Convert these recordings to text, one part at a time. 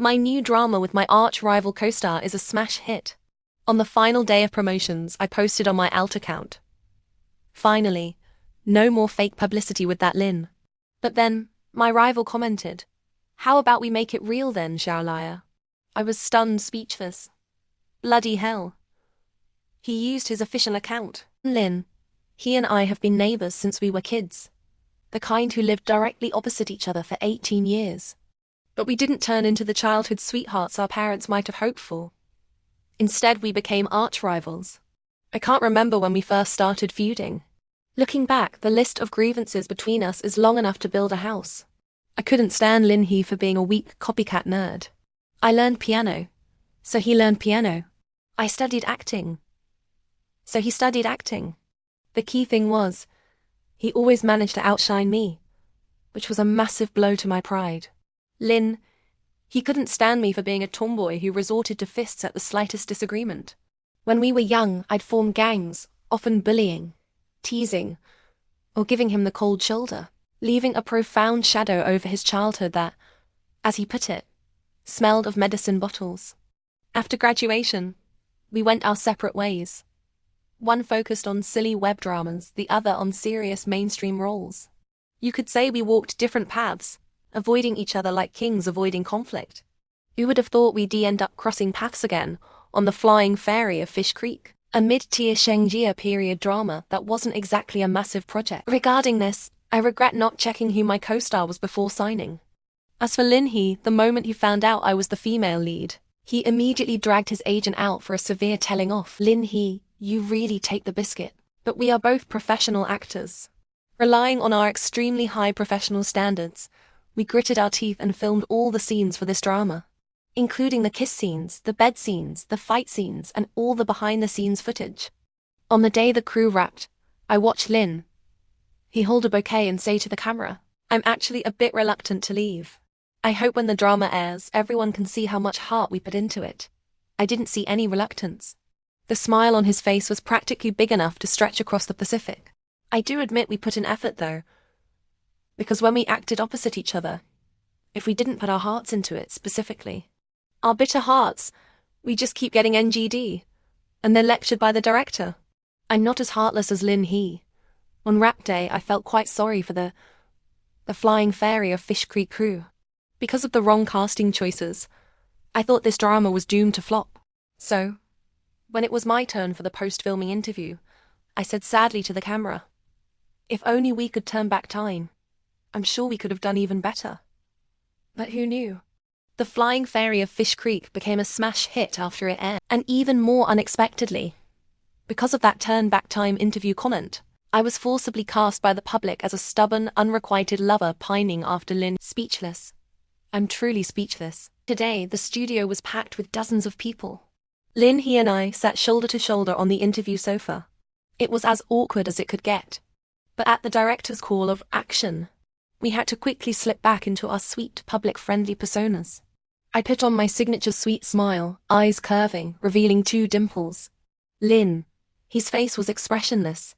My new drama with my arch-rival co-star is a smash hit. On the final day of promotions, I posted on my alt account. Finally, no more fake publicity with that Lin. But then, my rival commented, "How about we make it real then, Xiaolaya?" I was stunned, speechless. Bloody hell. He used his official account. Lin. He and I have been neighbors since we were kids. The kind who lived directly opposite each other for 18 years. But we didn't turn into the childhood sweethearts our parents might have hoped for. Instead, we became arch-rivals. I can't remember when we first started feuding. Looking back, the list of grievances between us is long enough to build a house. I couldn't stand Lin He for being a weak copycat nerd. I learned piano, so he learned piano. I studied acting, so he studied acting. The key thing was, he always managed to outshine me, which was a massive blow to my pride. Lin, he couldn't stand me for being a tomboy who resorted to fists at the slightest disagreement. When we were young, I'd form gangs, often bullying, teasing, or giving him the cold shoulder, leaving a profound shadow over his childhood that, as he put it, smelled of medicine bottles. After graduation, we went our separate ways. One focused on silly web dramas, the other on serious mainstream roles. You could say we walked different paths, avoiding each other like kings avoiding conflict. Who would have thought we'd end up crossing paths again on the Flying Fairy of Fish Creek, a mid-tier Sheng-Jia period drama that wasn't exactly a massive project. Regarding this, I regret not checking who my co-star was before signing. As for Lin He, the moment he found out I was the female lead, he immediately dragged his agent out for a severe telling off. "Lin He, you really take the biscuit." But we are both professional actors. Relying on our extremely high professional standards, we gritted our teeth and filmed all the scenes for this drama, including the kiss scenes, the bed scenes, the fight scenes, and all the behind-the-scenes footage. On the day the crew wrapped, I watched Lin He hold a bouquet and say to the camera, "I'm actually a bit reluctant to leave. I hope when the drama airs, everyone can see how much heart we put into it." I didn't see any reluctance. The smile on his face was practically big enough to stretch across the Pacific. I do admit we put in effort though, because when we acted opposite each other, if we didn't put our hearts into it specifically, our bitter hearts, we just keep getting NGD, and then lectured by the director. I'm not as heartless as Lin He. On wrap day, I felt quite sorry for the Flying Fairy of Fish Creek crew. Because of the wrong casting choices, I thought this drama was doomed to flop. So, when it was my turn for the post-filming interview, I said sadly to the camera, "If only we could turn back time, I'm sure we could have done even better." But who knew? The Flying Fairy of Fish Creek became a smash hit after it aired, and even more unexpectedly. Because of that turn back time interview comment, I was forcibly cast by the public as a stubborn, unrequited lover pining after Lin. Speechless. I'm truly speechless. Today, the studio was packed with dozens of people. Lin He and I sat shoulder to shoulder on the interview sofa. It was as awkward as it could get. But at the director's call of action, we had to quickly slip back into our sweet, public-friendly personas. I put on my signature sweet smile, eyes curving, revealing 2 dimples. Lin, his face was expressionless,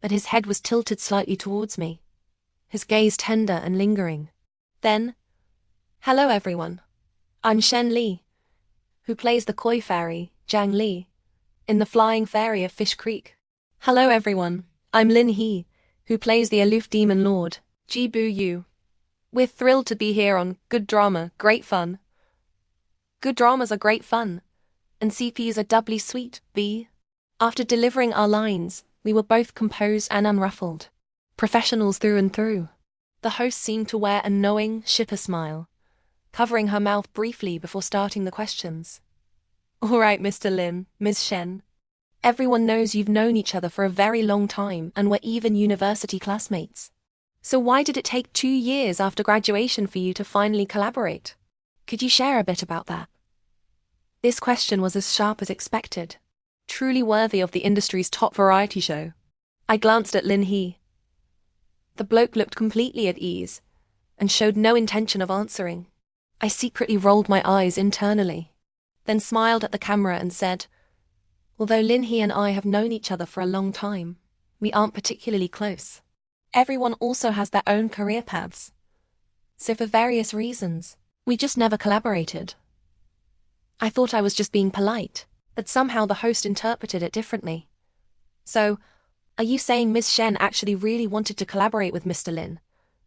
but his head was tilted slightly towards me, his gaze tender and lingering. Then, "Hello everyone. I'm Shen Li, who plays the Koi Fairy, Zhang Li, in The Flying Fairy of Fish Creek. Hello everyone. I'm Lin He, who plays the aloof demon lord, Ji Bu Yu. We're thrilled to be here on Good Drama, Great Fun. Good dramas are great fun, and CPs are doubly sweet, B." After delivering our lines, we were both composed and unruffled. Professionals through and through. The host seemed to wear a knowing, shipper smile, covering her mouth briefly before starting the questions. "All right, Mr. Lin, Ms. Shen. Everyone knows you've known each other for a very long time and were even university classmates. So why did it take 2 years after graduation for you to finally collaborate? Could you share a bit about that?" This question was as sharp as expected, truly worthy of the industry's top variety show. I glanced at Lin He. The bloke looked completely at ease and showed no intention of answering. I secretly rolled my eyes internally, then smiled at the camera and said, "Although Lin He and I have known each other for a long time, we aren't particularly close. Everyone also has their own career paths. So for various reasons, We just never collaborated. I thought I was just being polite, but somehow the host interpreted it differently. So, are you saying Ms. Shen actually really wanted to collaborate with Mr. Lin,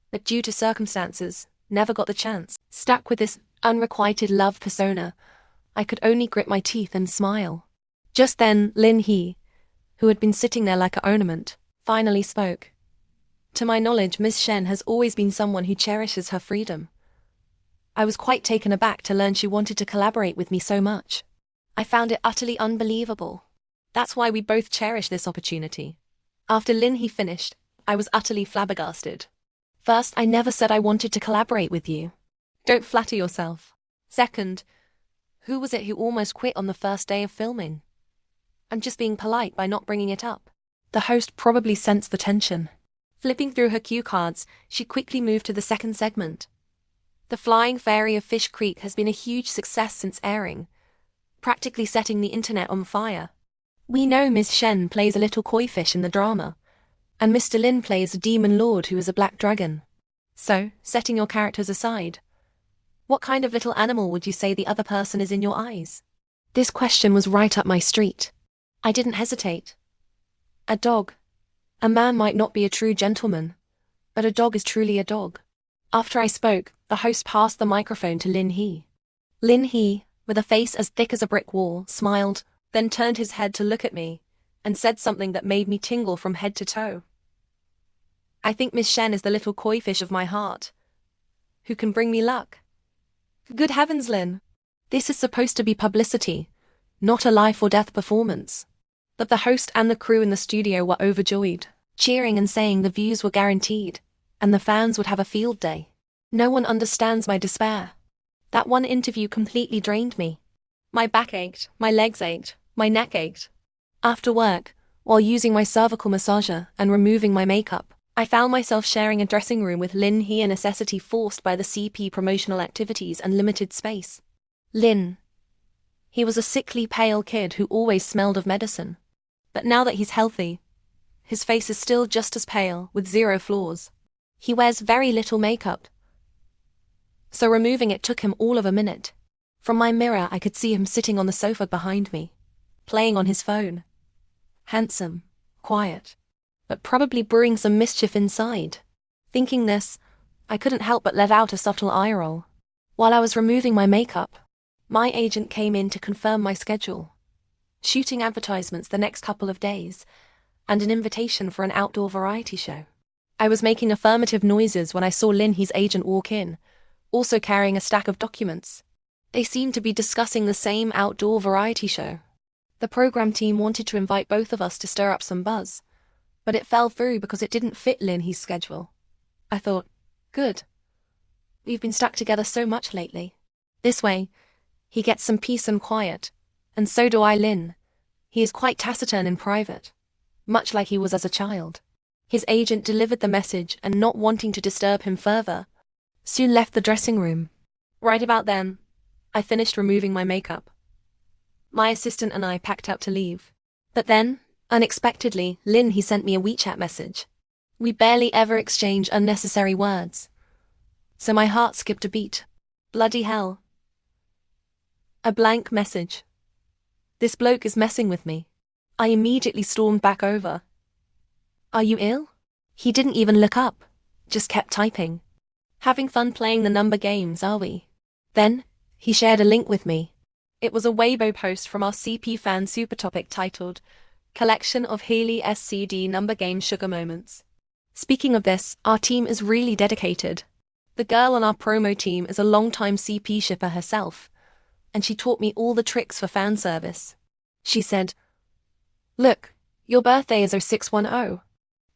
but due to circumstances, never got the chance? Stuck with this unrequited love persona, I could only grit my teeth and smile. Just then, Lin He, who had been sitting there like an ornament, finally spoke. To my knowledge, Ms. Shen has always been someone who cherishes her freedom. I was quite taken aback to learn she wanted to collaborate with me so much. I found it utterly unbelievable. That's why we both cherish this opportunity. After Lin He finished, I was utterly flabbergasted. First, I never said I wanted to collaborate with you. Don't flatter yourself. Second, who was it who almost quit on the first day of filming? I'm just being polite by not bringing it up. The host probably sensed the tension. Flipping through her cue cards, she quickly moved to the second segment. The Flying Fairy of Fish Creek has been a huge success since airing, practically setting the internet on fire. We know Ms. Shen plays a little koi fish in the drama, and Mr. Lin plays a demon lord who is a black dragon. So, setting your characters aside, what kind of little animal would you say the other person is in your eyes? This question was right up my street. I didn't hesitate. A dog. A man might not be a true gentleman, but a dog is truly a dog. After I spoke, the host passed the microphone to Lin He. Lin He, with a face as thick as a brick wall, smiled, then turned his head to look at me, and said something that made me tingle from head to toe. I think Miss Shen is the little koi fish of my heart, who can bring me luck. Good heavens, Lin. This is supposed to be publicity, not a life or death performance. But the host and the crew in the studio were overjoyed, cheering and saying the views were guaranteed, and the fans would have a field day. No one understands my despair. That one interview completely drained me. My back ached, my legs ached, my neck ached. After work, while using my cervical massager and removing my makeup, I found myself sharing a dressing room with Lin He, a necessity forced by the CP promotional activities and limited space. Lin. He was a sickly, pale kid who always smelled of medicine. But now that he's healthy, his face is still just as pale, with zero flaws. He wears very little makeup, so removing it took him all of a minute. From my mirror I could see him sitting on the sofa behind me, playing on his phone. Handsome, quiet, but probably brewing some mischief inside. Thinking this, I couldn't help but let out a subtle eye roll. While I was removing my makeup, my agent came in to confirm my schedule. Shooting advertisements the next couple of days, and an invitation for an outdoor variety show. I was making affirmative noises when I saw Lin He's agent walk in, also carrying a stack of documents. They seemed to be discussing the same outdoor variety show. The program team wanted to invite both of us to stir up some buzz, but it fell through because it didn't fit Lin He's schedule. I thought, good. We've been stuck together so much lately. This way, he gets some peace and quiet, and so do I. Lin. He is quite taciturn in private, much like he was as a child. His agent delivered the message and, not wanting to disturb him further, soon left the dressing room. Right about then, I finished removing my makeup. My assistant and I packed up to leave. But then, unexpectedly, Lin He sent me a WeChat message. We barely ever exchange unnecessary words, so my heart skipped a beat. Bloody hell. A blank message. This bloke is messing with me. I immediately stormed back over. Are you ill? He didn't even look up, just kept typing. Having fun playing the number games, are we? Then, he shared a link with me. It was a Weibo post from our CP fan super topic titled, Collection of Healy SCD Number Game Sugar Moments. Speaking of this, our team is really dedicated. The girl on our promo team is a longtime CP shipper herself, and she taught me all the tricks for fan service. She said, look, your birthday is 0610,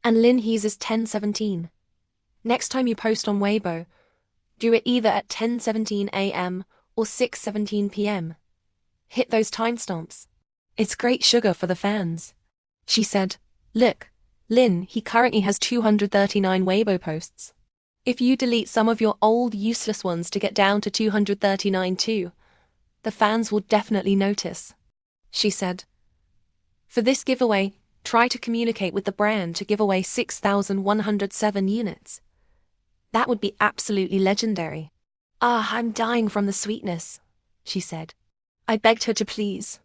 and Lin He's is 1017. Next time you post on Weibo, do it either at 10:17 a.m. or 6:17 p.m. Hit those timestamps. It's great sugar for the fans. She said, look, Lin, he currently has 239 Weibo posts. If you delete some of your old useless ones to get down to 239 too, the fans will definitely notice. She said, for this giveaway, try to communicate with the brand to give away 6,107 units. That would be absolutely legendary. Ah, I'm dying from the sweetness, she said. I begged her to please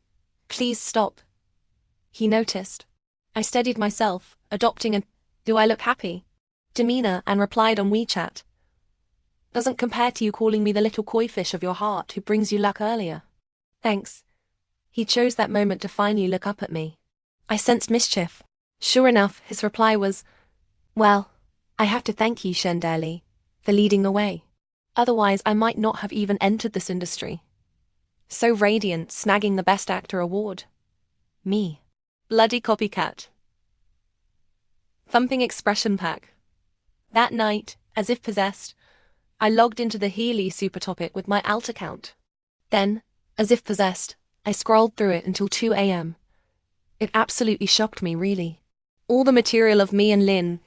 stop. He noticed. I steadied myself, adopting a "do I look happy" demeanor, and replied on WeChat. Doesn't compare to you calling me the little koi fish of your heart who brings you luck earlier. Thanks. He chose that moment to finally look up at me. I sensed mischief. Sure enough, his reply was, well, I have to thank you, Shenderli, for leading the way. Otherwise, I might not have even entered this industry. So radiant, snagging the Best Actor award. Me. Bloody copycat. Thumping expression pack. That night, as if possessed, I logged into the Healy Super Topic with my alt account. Then, as if possessed, I scrolled through it until 2 a.m. It absolutely shocked me, really. All the material of me and Lin,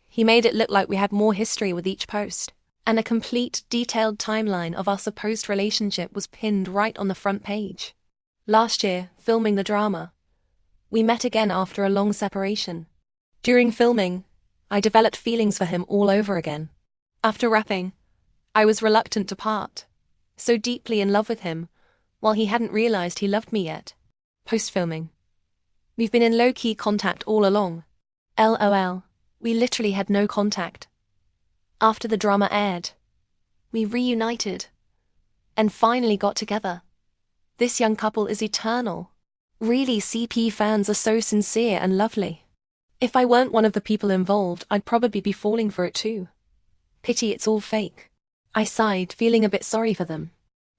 he made it look like we had more history with each post, and a complete, detailed timeline of our supposed relationship was pinned right on the front page. Last year, filming the drama, we met again after a long separation. During filming, I developed feelings for him all over again. After wrapping, I was reluctant to part, so deeply in love with him, while he hadn't realized he loved me yet. Post-filming, we've been in low-key contact all along. LOL, we literally had no contact. After the drama aired, we reunited, and finally got together. This young couple is eternal. Really, CP fans are so sincere and lovely. If I weren't one of the people involved, I'd probably be falling for it too. Pity it's all fake. I sighed, feeling a bit sorry for them.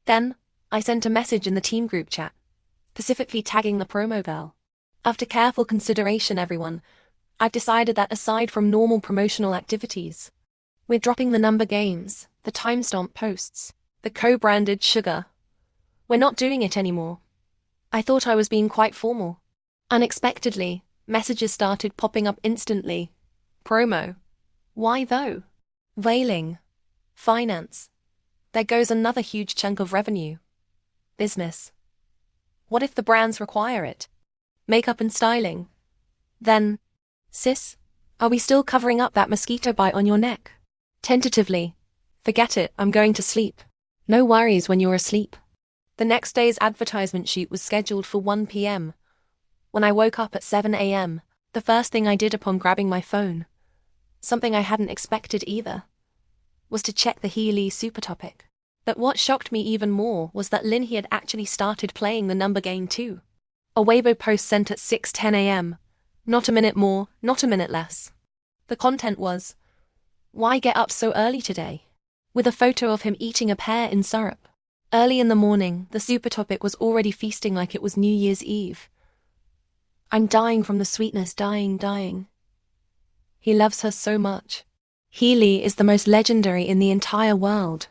Then, I sent a message in the team group chat, specifically tagging the promo girl. After careful consideration, everyone, I've decided that aside from normal promotional activities, we're dropping the number games, the timestamp posts, the co-branded sugar. We're not doing it anymore. I thought I was being quite formal. Unexpectedly, messages started popping up instantly. Promo. Why though? Whaling. Finance. There goes another huge chunk of revenue. Business. What if the brands require it? Makeup and styling. Then, sis, are we still covering up that mosquito bite on your neck? Tentatively. Forget it, I'm going to sleep. No worries when you're asleep. The next day's advertisement shoot was scheduled for 1 p.m. When I woke up at 7 a.m., the first thing I did upon grabbing my phone, something I hadn't expected either, was to check the Healy Super Topic. But what shocked me even more was that Lin He had actually started playing the number game too. A Weibo post sent at 6:10 a.m. Not a minute more, not a minute less. The content was, why get up so early today? With a photo of him eating a pear in syrup. Early in the morning, the Super Topic was already feasting like it was New Year's Eve. I'm dying from the sweetness, dying. He loves her so much. Healy is the most legendary in the entire world.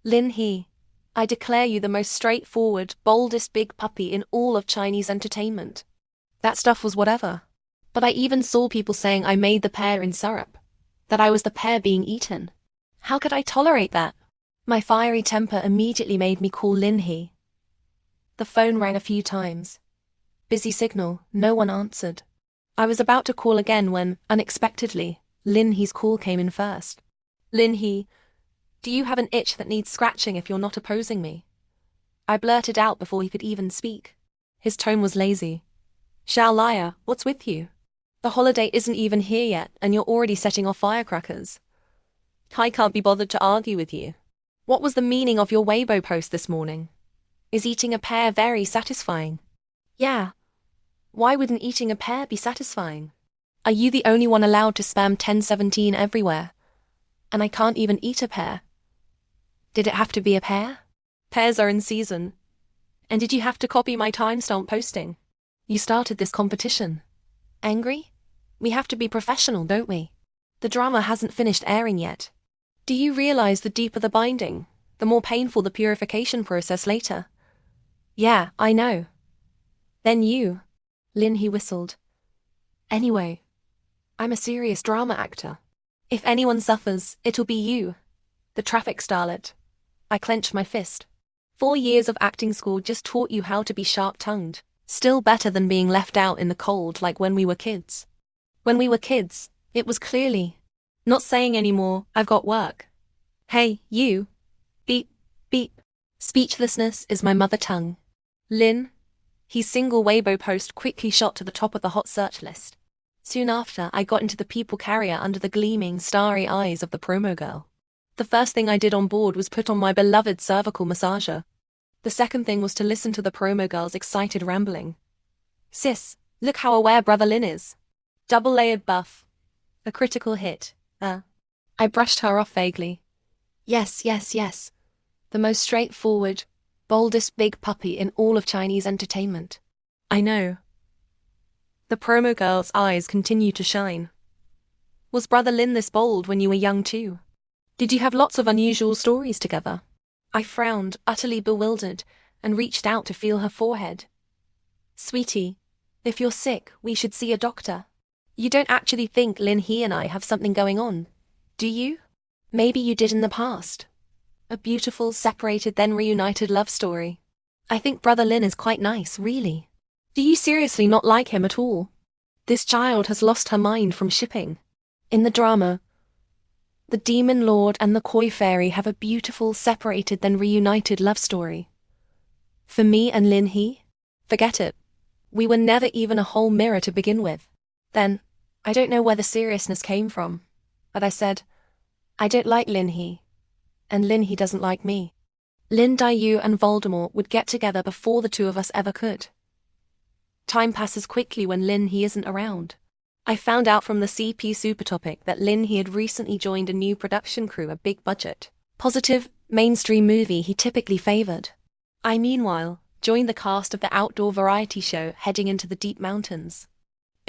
Lin He, I declare you the most straightforward, boldest big puppy in all of Chinese entertainment. That stuff was whatever. But I even saw people saying I made the pear in syrup. That I was the pear being eaten. How could I tolerate that? My fiery temper immediately made me call Lin He. The phone rang a few times. Busy signal, no one answered. I was about to call again when, unexpectedly, Lin He's call came in first. Lin He, do you have an itch that needs scratching if you're not opposing me? I blurted out before he could even speak. His tone was lazy. Xiao Liar, what's with you? The holiday isn't even here yet, and you're already setting off firecrackers. I can't be bothered to argue with you. What was the meaning of your Weibo post this morning? Is eating a pear very satisfying? Yeah. Why wouldn't eating a pear be satisfying? Are you the only one allowed to spam 1017 everywhere? And I can't even eat a pear. Did it have to be a pear? Pears are in season. And did you have to copy my timestamp posting? You started this competition. Angry? We have to be professional, don't we? The drama hasn't finished airing yet. Do you realize the deeper the binding, the more painful the purification process later? Yeah, I know. Then you. Lin He whistled. Anyway, I'm a serious drama actor. If anyone suffers, it'll be you. The traffic starlet. I clenched my fist. 4 years of acting school just taught you how to be sharp-tongued. Still better than being left out in the cold like when we were kids. When we were kids, it was clearly, not saying anymore, I've got work. Hey, you. Beep, Speechlessness is my mother tongue. Lin, his single Weibo post quickly shot to the top of the hot search list. Soon after, I got into the people carrier under the gleaming, starry eyes of the promo girl. The first thing I did on board was put on my beloved cervical massager. The second thing was to listen to the promo girl's excited rambling. Sis, look how aware Brother Lin is. Double-layered buff. A critical hit. I brushed her off vaguely. Yes. The most straightforward, boldest big puppy in all of Chinese entertainment. I know. The promo girl's eyes continued to shine. Was Brother Lin this bold when you were young too? Did you have lots of unusual stories together? I frowned, utterly bewildered, and reached out to feel her forehead. Sweetie, if you're sick, we should see a doctor. You don't actually think Lin He and I have something going on, do you? Maybe you did in the past. A beautiful, separated then reunited love story. I think Brother Lin is quite nice, really. Do you seriously not like him at all? This child has lost her mind from shipping. In the drama, the Demon Lord and the Koi Fairy have a beautiful, separated then reunited love story. For me and Lin He? Forget it. We were never even a whole mirror to begin with. Then, I don't know where the seriousness came from, but I said, I don't like Lin He, and Lin He doesn't like me. Lin Daiyu and Voldemort would get together before the two of us ever could. Time passes quickly when Lin He isn't around. I found out from the CP Super Topic that Lin He had recently joined a new production crew, a big budget, positive, mainstream movie he typically favored. I meanwhile joined the cast of the outdoor variety show heading into the deep mountains,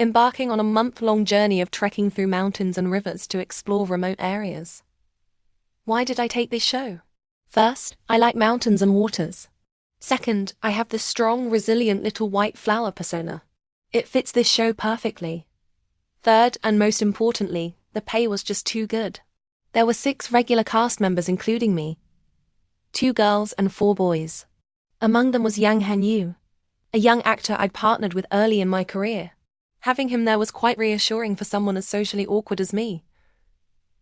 embarking on a month-long journey of trekking through mountains and rivers to explore remote areas. Why did I take this show? First, I like mountains and waters. Second, I have this strong, resilient little white flower persona. It fits this show perfectly. Third, and most importantly, the pay was just too good. There were 6 regular cast members including me. 2 girls and 4 boys. Among them was Yang Hanyu, a young actor I'd partnered with early in my career. Having him there was quite reassuring for someone as socially awkward as me.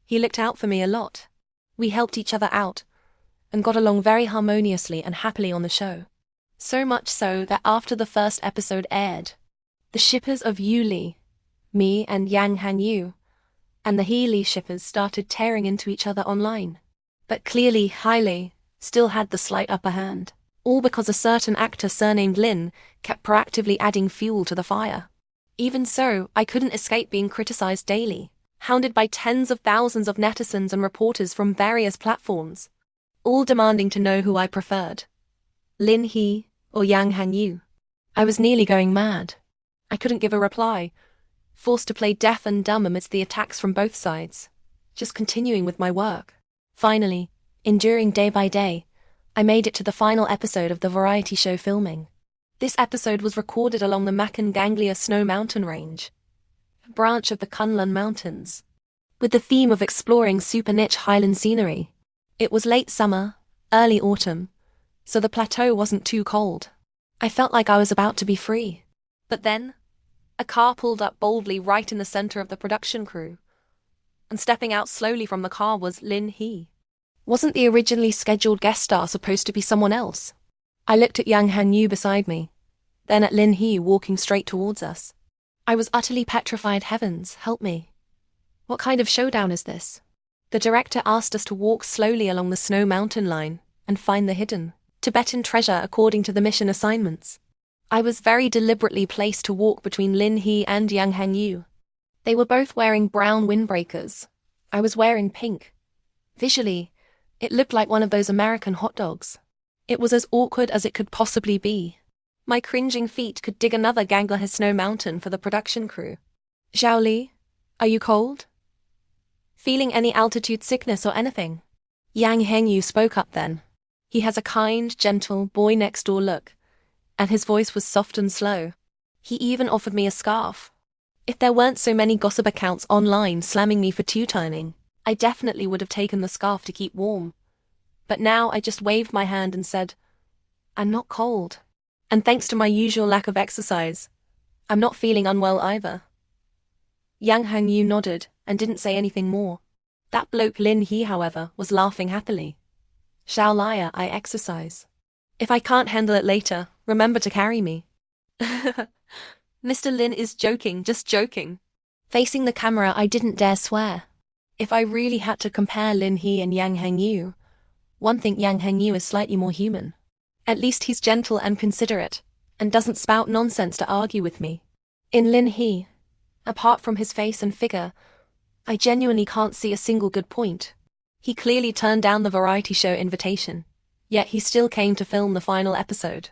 He looked out for me a lot. We helped each other out, and got along very harmoniously and happily on the show. So much so that after the first episode aired, the shippers of Yu Li, me and Yang Hanyu, and the He Li shippers started tearing into each other online. But clearly Hailey still had the slight upper hand, all because a certain actor surnamed Lin kept proactively adding fuel to the fire. Even so, I couldn't escape being criticized daily, hounded by tens of thousands of netizens and reporters from various platforms, all demanding to know who I preferred, Lin He or Yang Hanyu. I was nearly going mad. I couldn't give a reply, forced to play deaf and dumb amidst the attacks from both sides, just continuing with my work. Finally, enduring day by day, I made it to the final episode of the variety show filming. This episode was recorded along the Makonganglia Snow Mountain Range, a branch of the Kunlun Mountains, with the theme of exploring super niche highland scenery. It was late summer, early autumn, so the plateau wasn't too cold. I felt like I was about to be free. But then, a car pulled up boldly right in the center of the production crew, and stepping out slowly from the car was Lin He. Wasn't the originally scheduled guest star supposed to be someone else? I looked at Yang Hanyu beside me, then at Lin He walking straight towards us. I was utterly petrified. Heavens, help me. What kind of showdown is this? The director asked us to walk slowly along the snow mountain line and find the hidden Tibetan treasure according to the mission assignments. I was very deliberately placed to walk between Lin He and Yang Hanyu. They were both wearing brown windbreakers. I was wearing pink. Visually, it looked like one of those American hot dogs. It was as awkward as it could possibly be. My cringing feet could dig another Ganglahar snow mountain for the production crew. Zhao Li, are you cold? Feeling any altitude sickness or anything? Yang Hanyu spoke up then. He has a kind, gentle, boy-next-door look, and his voice was soft and slow. He even offered me a scarf. If there weren't so many gossip accounts online slamming me for two-toning, I definitely would have taken the scarf to keep warm. But now I just waved my hand and said, I'm not cold. And thanks to my usual lack of exercise, I'm not feeling unwell either. Yang Hanyu nodded and didn't say anything more. That bloke Lin He, however, was laughing happily. Xiao Liar, I exercise. If I can't handle it later, remember to carry me. Mr. Lin is joking, just joking. Facing the camera, I didn't dare swear. If I really had to compare Lin He and Yang Hengyu, one thing Yang Hengyu is slightly more human. At least he's gentle and considerate, and doesn't spout nonsense to argue with me. In Lin He, apart from his face and figure, I genuinely can't see a single good point. He clearly turned down the variety show invitation, yet he still came to film the final episode.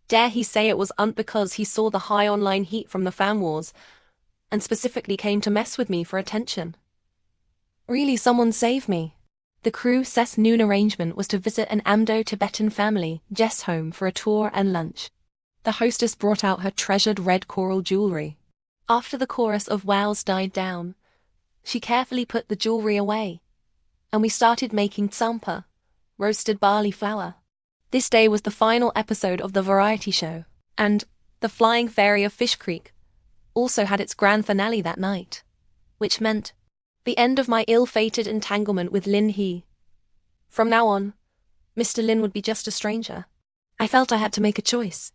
Dare he say it was because he saw the high online heat from the fan wars, and specifically came to mess with me for attention. Really, someone save me. The crew's noon arrangement was to visit an Amdo-Tibetan family, Jess' home, for a tour and lunch. The hostess brought out her treasured red coral jewelry. After the chorus of wows died down, she carefully put the jewelry away, and we started making tsampa, roasted barley flour. This day was the final episode of the variety show, and the Flying Fairy of Fish Creek also had its grand finale that night, which meant the end of my ill-fated entanglement with Lin He. From now on, Mr. Lin would be just a stranger. I felt I had to make a choice.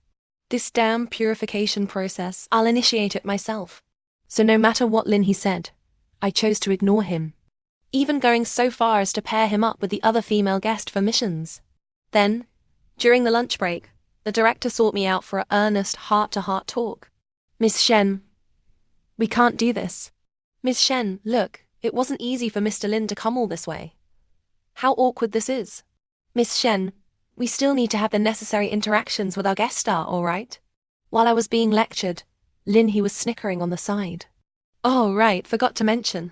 This damn purification process, I'll initiate it myself. So no matter what Lin He said, I chose to ignore him, even going so far as to pair him up with the other female guest for missions. Then, during the lunch break, the director sought me out for an earnest heart-to-heart talk. Miss Shen, we can't do this. Miss Shen, look, it wasn't easy for Mr. Lin to come all this way. How awkward this is. Miss Shen, we still need to have the necessary interactions with our guest star, all right? While I was being lectured, Lin He was snickering on the side. Oh, right, forgot to mention.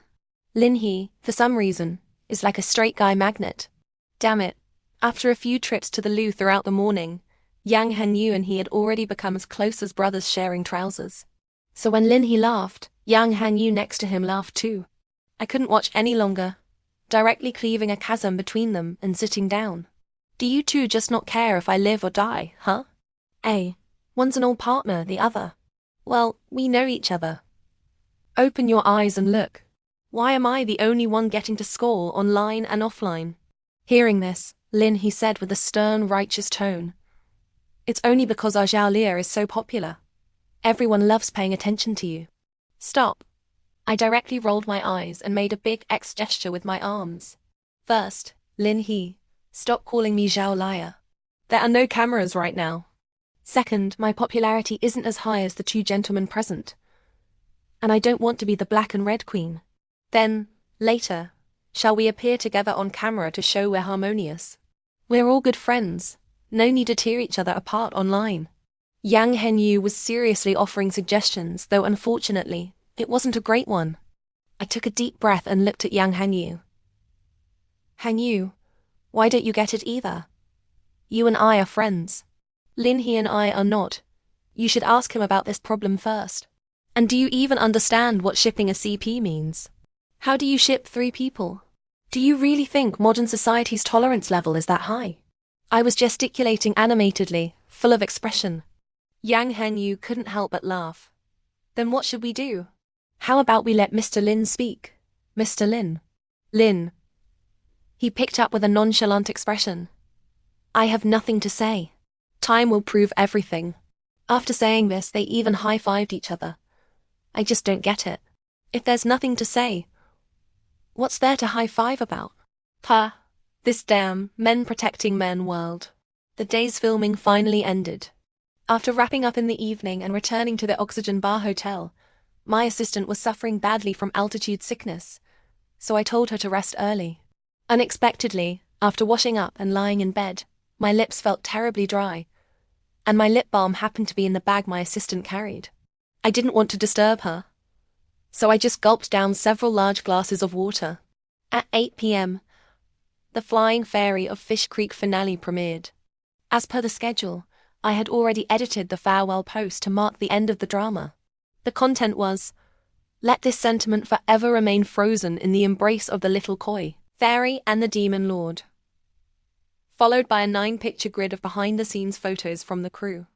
Lin He, for some reason, is like a straight guy magnet. Damn it. After a few trips to the loo throughout the morning, Yang Hengyu and he had already become as close as brothers sharing trousers. So when Lin He laughed, Yang Hengyu next to him laughed too. I couldn't watch any longer, directly cleaving a chasm between them and sitting down. Do you two just not care if I live or die, huh? One's an old partner, the other. Well, we know each other. Open your eyes and look. Why am I the only one getting to score online and offline? Hearing this, Lin He said with a stern, righteous tone, it's only because our Zhao Lier is so popular. Everyone loves paying attention to you. Stop. I directly rolled my eyes and made a big X gesture with my arms. First, Lin He, stop calling me Zhao Lier. There are no cameras right now. Second, my popularity isn't as high as the two gentlemen present, and I don't want to be the black and red queen. Then, later, shall we appear together on camera to show we're harmonious? We're all good friends. No need to tear each other apart online. Yang Hengyu was seriously offering suggestions, though unfortunately, it wasn't a great one. I took a deep breath and looked at Yang Hengyu. Hengyu, why don't you get it either? You and I are friends. Lin He and I are not. You should ask him about this problem first. And do you even understand what shipping a CP means? How do you ship 3 people? Do you really think modern society's tolerance level is that high? I was gesticulating animatedly, full of expression. Yang Hengyu couldn't help but laugh. Then what should we do? How about we let Mr. Lin speak? Mr. Lin. Lin. He picked up with a nonchalant expression. I have nothing to say. Time will prove everything. After saying this, they even high-fived each other. I just don't get it. If there's nothing to say, what's there to high-five about? This damn men-protecting-men world. The day's filming finally ended. After wrapping up in the evening and returning to the Oxygen Bar Hotel, my assistant was suffering badly from altitude sickness, so I told her to rest early. Unexpectedly, after washing up and lying in bed, my lips felt terribly dry, and my lip balm happened to be in the bag my assistant carried. I didn't want to disturb her, so I just gulped down several large glasses of water. At 8 p.m., the Flying Fairy of Fish Creek finale premiered. As per the schedule, I had already edited the farewell post to mark the end of the drama. The content was, let this sentiment forever remain frozen in the embrace of the little koi, fairy and the demon lord. Followed by a 9-picture grid of behind-the-scenes photos from the crew.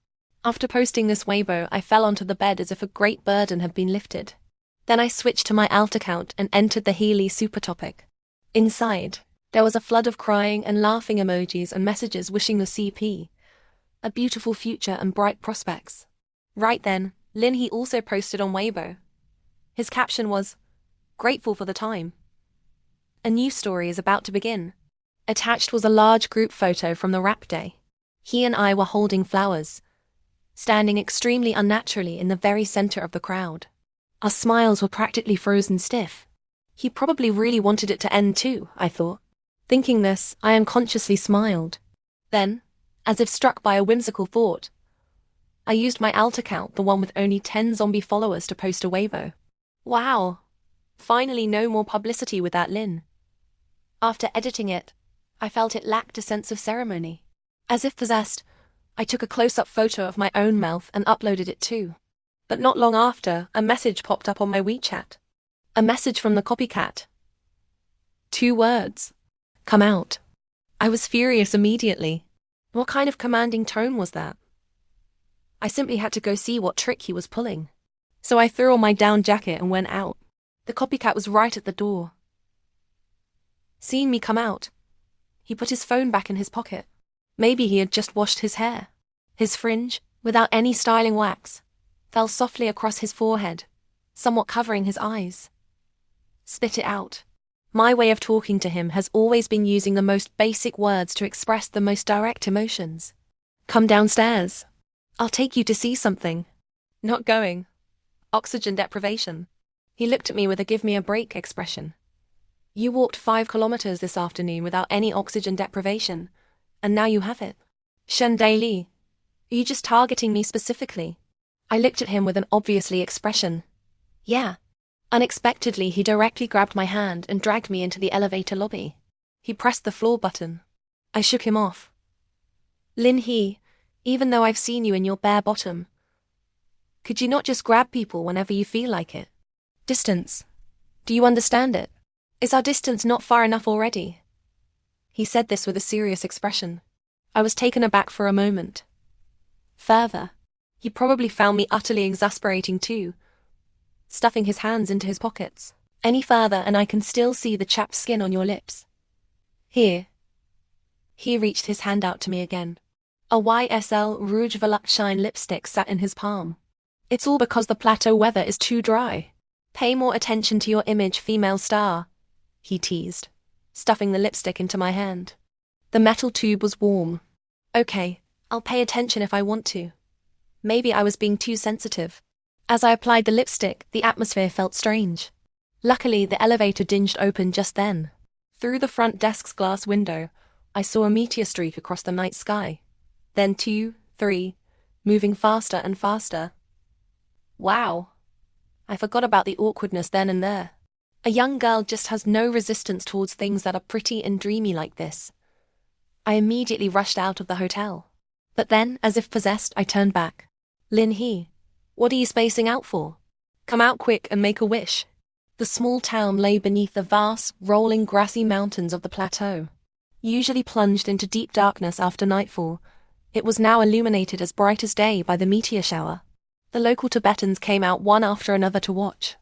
After posting this Weibo, I fell onto the bed as if a great burden had been lifted. Then I switched to my alt account and entered the Healy super topic. Inside, There was a flood of crying and laughing emojis and messages wishing the CP a beautiful future and bright prospects. Right then, Lin He also posted on Weibo. His caption was, "Grateful for the time. A new story is about to begin." Attached was a large group photo from the rap day. He and I were holding flowers, standing extremely unnaturally in the very center of the crowd. Our smiles were practically frozen stiff. He probably really wanted it to end too, I thought. Thinking this, I unconsciously smiled. Then, as if struck by a whimsical thought, I used my alt account, the one with only 10 zombie followers, to post a Weibo. Wow! Finally no more publicity with that Lin. After editing it, I felt it lacked a sense of ceremony. As if possessed, I took a close-up photo of my own mouth and uploaded it too. But not long after, a message popped up on my WeChat. A message from the copycat. 2 words. Come out. I was furious immediately. What kind of commanding tone was that? I simply had to go see what trick he was pulling. So I threw on my down jacket and went out. The copycat was right at the door. Seeing me come out, he put his phone back in his pocket. Maybe he had just washed his hair. His fringe, without any styling wax, fell softly across his forehead, somewhat covering his eyes. Spit it out. My way of talking to him has always been using the most basic words to express the most direct emotions. Come downstairs. I'll take you to see something. Not going. Oxygen deprivation. He looked at me with a give me a break expression. You walked 5 kilometers this afternoon without any oxygen deprivation, and now you have it. Shen Daili. Are you just targeting me specifically? I looked at him with an obviously expression. Yeah. Unexpectedly, he directly grabbed my hand and dragged me into the elevator lobby. He pressed the floor button. I shook him off. Lin He, even though I've seen you in your bare bottom, could you not just grab people whenever you feel like it? Distance. Do you understand it? Is our distance not far enough already? He said this with a serious expression. I was taken aback for a moment. Further, he probably found me utterly exasperating too, stuffing his hands into his pockets. Any further and I can still see the chapped skin on your lips. Here. He reached his hand out to me again. A YSL Rouge Volupshine lipstick sat in his palm. It's all because the plateau weather is too dry. Pay more attention to your image, female star, he teased, stuffing the lipstick into my hand. The metal tube was warm. Okay, I'll pay attention if I want to. Maybe I was being too sensitive. As I applied the lipstick, the atmosphere felt strange. Luckily, the elevator dinged open just then. Through the front desk's glass window, I saw a meteor streak across the night sky. Then 2, 3, moving faster and faster. Wow. I forgot about the awkwardness then and there. A young girl just has no resistance towards things that are pretty and dreamy like this. I immediately rushed out of the hotel. But then, as if possessed, I turned back. Lin He, what are you spacing out for? Come out quick and make a wish. The small town lay beneath the vast, rolling grassy mountains of the plateau. Usually plunged into deep darkness after nightfall, it was now illuminated as bright as day by the meteor shower. The local Tibetans came out one after another to watch.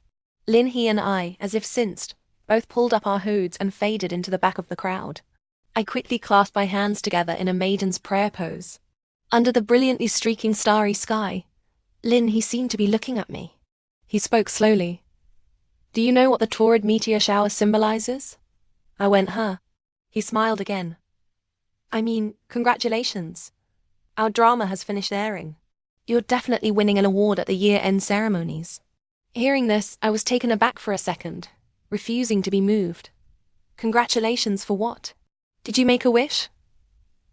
Lin He and I, as if cinced, both pulled up our hoods and faded into the back of the crowd. I quickly clasped my hands together in a maiden's prayer pose. Under the brilliantly streaking starry sky, Lin He seemed to be looking at me. He spoke slowly. Do you know what the torrid meteor shower symbolizes? I went, huh? He smiled again. I mean, congratulations. Our drama has finished airing. You're definitely winning an award at the year-end ceremonies. Hearing this, I was taken aback for a second, refusing to be moved. Congratulations for what? Did you make a wish?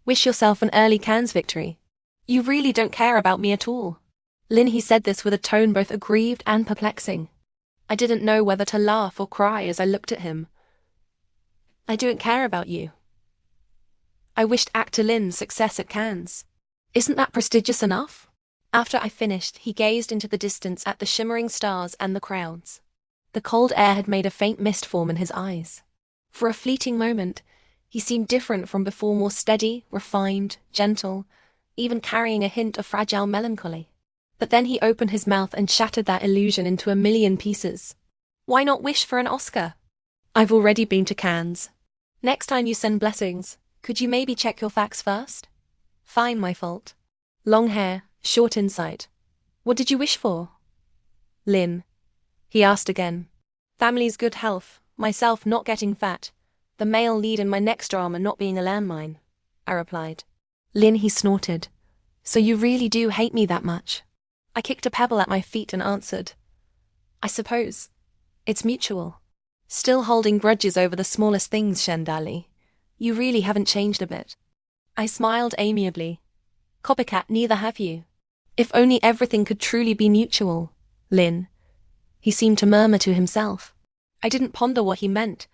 Wish yourself an early Cannes victory. You really don't care about me at all. Lin He said this with a tone both aggrieved and perplexing. I didn't know whether to laugh or cry as I looked at him. I don't care about you. I wished actor Lin success at Cannes. Isn't that prestigious enough? After I finished, he gazed into the distance at the shimmering stars and the crowds. The cold air had made a faint mist form in his eyes. For a fleeting moment, he seemed different from before, more steady, refined, gentle, even carrying a hint of fragile melancholy. But then he opened his mouth and shattered that illusion into a million pieces. Why not wish for an Oscar? I've already been to Cannes. Next time you send blessings, could you maybe check your facts first? Fine, my fault. Long hair, short insight. What did you wish for? Lynn. He asked again. Family's good health, myself not getting fat, the male lead in my next drama not being a landmine, I replied. Lynn, he snorted. So you really do hate me that much? I kicked a pebble at my feet and answered. I suppose. It's mutual. Still holding grudges over the smallest things, Shendali. You really haven't changed a bit. I smiled amiably. Copycat, neither have you. If only everything could truly be mutual, Lynn. He seemed to murmur to himself. I didn't ponder what he meant,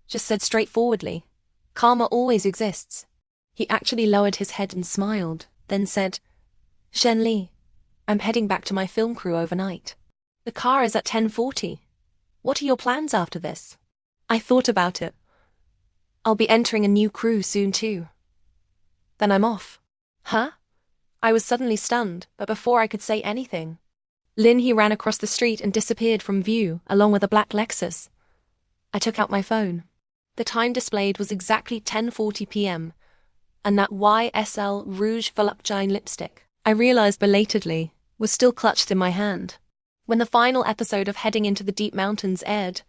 just said straightforwardly. Karma always exists. He actually lowered his head and smiled, then said, Shenli, I'm heading back to my film crew overnight. The car is at 10:40. What are your plans after this? I thought about it. I'll be entering a new crew soon too. Then I'm off. Huh? I was suddenly stunned, but before I could say anything, Lynn, he ran across the street and disappeared from view, along with a black Lexus. I took out my phone. The time displayed was exactly 10:40 p.m., and that YSL Rouge Voluptuous lipstick, I realized belatedly, was still clutched in my hand. When the final episode of Heading into the Deep Mountains aired,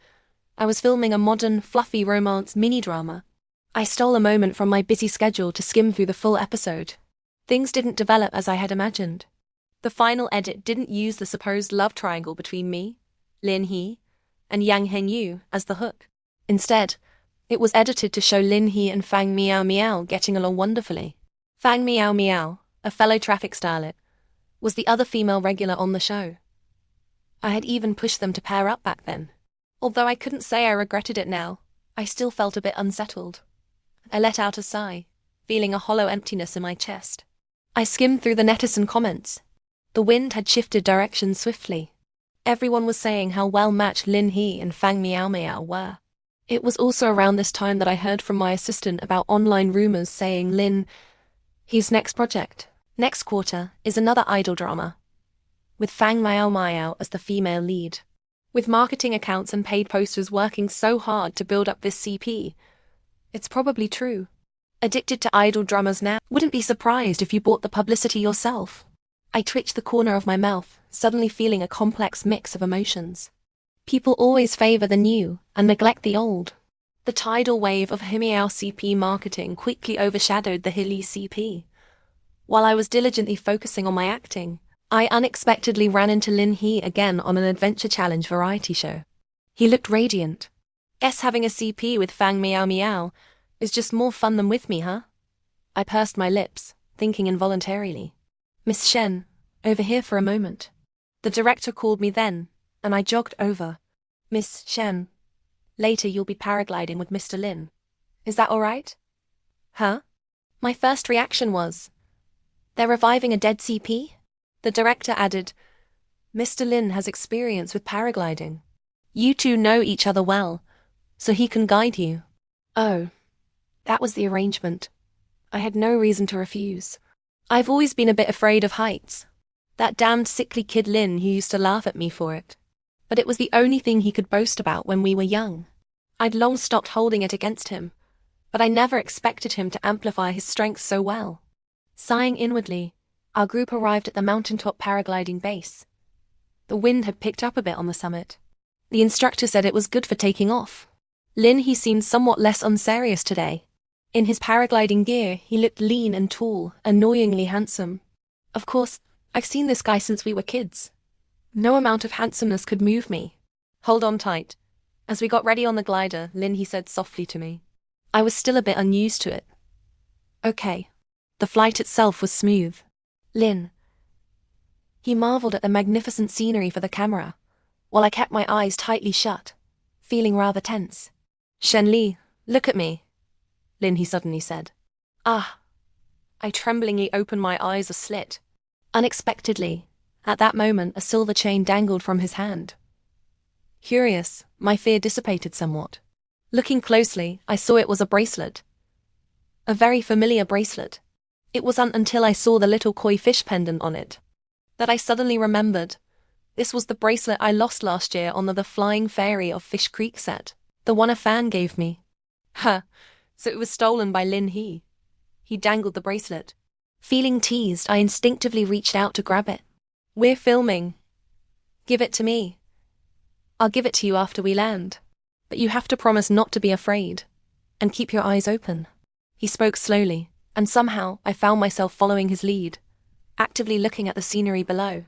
I was filming a modern, fluffy romance mini-drama. I stole a moment from my busy schedule to skim through the full episode. Things didn't develop as I had imagined. The final edit didn't use the supposed love triangle between me, Lin He, and Yang Hengyu as the hook. Instead, it was edited to show Lin He and Fang Miao Miao getting along wonderfully. Fang Miao Miao, a fellow traffic starlet, was the other female regular on the show. I had even pushed them to pair up back then. Although I couldn't say I regretted it now, I still felt a bit unsettled. I let out a sigh, feeling a hollow emptiness in my chest. I skimmed through the netizen comments. The wind had shifted direction swiftly. Everyone was saying how well matched Lin He and Fang Miao Miao were. It was also around this time that I heard from my assistant about online rumors saying Lin He's next project, next quarter, is another idol drama, with Fang Miao Miao as the female lead. With marketing accounts and paid posters working so hard to build up this CP, it's probably true. Addicted to idol dramas now, wouldn't be surprised if you bought the publicity yourself. I twitched the corner of my mouth, suddenly feeling a complex mix of emotions. People always favor the new and neglect the old. The tidal wave of Himiao CP marketing quickly overshadowed the Hili CP. While I was diligently focusing on my acting, I unexpectedly ran into Lin He again on an adventure challenge variety show. He looked radiant. Guess having a CP with Fang Miao Miao is just more fun than with me, huh? I pursed my lips, thinking involuntarily. Miss Shen, over here for a moment. The director called me then, and I jogged over. Miss Shen, later you'll be paragliding with Mr. Lin. Is that all right? Huh? My first reaction was, they're reviving a dead CP? The director added, Mr. Lin has experience with paragliding. You two know each other well, so he can guide you. Oh, that was the arrangement. I had no reason to refuse. I've always been a bit afraid of heights. That damned sickly kid Lin who used to laugh at me for it. But it was the only thing he could boast about when we were young. I'd long stopped holding it against him, but I never expected him to amplify his strength so well. Sighing inwardly, our group arrived at the mountaintop paragliding base. The wind had picked up a bit on the summit. The instructor said it was good for taking off. Lin He seemed somewhat less unserious today. In his paragliding gear, he looked lean and tall, annoyingly handsome. Of course, I've seen this guy since we were kids. No amount of handsomeness could move me. Hold on tight. As we got ready on the glider, Lin He said softly to me. I was still a bit unused to it. Okay. The flight itself was smooth. Lin. He marveled at the magnificent scenery for the camera, while I kept my eyes tightly shut, feeling rather tense. Shenli, look at me, Lin He suddenly said. Ah. I tremblingly opened my eyes a slit. Unexpectedly, at that moment a silver chain dangled from his hand. Curious, my fear dissipated somewhat. Looking closely, I saw it was a bracelet. A very familiar bracelet. It wasn't until I saw the little koi fish pendant on it that I suddenly remembered. This was the bracelet I lost last year on the Flying Fairy of Fish Creek set, the one a fan gave me. Huh, So it was stolen by Lin He. He dangled the bracelet. Feeling teased, I instinctively reached out to grab it. We're filming. Give it to me. I'll give it to you after we land. But you have to promise not to be afraid. And keep your eyes open. He spoke slowly, and somehow I found myself following his lead, actively looking at the scenery below.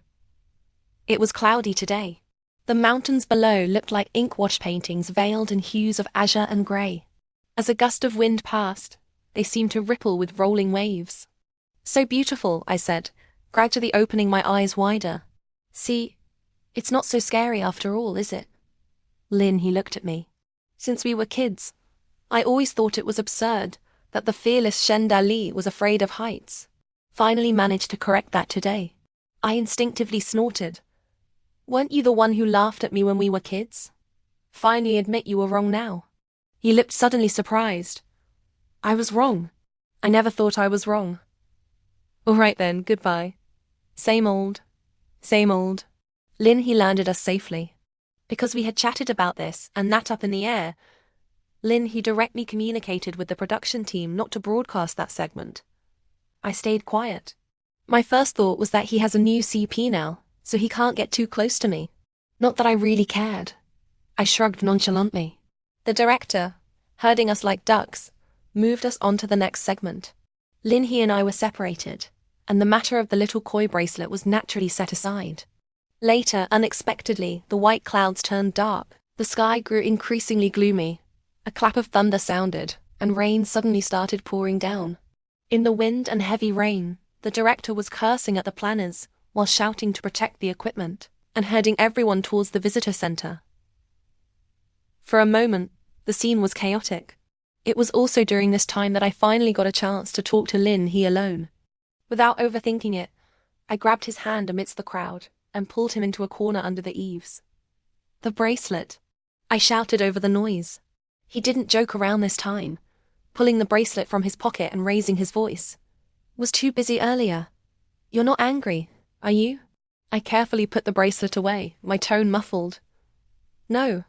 It was cloudy today. The mountains below looked like ink-wash paintings veiled in hues of azure and grey. As a gust of wind passed, they seemed to ripple with rolling waves. So beautiful, I said, gradually opening my eyes wider. See, it's not so scary after all, is it? Lin, he looked at me. Since we were kids, I always thought it was absurd that the fearless Shen Dali was afraid of heights. Finally managed to correct that today. I instinctively snorted. Weren't you the one who laughed at me when we were kids? Finally admit you were wrong now. He looked suddenly surprised. I was wrong. I never thought I was wrong. All right then, goodbye. Same old. Same old. Lin, he landed us safely. Because we had chatted about this and that up in the air, Lin, he directly communicated with the production team not to broadcast that segment. I stayed quiet. My first thought was that he has a new CP now, so he can't get too close to me. Not that I really cared. I shrugged nonchalantly. The director, herding us like ducks, moved us on to the next segment. Lin, he and I were separated, and the matter of the little koi bracelet was naturally set aside. Later, unexpectedly, the white clouds turned dark. The sky grew increasingly gloomy. A clap of thunder sounded, and rain suddenly started pouring down. In the wind and heavy rain, the director was cursing at the planners while shouting to protect the equipment and herding everyone towards the visitor center. For a moment, the scene was chaotic. It was also during this time that I finally got a chance to talk to Lin He alone. Without overthinking it, I grabbed his hand amidst the crowd and pulled him into a corner under the eaves. The bracelet. I shouted over the noise. He didn't joke around this time, pulling the bracelet from his pocket and raising his voice. Was too busy earlier. You're not angry, are you? I carefully put the bracelet away, my tone muffled. No.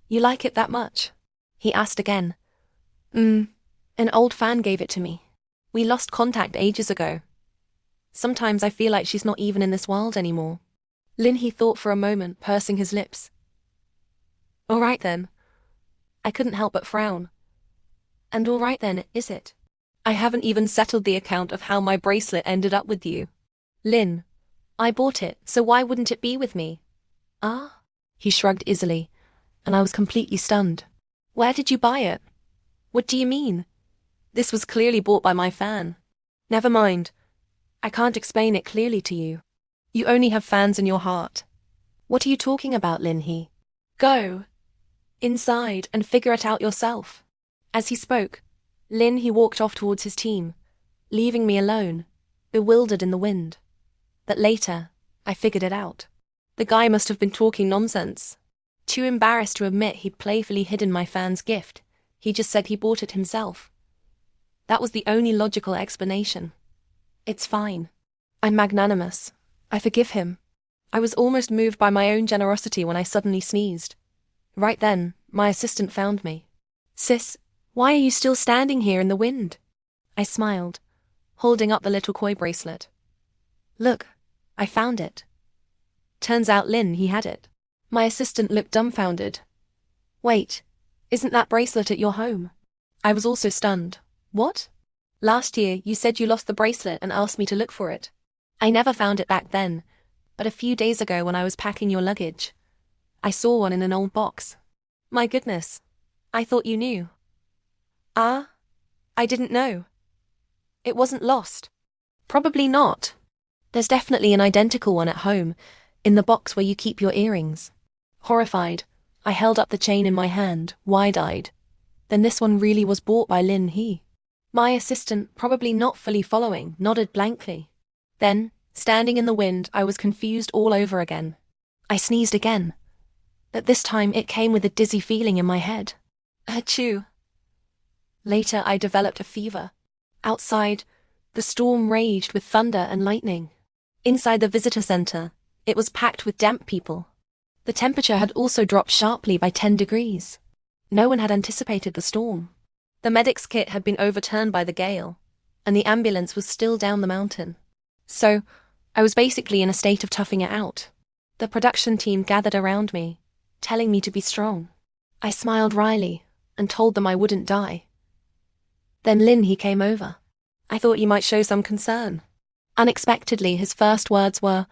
You like it that much? He asked again. An old fan gave it to me. We lost contact ages ago. Sometimes I feel like she's not even in this world anymore. Lin, he thought for a moment, pursing his lips. All right then. I couldn't help but frown. And all right then, is it? I haven't even settled the account of how my bracelet ended up with you. Lin, I bought it, so why wouldn't it be with me? Ah? He shrugged easily, and I was completely stunned. Where did you buy it? What do you mean? This was clearly bought by my fan. Never mind. I can't explain it clearly to you. You only have fans in your heart. What are you talking about, Lin He? Go inside and figure it out yourself. As he spoke, Lin He walked off towards his team, leaving me alone, bewildered in the wind. But later, I figured it out. The guy must have been talking nonsense. Too embarrassed to admit he'd playfully hidden my fan's gift, he just said he bought it himself. That was the only logical explanation. It's fine. I'm magnanimous. I forgive him. I was almost moved by my own generosity when I suddenly sneezed. Right then, my assistant found me. Sis, why are you still standing here in the wind? I smiled, holding up the little koi bracelet. Look, I found it. Turns out Lin, he had it. My assistant looked dumbfounded. Wait, isn't that bracelet at your home? I was also stunned. What? Last year, you said you lost the bracelet and asked me to look for it. I never found it back then, but a few days ago when I was packing your luggage, I saw one in an old box. My goodness, I thought you knew. Ah? I didn't know. It wasn't lost. Probably not. There's definitely an identical one at home, in the box where you keep your earrings. Horrified, I held up the chain in my hand, wide-eyed. Then this one really was bought by Lin He. My assistant, probably not fully following, nodded blankly. Then, standing in the wind, I was confused all over again. I sneezed again. But this time it came with a dizzy feeling in my head. Achoo. Later I developed a fever. Outside, the storm raged with thunder and lightning. Inside the visitor center, it was packed with damp people. The temperature had also dropped sharply by 10 degrees. No one had anticipated the storm. The medic's kit had been overturned by the gale, and the ambulance was still down the mountain. So, I was basically in a state of toughing it out. The production team gathered around me, telling me to be strong. I smiled wryly and told them I wouldn't die. Then Lin he came over. I thought he might show some concern. Unexpectedly, his first words were,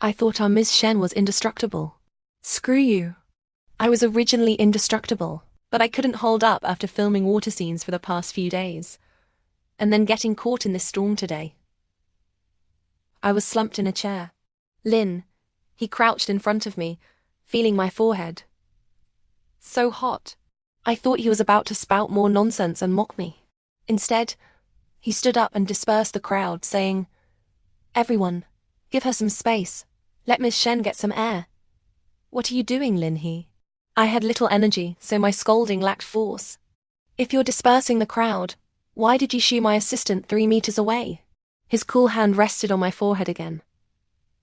"I thought our Ms. Shen was indestructible." Screw you. I was originally indestructible, but I couldn't hold up after filming water scenes for the past few days, and then getting caught in this storm today. I was slumped in a chair. Lin, he crouched in front of me, feeling my forehead. So hot. I thought he was about to spout more nonsense and mock me. Instead, he stood up and dispersed the crowd, saying, "Everyone, give her some space. Let Miss Shen get some air." "What are you doing, Lin He?" I had little energy, so my scolding lacked force. "If you're dispersing the crowd, why did you shoo my assistant 3 meters away?" His cool hand rested on my forehead again.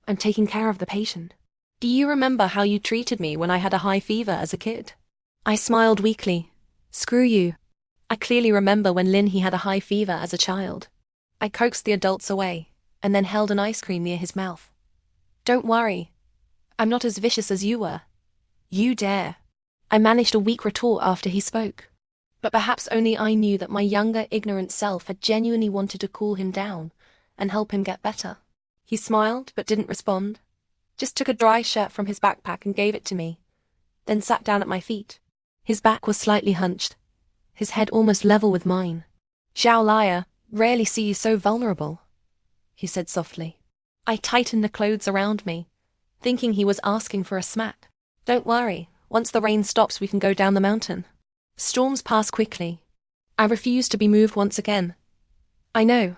"I'm taking care of the patient. Do you remember how you treated me when I had a high fever as a kid?" I smiled weakly. "Screw you. I clearly remember when Lin he had a high fever as a child." I coaxed the adults away, and then held an ice cream near his mouth. "Don't worry. I'm not as vicious as you were." "You dare." I managed a weak retort after he spoke. But perhaps only I knew that my younger, ignorant self had genuinely wanted to cool him down and help him get better. He smiled, but didn't respond. Just took a dry shirt from his backpack and gave it to me, then sat down at my feet. His back was slightly hunched, his head almost level with mine. "Zhao Liar, rarely see you so vulnerable," he said softly. I tightened the clothes around me, thinking he was asking for a smack. "Don't worry, once the rain stops we can go down the mountain. Storms pass quickly." I refused to be moved once again. "I know.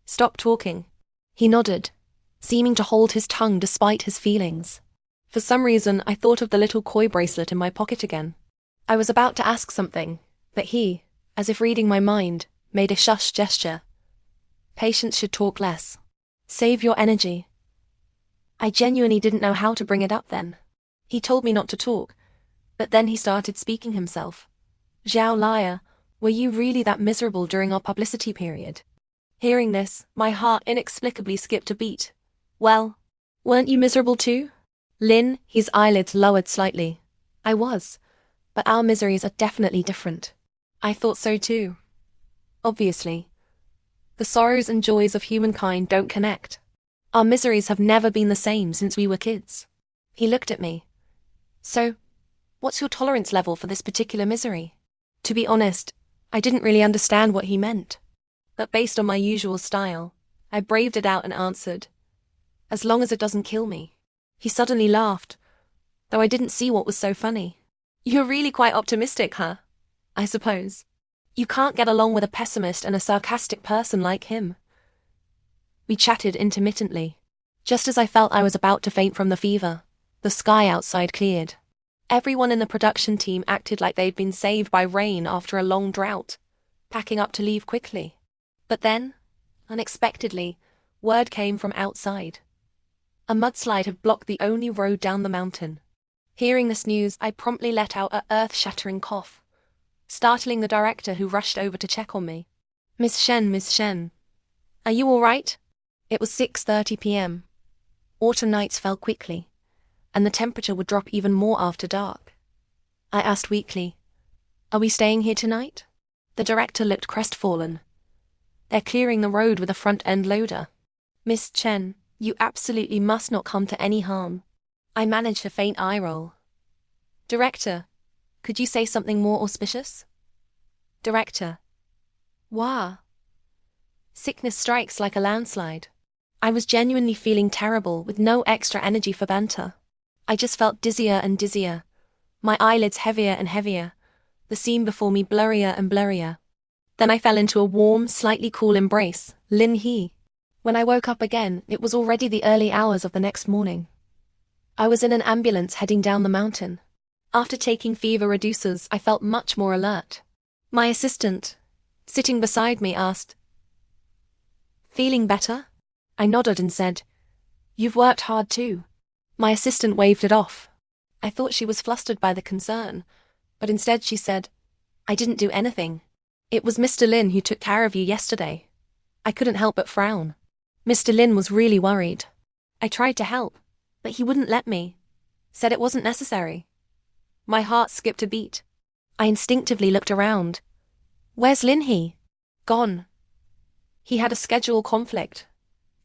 Stop talking." He nodded, seeming to hold his tongue despite his feelings. For some reason, I thought of the little koi bracelet in my pocket again. I was about to ask something, but he, as if reading my mind, made a shush gesture. "Patients should talk less. Save your energy." I genuinely didn't know how to bring it up then. He told me not to talk, but then he started speaking himself. "Zhao Liar, were you really that miserable during our publicity period?" Hearing this, my heart inexplicably skipped a beat. "Well, weren't you miserable too?" Lin, his eyelids lowered slightly. "I was, but our miseries are definitely different." I thought so too. Obviously. The sorrows and joys of humankind don't connect. Our miseries have never been the same since we were kids. He looked at me. "So, what's your tolerance level for this particular misery?" To be honest, I didn't really understand what he meant. But based on my usual style, I braved it out and answered, "As long as it doesn't kill me." He suddenly laughed, though I didn't see what was so funny. "You're really quite optimistic, huh? I suppose. You can't get along with a pessimist and a sarcastic person like him." We chatted intermittently. Just as I felt I was about to faint from the fever, the sky outside cleared. Everyone in the production team acted like they'd been saved by rain after a long drought, packing up to leave quickly. But then, unexpectedly, word came from outside. A mudslide had blocked the only road down the mountain. Hearing this news, I promptly let out an earth-shattering cough, startling the director who rushed over to check on me. Miss Shen, are you all right?" It was 6:30 p.m. Autumn nights fell quickly, and the temperature would drop even more after dark. I asked weakly, "Are we staying here tonight?" The director looked crestfallen. "They're clearing the road with a front-end loader." "Miss Chen, you absolutely must not come to any harm." I managed a faint eye roll. "Director, could you say something more auspicious?" "Director. Wah." Sickness strikes like a landslide. I was genuinely feeling terrible with no extra energy for banter. I just felt dizzier and dizzier, my eyelids heavier and heavier, the scene before me blurrier and blurrier. Then I fell into a warm, slightly cool embrace, Lin He. When I woke up again, it was already the early hours of the next morning. I was in an ambulance heading down the mountain. After taking fever reducers, I felt much more alert. My assistant, sitting beside me, asked, "Feeling better?" I nodded and said, "You've worked hard too." My assistant waved it off. I thought she was flustered by the concern, but instead she said, "I didn't do anything. It was Mr. Lin who took care of you yesterday. I couldn't help but frown. Mr. Lin was really worried. I tried to help, but he wouldn't let me. Said it wasn't necessary. My heart skipped a beat. I instinctively looked around. Where's Lin He? Gone. He had a schedule conflict.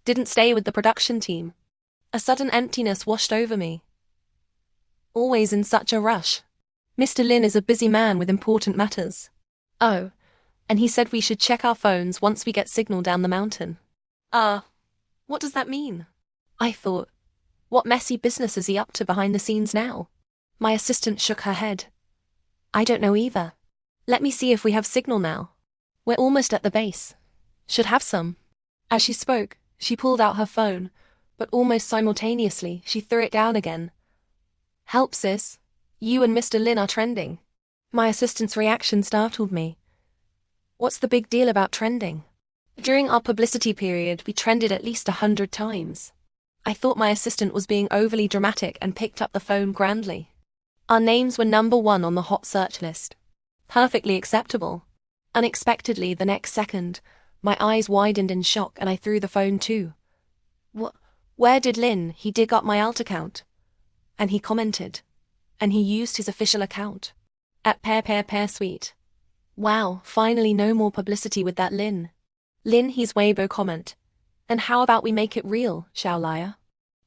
Didn't stay with the production team. A sudden emptiness washed over me. Always in such a rush. Mr. Lin is a busy man with important matters. Oh, and he said we should check our phones once we get signal down the mountain. What does that mean? I thought, what messy business is he up to behind the scenes now? My assistant shook her head. I don't know either. Let me see if we have signal now. We're almost at the base. Should have some. As she spoke, she pulled out her phone, but almost simultaneously she threw it down again. Help, sis. You and Mr. Lin are trending. My assistant's reaction startled me. What's the big deal about trending? During our publicity period, we trended at least 100 times. I thought my assistant was being overly dramatic and picked up the phone grandly. Our names were #1 on the hot search list. Perfectly acceptable. Unexpectedly, the next second, my eyes widened in shock and I threw the phone too. Where did Lin He dig up my alt account? And he commented. And he used his official account. At Pear Sweet. Wow, finally no more publicity with that Lin He's Weibo comment. And how about we make it real, Xiaolaya?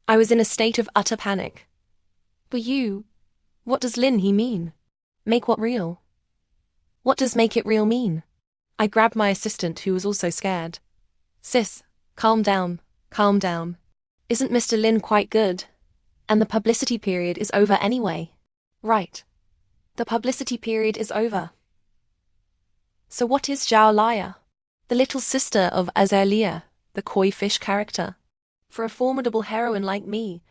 I was in a state of utter panic. But what does Lin He mean? Make what real? What does make it real mean? I grabbed my assistant who was also scared. Sis, calm down, calm down. Isn't Mr. Lin quite good? And the publicity period is over anyway. Right. The publicity period is over. So what is Xiaolaya? The little sister of Azalea, the koi fish character. For a formidable heroine like me,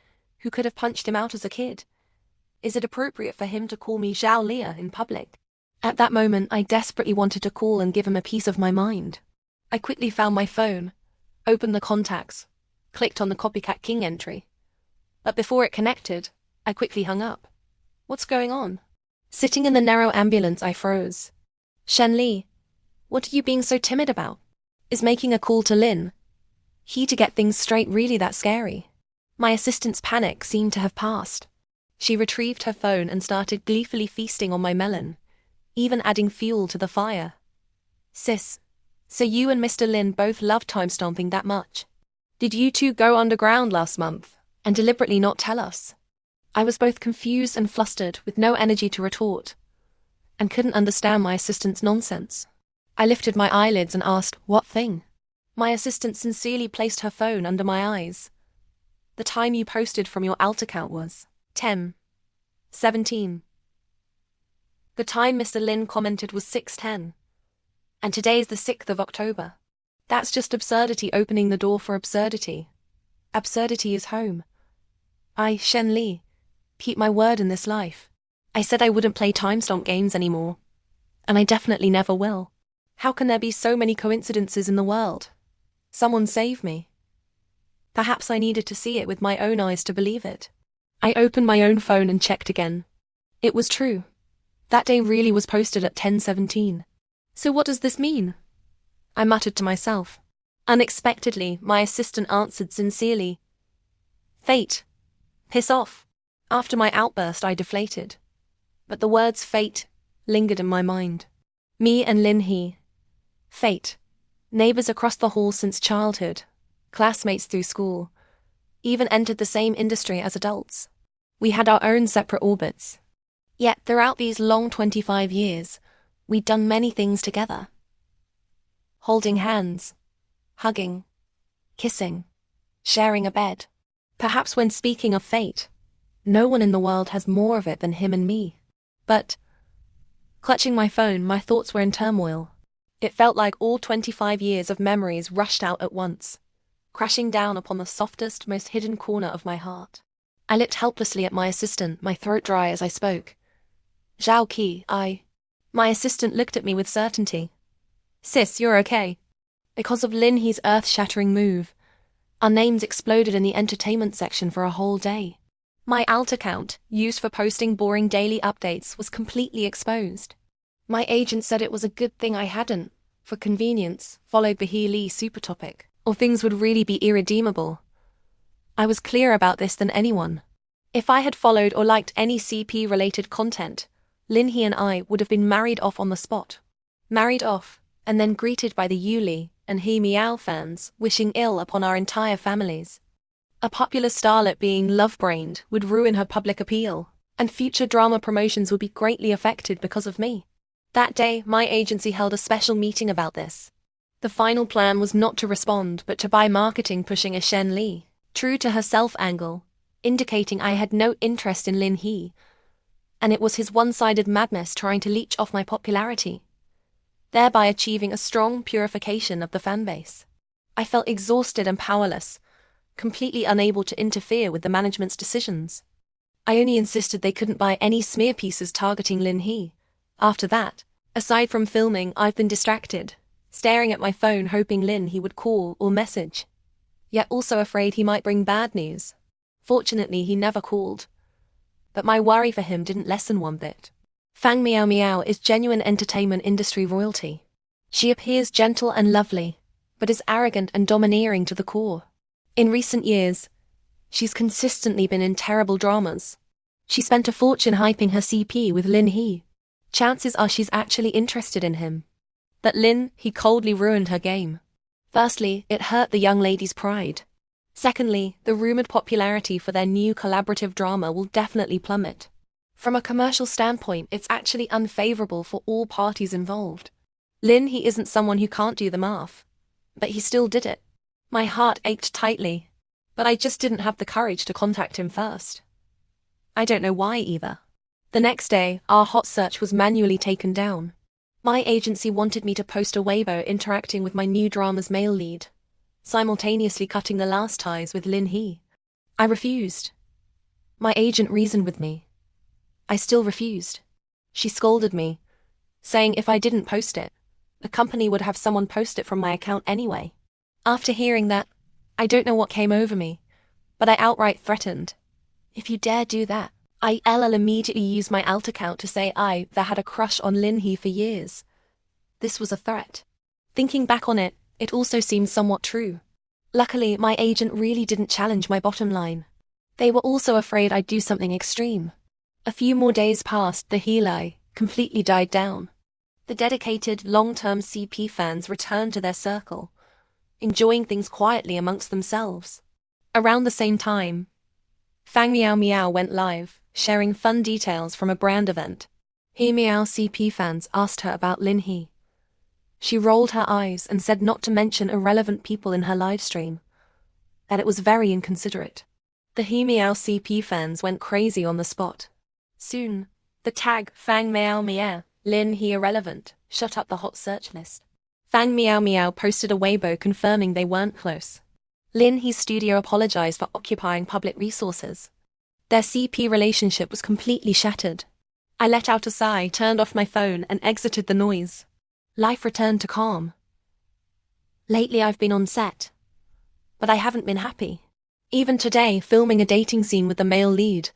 who could have punched him out as a kid, is it appropriate for him to call me Xiaolaya in public? At that moment, I desperately wanted to call and give him a piece of my mind. I quickly found my phone, opened the contacts, clicked on the Copycat King entry. But before it connected, I quickly hung up. What's going on? Sitting in the narrow ambulance, I froze. Shen Li, what are you being so timid about? Is making a call to Lin He to get things straight really that scary? My assistant's panic seemed to have passed. She retrieved her phone and started gleefully feasting on my melon, even adding fuel to the fire. Sis, so you and Mr. Lin both love time-stomping that much? Did you two go underground last month and deliberately not tell us? I was both confused and flustered with no energy to retort, and couldn't understand my assistant's nonsense. I lifted my eyelids and asked, what thing? My assistant sincerely placed her phone under my eyes. The time you posted from your alt account was 10:17. The time Mr. Lin commented was 6:10. And today's the 6th of October. That's just absurdity opening the door for absurdity. Absurdity is home. I, Shen Li, keep my word in this life. I said I wouldn't play time-stomp games anymore. And I definitely never will. How can there be so many coincidences in the world? Someone save me. Perhaps I needed to see it with my own eyes to believe it. I opened my own phone and checked again. It was true. That day really was posted at 10:17. So what does this mean? I muttered to myself. Unexpectedly, my assistant answered sincerely. Fate. Piss off. After my outburst, I deflated. But the words fate lingered in my mind. Me and Lin He. Fate. Neighbors across the hall since childhood. Classmates through school. Even entered the same industry as adults. We had our own separate orbits. Yet throughout these long 25 years, we'd done many things together. Holding hands, hugging, kissing, sharing a bed. Perhaps when speaking of fate, no one in the world has more of it than him and me. But, clutching my phone, my thoughts were in turmoil. It felt like all 25 years of memories rushed out at once, crashing down upon the softest, most hidden corner of my heart. I looked helplessly at my assistant, my throat dry as I spoke. Zhao Qi, My assistant looked at me with certainty. Sis, you're okay. Because of Lin He's earth-shattering move, our names exploded in the entertainment section for a whole day. My alt account, used for posting boring daily updates, was completely exposed. My agent said it was a good thing I hadn't, for convenience, followed the Healy super topic, or things would really be irredeemable. I was clearer about this than anyone. If I had followed or liked any CP-related content, Lin He and I would have been married off on the spot. Married off, and then greeted by the Yuli and He Meow fans wishing ill upon our entire families. A popular starlet being love-brained would ruin her public appeal, and future drama promotions would be greatly affected because of me. That day, my agency held a special meeting about this. The final plan was not to respond but to buy marketing pushing a Shen Li, true to herself angle, indicating I had no interest in Lin He, and it was his one-sided madness trying to leech off my popularity, thereby achieving a strong purification of the fanbase. I felt exhausted and powerless, completely unable to interfere with the management's decisions. I only insisted they couldn't buy any smear pieces targeting Lin He. After that, aside from filming, I've been distracted, staring at my phone hoping Lin He would call or message, yet also afraid he might bring bad news. Fortunately, he never called, but my worry for him didn't lessen one bit. Fang Meow Meow is genuine entertainment industry royalty. She appears gentle and lovely, but is arrogant and domineering to the core. In recent years, she's consistently been in terrible dramas. She spent a fortune hyping her CP with Lin He. Chances are she's actually interested in him. That Lin He coldly ruined her game. Firstly, it hurt the young lady's pride. Secondly, the rumored popularity for their new collaborative drama will definitely plummet. From a commercial standpoint, it's actually unfavorable for all parties involved. Lin He isn't someone who can't do the math, but he still did it. My heart ached tightly, but I just didn't have the courage to contact him first. I don't know why either. The next day, our hot search was manually taken down. My agency wanted me to post a Weibo interacting with my new drama's male lead, simultaneously cutting the last ties with Lin He. I refused. My agent reasoned with me. I still refused. She scolded me, saying if I didn't post it, the company would have someone post it from my account anyway. After hearing that, I don't know what came over me, but I outright threatened. If you dare do that, I'll immediately use my alt account to say that had a crush on Lin He for years. This was a threat. Thinking back on it, it also seems somewhat true. Luckily, my agent really didn't challenge my bottom line. They were also afraid I'd do something extreme. A few more days passed, the Healy completely died down. The dedicated, long-term CP fans returned to their circle, enjoying things quietly amongst themselves. Around the same time, Fang Meow Meow went live, sharing fun details from a brand event. He Meow CP fans asked her about Lin He. She rolled her eyes and said not to mention irrelevant people in her livestream, that it was very inconsiderate. The He Meow CP fans went crazy on the spot. Soon, the tag Fang Meow Meow, Lin He irrelevant, shot up the hot search list. Fang Meow Meow posted a Weibo confirming they weren't close. Lin He's studio apologized for occupying public resources. Their CP relationship was completely shattered. I let out a sigh, turned off my phone, and exited the noise. Life returned to calm. Lately I've been on set, but I haven't been happy. Even today, filming a dating scene with the male lead,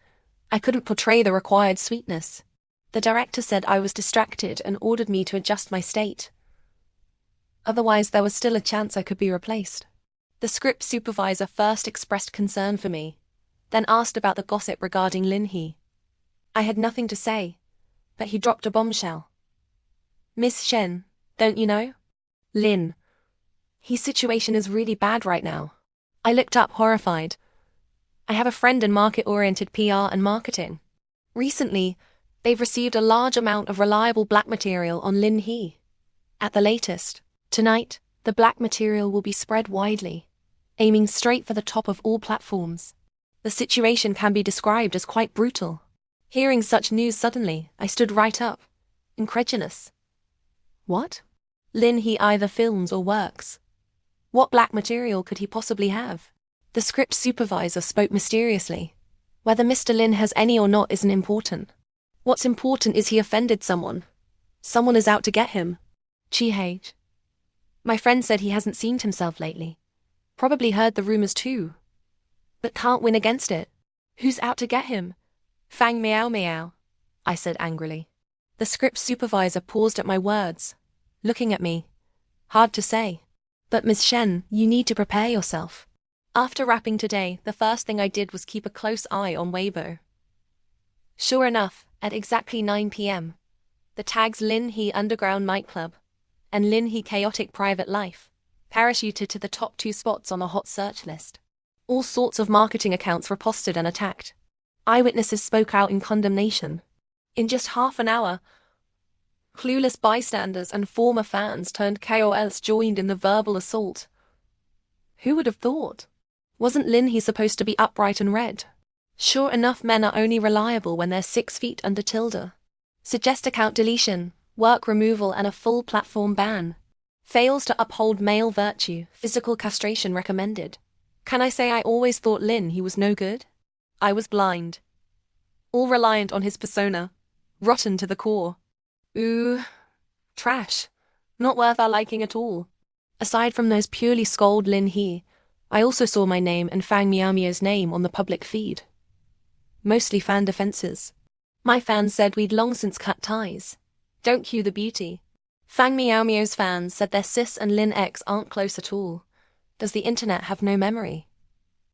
I couldn't portray the required sweetness. The director said I was distracted and ordered me to adjust my state. Otherwise, there was still a chance I could be replaced. The script supervisor first expressed concern for me, then asked about the gossip regarding Lin He. I had nothing to say, but he dropped a bombshell. Miss Shen, don't you know? Lin He's situation is really bad right now. I looked up horrified. I have a friend in market-oriented PR and marketing. Recently, they've received a large amount of reliable black material on Lin He. At the latest, tonight, the black material will be spread widely, aiming straight for the top of all platforms. The situation can be described as quite brutal. Hearing such news suddenly, I stood right up, incredulous. What? Lin He either films or works. What black material could he possibly have? The script supervisor spoke mysteriously. Whether Mr. Lin has any or not isn't important. What's important is he offended someone. Someone is out to get him. Chi-Hage. My friend said he hasn't seen himself lately. Probably heard the rumors too. But can't win against it. Who's out to get him? Fang Meow Meow, I said angrily. The script supervisor paused at my words, looking at me. Hard to say. But Ms. Shen, you need to prepare yourself. After wrapping today, the first thing I did was keep a close eye on Weibo. Sure enough, at exactly 9 p.m., the tags Lin He Underground Nightclub and Lin He Chaotic Private Life parachuted to the top 2 spots on the hot search list. All sorts of marketing accounts were posted and attacked. Eyewitnesses spoke out in condemnation. In just half an hour, clueless bystanders and former fans turned KOLs joined in the verbal assault. Who would have thought? Wasn't Lin He supposed to be upright and red? Sure enough, men are only reliable when they're 6 feet under tilde. Suggest account deletion, work removal and a full platform ban. Fails to uphold male virtue, physical castration recommended. Can I say I always thought Lin He was no good? I was blind. All reliant on his persona. Rotten to the core. Ooh. Trash. Not worth our liking at all. Aside from those purely scold Lin He, I also saw my name and Fang Miao's name on the public feed. Mostly fan defenses. My fans said we'd long since cut ties. Don't cue the beauty. Fang Miao's fans said their sis and Lin X aren't close at all. Does the internet have no memory?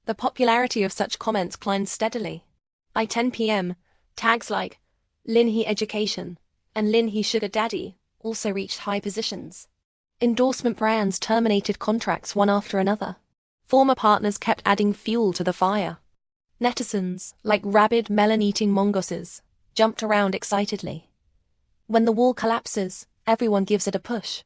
The popularity of such comments climbed steadily. By 10 p.m., tags like Lin He Education and Lin He Sugar Daddy also reached high positions. Endorsement brands terminated contracts one after another. Former partners kept adding fuel to the fire. Netizens, like rabid melon-eating mongooses, jumped around excitedly. When the wall collapses, everyone gives it a push.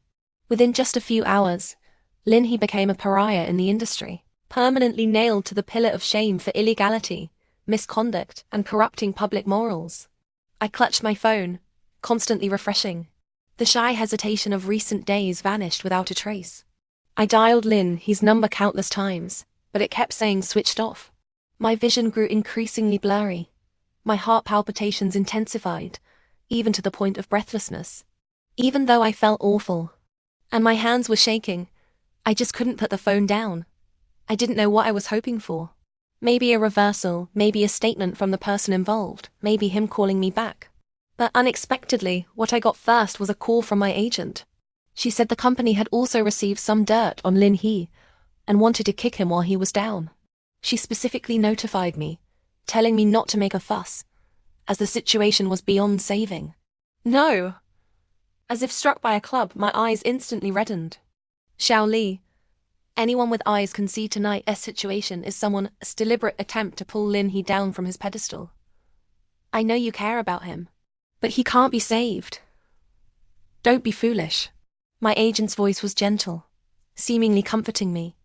Within just a few hours, Lin He became a pariah in the industry, permanently nailed to the pillar of shame for illegality, misconduct, and corrupting public morals. I clutched my phone, constantly refreshing. The shy hesitation of recent days vanished without a trace. I dialed Lin He's number countless times, but it kept saying switched off. My vision grew increasingly blurry. My heart palpitations intensified, even to the point of breathlessness. Even though I felt awful, and my hands were shaking, I just couldn't put the phone down. I didn't know what I was hoping for. Maybe a reversal, maybe a statement from the person involved, maybe him calling me back. But unexpectedly, what I got first was a call from my agent. She said the company had also received some dirt on Lin He and wanted to kick him while he was down. She specifically notified me, telling me not to make a fuss, as the situation was beyond saving. No! As if struck by a club, my eyes instantly reddened. Xiao Li, anyone with eyes can see tonight's situation is someone's deliberate attempt to pull Lin He down from his pedestal. I know you care about him, but he can't be saved. Don't be foolish. My agent's voice was gentle, seemingly comforting me,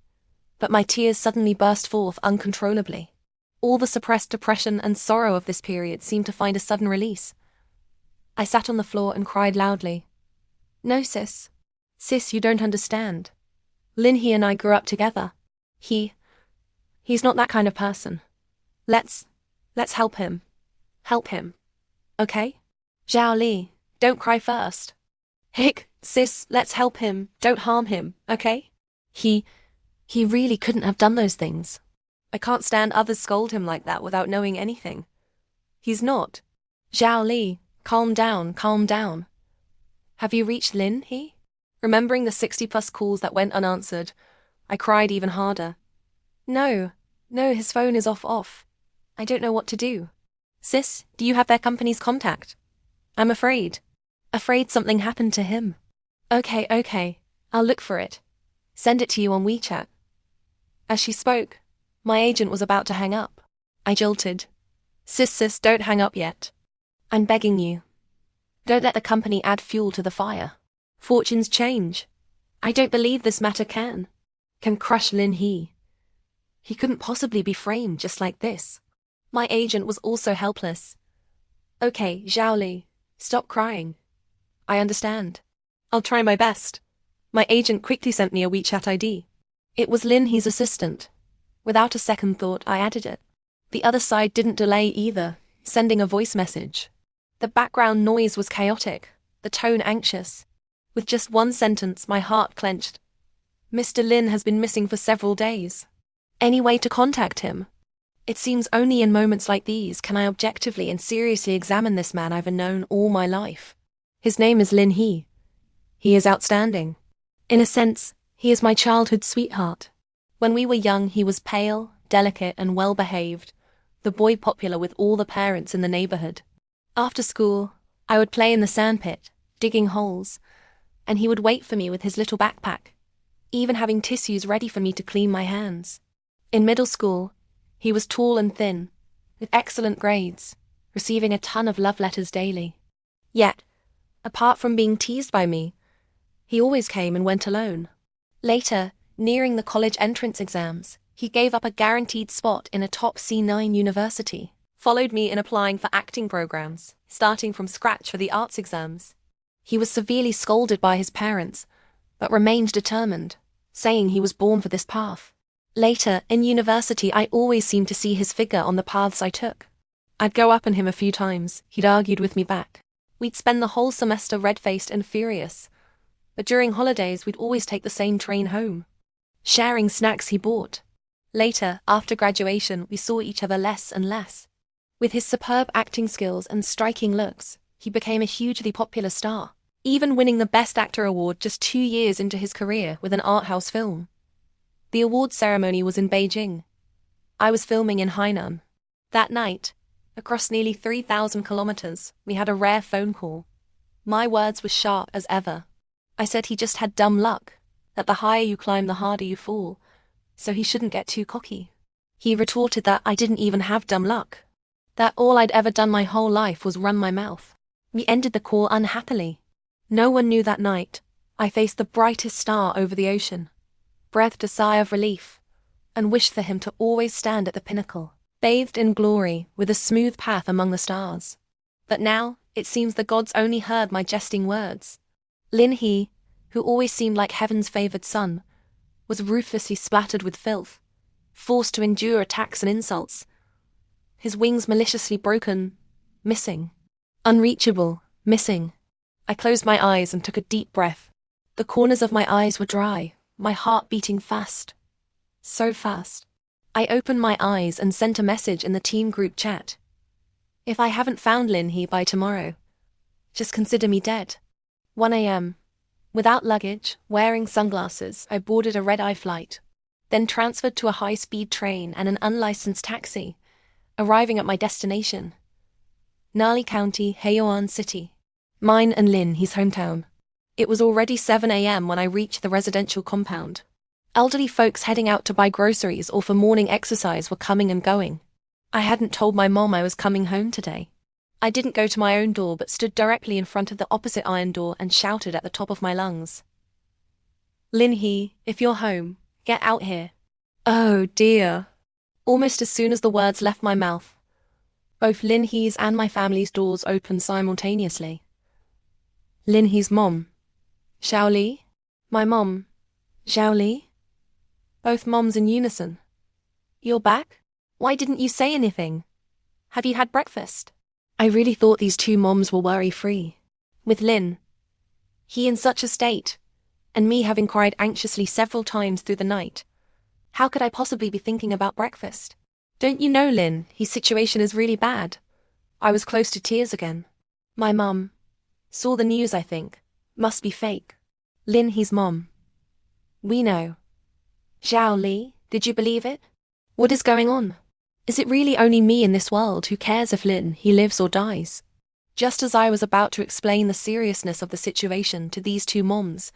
but my tears suddenly burst forth uncontrollably. All the suppressed depression and sorrow of this period seemed to find a sudden release. I sat on the floor and cried loudly. No, sis. Sis, you don't understand. Lin He and I grew up together. He's not that kind of person. Let's help him. Help him. Okay? Zhao Li, don't cry first. Hick, sis, let's help him, don't harm him, okay? He really couldn't have done those things. I can't stand others scold him like that without knowing anything. He's not. Zhao Li, calm down, calm down. Have you reached Lin He? Remembering the 60+ calls that went unanswered, I cried even harder. No, his phone is off. I don't know what to do. Sis, do you have their company's contact? I'm afraid something happened to him. Okay, I'll look for it. Send it to you on WeChat. As she spoke, my agent was about to hang up. I jolted. Sis, don't hang up yet. I'm begging you. Don't let the company add fuel to the fire. Fortunes change. I don't believe this matter can crush Lin He. He couldn't possibly be framed just like this. My agent was also helpless. Okay, Zhao Li, stop crying. I understand. I'll try my best. My agent quickly sent me a WeChat ID. It was Lin He's assistant. Without a second thought, I added it. The other side didn't delay either, sending a voice message. The background noise was chaotic, the tone anxious. With just one sentence, my heart clenched. Mr. Lin has been missing for several days. Any way to contact him? It seems only in moments like these can I objectively and seriously examine this man I've known all my life. His name is Lin He. He is outstanding. In a sense, he is my childhood sweetheart. When we were young, he was pale, delicate, and well-behaved, the boy popular with all the parents in the neighborhood. After school, I would play in the sandpit, digging holes, and he would wait for me with his little backpack, even having tissues ready for me to clean my hands. In middle school, he was tall and thin, with excellent grades, receiving a ton of love letters daily. Yet, apart from being teased by me, he always came and went alone. Later, nearing the college entrance exams, he gave up a guaranteed spot in a top C9 university, followed me in applying for acting programs, starting from scratch for the arts exams. He was severely scolded by his parents, but remained determined, saying he was born for this path. Later, in university, I always seemed to see his figure on the paths I took. I'd go up on him a few times, he'd argued with me back. We'd spend the whole semester red-faced and furious, but during holidays we'd always take the same train home, sharing snacks he bought. Later, after graduation, we saw each other less and less. With his superb acting skills and striking looks, he became a hugely popular star, even winning the Best Actor award just 2 years into his career with an art house film. The award ceremony was in Beijing. I was filming in Hainan. That night, across nearly 3,000 kilometers, we had a rare phone call. My words were sharp as ever. I said he just had dumb luck, that the higher you climb the harder you fall, so he shouldn't get too cocky. He retorted that I didn't even have dumb luck, that all I'd ever done my whole life was run my mouth. We ended the call unhappily. No one knew that night I faced the brightest star over the ocean, breathed a sigh of relief, and wished for him to always stand at the pinnacle, bathed in glory with a smooth path among the stars. But now, it seems the gods only heard my jesting words. Lin He, who always seemed like heaven's favored son, was ruthlessly splattered with filth, forced to endure attacks and insults, his wings maliciously broken, missing. Unreachable, missing. I closed my eyes and took a deep breath. The corners of my eyes were dry, my heart beating fast. So fast. I opened my eyes and sent a message in the team group chat. If I haven't found Lin He by tomorrow, just consider me dead. 1 a.m. Without luggage, wearing sunglasses, I boarded a red-eye flight, then transferred to a high-speed train and an unlicensed taxi, arriving at my destination, Nali County, Haiyuan City. Mine and Lin He's hometown. It was already 7 a.m. when I reached the residential compound. Elderly folks heading out to buy groceries or for morning exercise were coming and going. I hadn't told my mom I was coming home today. I didn't go to my own door but stood directly in front of the opposite iron door and shouted at the top of my lungs. Lin He, if you're home, get out here. Oh dear. Almost as soon as the words left my mouth, both Lin He's and my family's doors opened simultaneously. Lin He's mom, Xiao Li. My mom, Xiao Li. Both moms in unison. You're back? Why didn't you say anything? Have you had breakfast? I really thought these two moms were worry-free. With Lin He in such a state, and me having cried anxiously several times through the night, how could I possibly be thinking about breakfast? Don't you know, Lin, his situation is really bad. I was close to tears again. My mum saw the news, I think. Must be fake. Lin He's mom. We know. Xiao Li, did you believe it? What is going on? Is it really only me in this world who cares if Lin He lives or dies? Just as I was about to explain the seriousness of the situation to these two moms,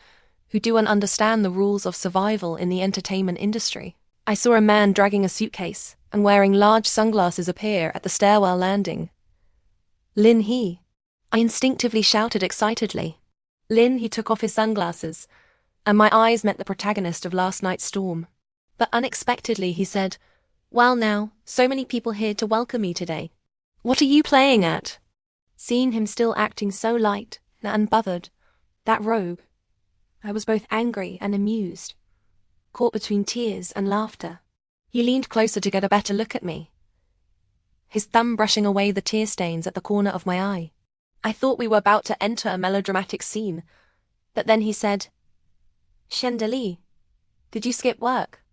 who do understand the rules of survival in the entertainment industry, I saw a man dragging a suitcase and wearing large sunglasses appear at the stairwell landing. Lin He. I instinctively shouted excitedly. Lin He took off his sunglasses, and my eyes met the protagonist of last night's storm. But unexpectedly he said, "Well now, so many people here to welcome me today. What are you playing at?" Seeing him still acting so light and unbothered, that rogue, I was both angry and amused, caught between tears and laughter. He leaned closer to get a better look at me, his thumb brushing away the tear stains at the corner of my eye. I thought we were about to enter a melodramatic scene, but then he said, "Shendali, did you skip work?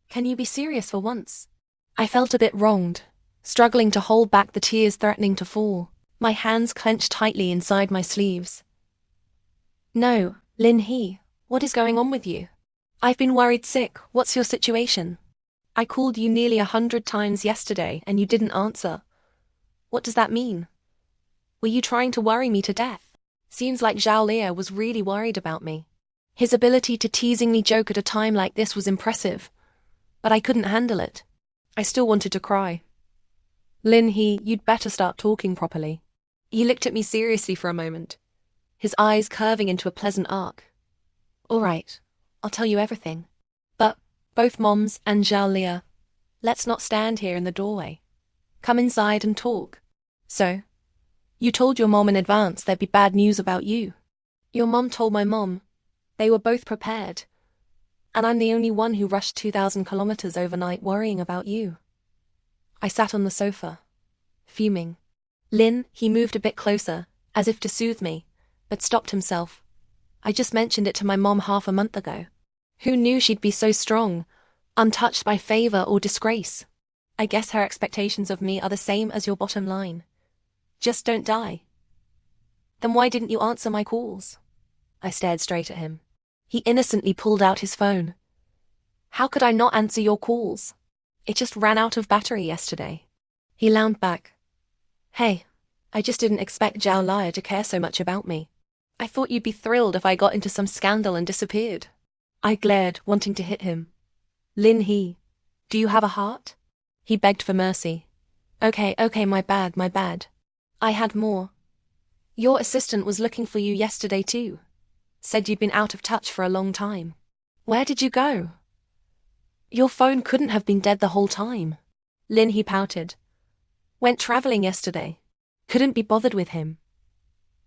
Can you be serious for once?" I felt a bit wronged, struggling to hold back the tears threatening to fall. My hands clenched tightly inside my sleeves. No, Lin He, what is going on with you? I've been worried sick. What's your situation? I called you nearly 100 times yesterday and you didn't answer. What does that mean? Were you trying to worry me to death? Seems like Zhao Liao was really worried about me. His ability to teasingly joke at a time like this was impressive, but I couldn't handle it. I still wanted to cry. Lin He, you'd better start talking properly. He looked at me seriously for a moment, his eyes curving into a pleasant arc. All right, I'll tell you everything. But, both Moms and Zhao Liao, let's not stand here in the doorway. Come inside and talk. So, you told your mom in advance there'd be bad news about you. Your mom told my mom. They were both prepared. And I'm the only one who rushed 2,000 kilometers overnight worrying about you. I sat on the sofa, fuming. Lin, he moved a bit closer, as if to soothe me, but stopped himself. I just mentioned it to my mom half a month ago. Who knew she'd be so strong, untouched by favor or disgrace? I guess her expectations of me are the same as your bottom line. Just don't die. Then why didn't you answer my calls? I stared straight at him. He innocently pulled out his phone. How could I not answer your calls? It just ran out of battery yesterday. He lounged back. Hey, I just didn't expect Zhao Liao to care so much about me. I thought you'd be thrilled if I got into some scandal and disappeared. I glared, wanting to hit him. Lin He, do you have a heart? He begged for mercy. Okay, my bad. I had more. Your assistant was looking for you yesterday too. Said you'd been out of touch for a long time. Where did you go? Your phone couldn't have been dead the whole time. Lin He pouted. Went traveling yesterday. Couldn't be bothered with him.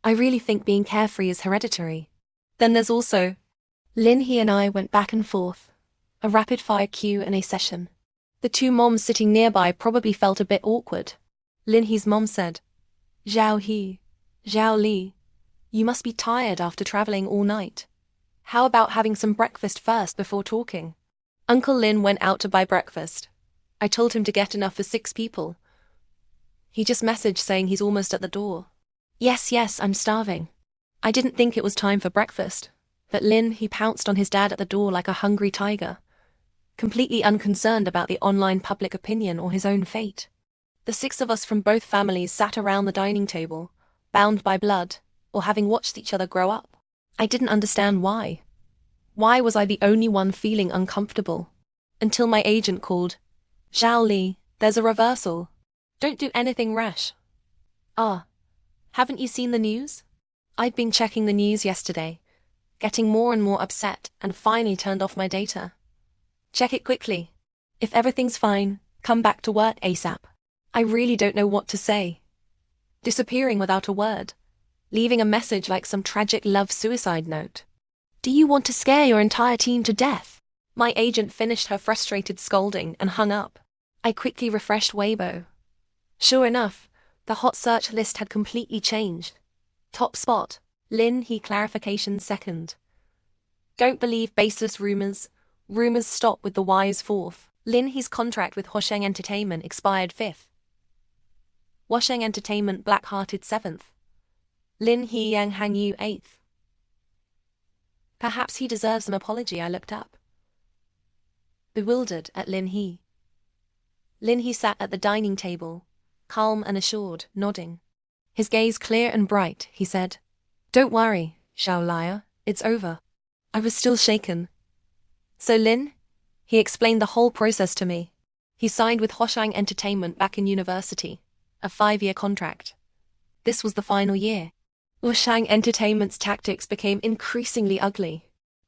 I really think being carefree is hereditary. Then there's also... Lin He and I went back and forth. A rapid-fire Q&A session. The two moms sitting nearby probably felt a bit awkward. Lin He's mom said, Zhao He, Zhao Li, you must be tired after traveling all night. How about having some breakfast first before talking? Uncle Lin went out to buy breakfast. I told him to get enough for 6 people. He just messaged saying he's almost at the door. Yes, I'm starving. I didn't think it was time for breakfast, but Lin, he pounced on his dad at the door like a hungry tiger, completely unconcerned about the online public opinion or his own fate. The 6 of us from both families sat around the dining table, bound by blood, or having watched each other grow up. I didn't understand why. Why was I the only one feeling uncomfortable? Until my agent called. Zhao Li, there's a reversal. Don't do anything rash. Haven't you seen the news? I'd been checking the news yesterday, getting more and more upset, and finally turned off my data. Check it quickly. If everything's fine, come back to work ASAP. I really don't know what to say. Disappearing without a word, leaving a message like some tragic love-suicide note. Do you want to scare your entire team to death? My agent finished her frustrated scolding and hung up. I quickly refreshed Weibo. Sure enough, the hot search list had completely changed. Top spot, Lin He clarification second. Don't believe baseless rumors. Rumors stop with the wise fourth. Lin He's contract with Hosheng Entertainment expired 5th. Washeng Entertainment black-hearted 7th. Lin He Yang Hang Yu 8th. Perhaps he deserves an apology, I looked up. Bewildered at Lin He. Lin He sat at the dining table, calm and assured, nodding. His gaze clear and bright, he said, Don't worry, Zhao Liao, it's over. I was still shaken. So Lin? He explained the whole process to me. He signed with Hosheng Entertainment back in university, a 5-year contract. This was the final year. Hosheng Entertainment's tactics became increasingly ugly.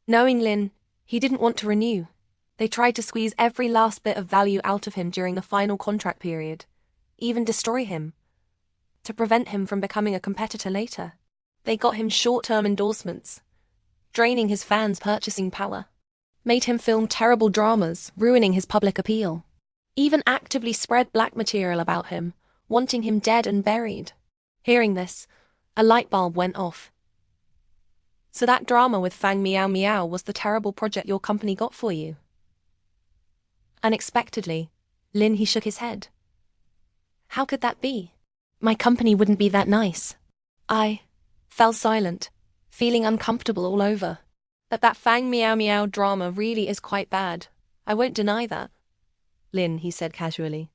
Knowing Lin, he didn't want to renew. They tried to squeeze every last bit of value out of him during the final contract period, even destroy him, to prevent him from becoming a competitor later. They got him short-term endorsements, draining his fans' purchasing power, made him film terrible dramas, ruining his public appeal, even actively spread black material about him, wanting him dead and buried. Hearing this, a light bulb went off. So that drama with Fang Miao Miao was the terrible project your company got for you? Unexpectedly, Lin He shook his head. How could that be? My company wouldn't be that nice. I fell silent, feeling uncomfortable all over. But that Fang Meow Meow drama really is quite bad. I won't deny that. Lin, he said casually.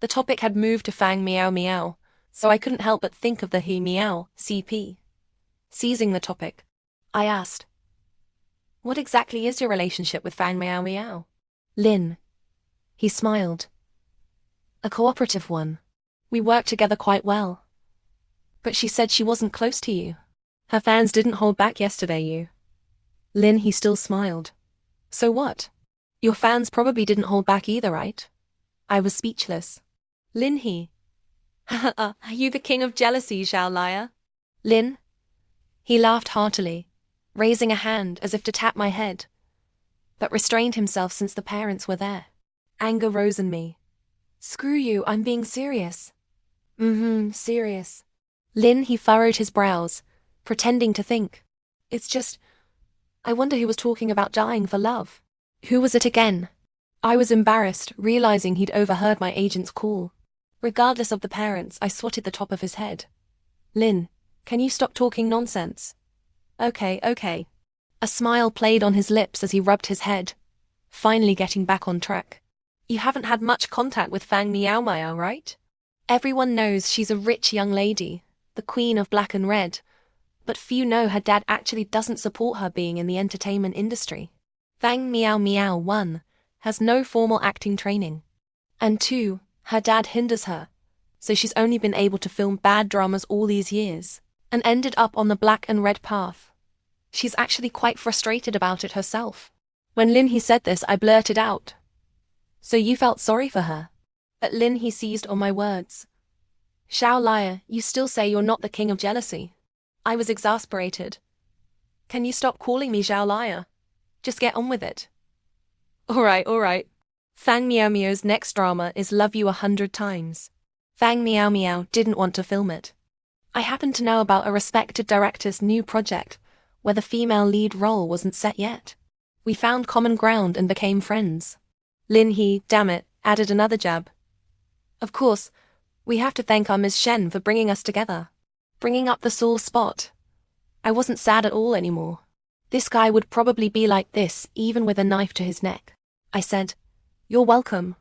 The topic had moved to Fang Meow Meow, so I couldn't help but think of the He Meow CP. Seizing the topic, I asked, "What exactly is your relationship with Fang Meow Meow?" Lin. He smiled. A cooperative one. We work together quite well. But she said she wasn't close to you. Her fans didn't hold back yesterday, you. Lin, he still smiled. So what? Your fans probably didn't hold back either, right? I was speechless. Lin, he. Are you the king of jealousy, Xiao Liar? Lin. He laughed heartily, raising a hand as if to tap my head, but restrained himself since the parents were there. Anger rose in me. Screw you, I'm being serious. Serious. Lin, he furrowed his brows, pretending to think. It's just, I wonder who was talking about dying for love. Who was it again? I was embarrassed, realizing he'd overheard my agent's call. Regardless of the parents, I swatted the top of his head. Lin, can you stop talking nonsense? Okay. A smile played on his lips as he rubbed his head, finally getting back on track. You haven't had much contact with Fang Meow Meow, right? Everyone knows she's a rich young lady, the queen of black and red, but few know her dad actually doesn't support her being in the entertainment industry. Fang Meow Meow 1 has no formal acting training, and 2, her dad hinders her, so she's only been able to film bad dramas all these years, and ended up on the black and red path. She's actually quite frustrated about it herself. When Lin he said this, I blurted out, "So you felt sorry for her?" But Lin he seized on my words. "Xiao Liar, you still say you're not the king of jealousy." I was exasperated. "Can you stop calling me Xiao Liar? Just get on with it." Alright. Fang Meow Meow's next drama is Love You 100 Times. Fang Meow Meow didn't want to film it. I happened to know about a respected director's new project, where the female lead role wasn't set yet. We found common ground and became friends. Lin he, damn it, added another jab. Of course, we have to thank our Ms. Shen for bringing us together. Bringing up the sore spot. I wasn't sad at all anymore. This guy would probably be like this, even with a knife to his neck. I said, "You're welcome.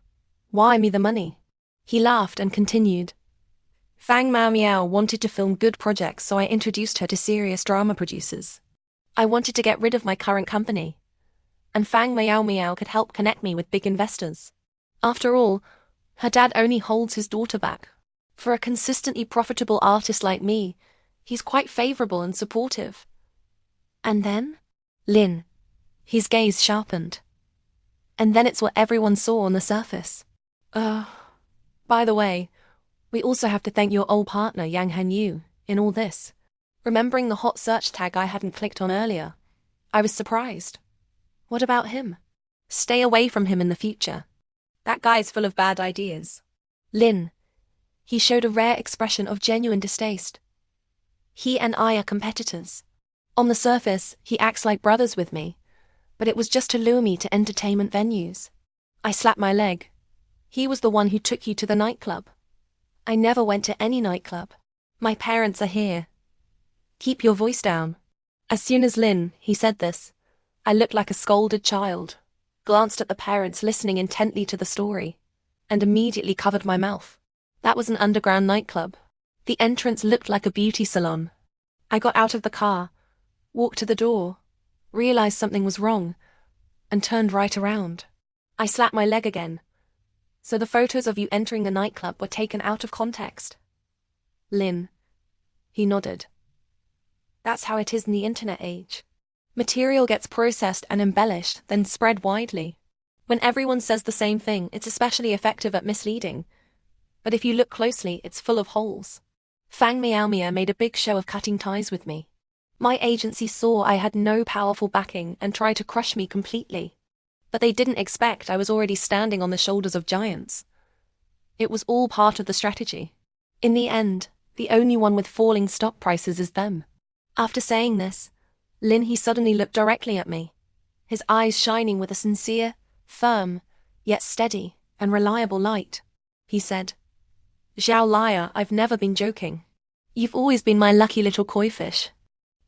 Wire me the money." He laughed and continued. Fang Meow Meow wanted to film good projects, so I introduced her to serious drama producers. I wanted to get rid of my current company, and Fang Meow Meow could help connect me with big investors. After all, her dad only holds his daughter back. For a consistently profitable artist like me, he's quite favorable and supportive. And then? Lin. His gaze sharpened. And then it's what everyone saw on the surface. By the way, we also have to thank your old partner Yang Hanyu in all this. Remembering the hot search tag I hadn't clicked on earlier, I was surprised. What about him? Stay away from him in the future. That guy's full of bad ideas. Lin. He showed a rare expression of genuine distaste. He and I are competitors. On the surface, he acts like brothers with me, but it was just to lure me to entertainment venues. I slapped my leg. He was the one who took you to the nightclub. I never went to any nightclub. My parents are here. Keep your voice down. As soon as Lin, he said this, I looked like a scolded child, glanced at the parents listening intently to the story, and immediately covered my mouth. That was an underground nightclub. The entrance looked like a beauty salon. I got out of the car, walked to the door, realized something was wrong, and turned right around. I slapped my leg again. So the photos of you entering the nightclub were taken out of context. Lin. He nodded. That's how it is in the internet age. Material gets processed and embellished, then spread widely. When everyone says the same thing, it's especially effective at misleading. But if you look closely, it's full of holes. Fang Meow Meow made a big show of cutting ties with me. My agency saw I had no powerful backing and tried to crush me completely. But they didn't expect I was already standing on the shoulders of giants. It was all part of the strategy. In the end, the only one with falling stock prices is them. After saying this, Lin he suddenly looked directly at me, his eyes shining with a sincere, firm, yet steady and reliable light. He said, Zhao liar, I've never been joking. You've always been my lucky little koi fish.